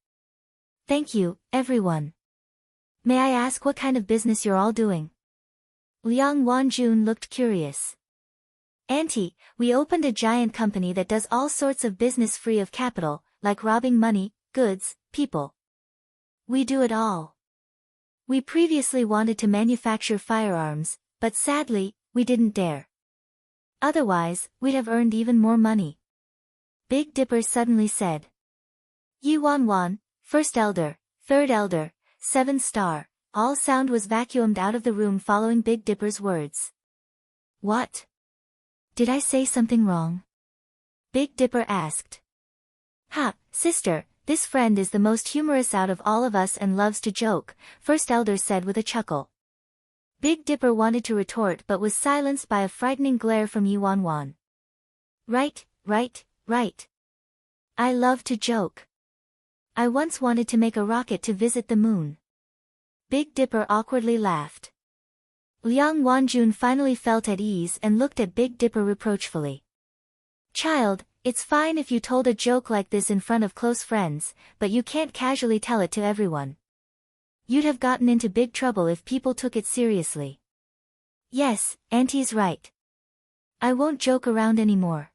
Thank you, everyone. May I ask what kind of business you're all doing? Liang Wanjun looked curious. Auntie, we opened a giant company that does all sorts of business free of capital, like robbing money, goods, people. We do it all. We previously wanted to manufacture firearms, but sadly, we didn't dare. Otherwise, we'd have earned even more money. Big Dipper suddenly said. Yi Wan Wan, First Elder, Third Elder, 7 Star, all sound was vacuumed out of the room following Big Dipper's words. What? Did I say something wrong? Big Dipper asked. Ha, sister, this friend is the most humorous out of all of us and loves to joke, First Elder said with a chuckle. Big Dipper wanted to retort but was silenced by a frightening glare from Yi Wan Wan. Right, right, right. I love to joke. I once wanted to make a rocket to visit the moon. Big Dipper awkwardly laughed. Liang Wanjun finally felt at ease and looked at Big Dipper reproachfully. Child, it's fine if you told a joke like this in front of close friends, but you can't casually tell it to everyone. You'd have gotten into big trouble if people took it seriously. Yes, Auntie's right. I won't joke around anymore.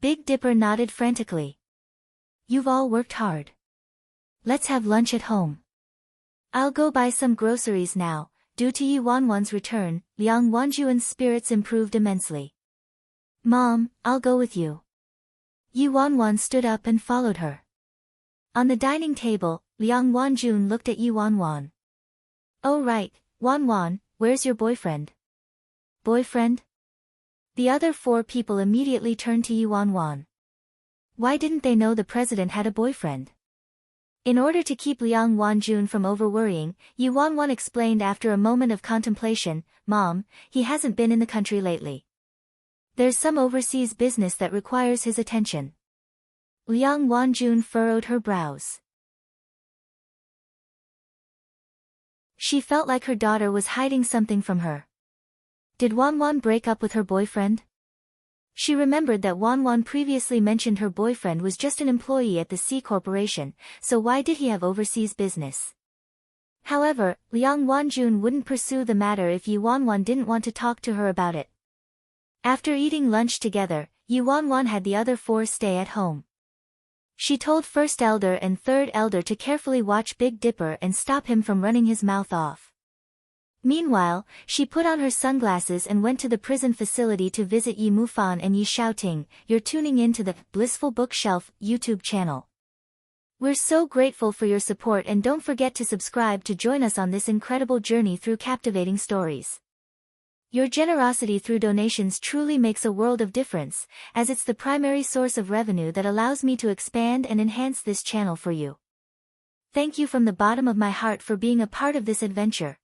Big Dipper nodded frantically. You've all worked hard. Let's have lunch at home. I'll go buy some groceries now. Due to Yi Wan Wan's return, Liang Wanjun's spirits improved immensely. Mom, I'll go with you. Yi Wan Wan stood up and followed her. On the dining table, Liang Wanjun looked at Yi Wan Wan. Oh right, Wan Wan, where's your boyfriend? Boyfriend? The other 4 people immediately turned to Yi Wan Wan. Why didn't they know the president had a boyfriend? In order to keep Liang Wanjun from over-worrying, Yi Wan Wan explained after a moment of contemplation, Mom, he hasn't been in the country lately. There's some overseas business that requires his attention. Liang Wanjun furrowed her brows. She felt like her daughter was hiding something from her. Did Wan Wan break up with her boyfriend? She remembered that Wan Wan previously mentioned her boyfriend was just an employee at the C Corporation, so why did he have overseas business? However, Liang Wanjun wouldn't pursue the matter if Yi Wan Wan didn't want to talk to her about it. After eating lunch together, Yi Wan Wan had the other 4 stay at home. She told First Elder and Third Elder to carefully watch Big Dipper and stop him from running his mouth off. Meanwhile, she put on her sunglasses and went to the prison facility to visit Yi Mufan and Yi Xiaoting. You're tuning in to the Blissful Bookshelf YouTube channel. We're so grateful for your support and don't forget to subscribe to join us on this incredible journey through captivating stories. Your generosity through donations truly makes a world of difference, as it's the primary source of revenue that allows me to expand and enhance this channel for you. Thank you from the bottom of my heart for being a part of this adventure.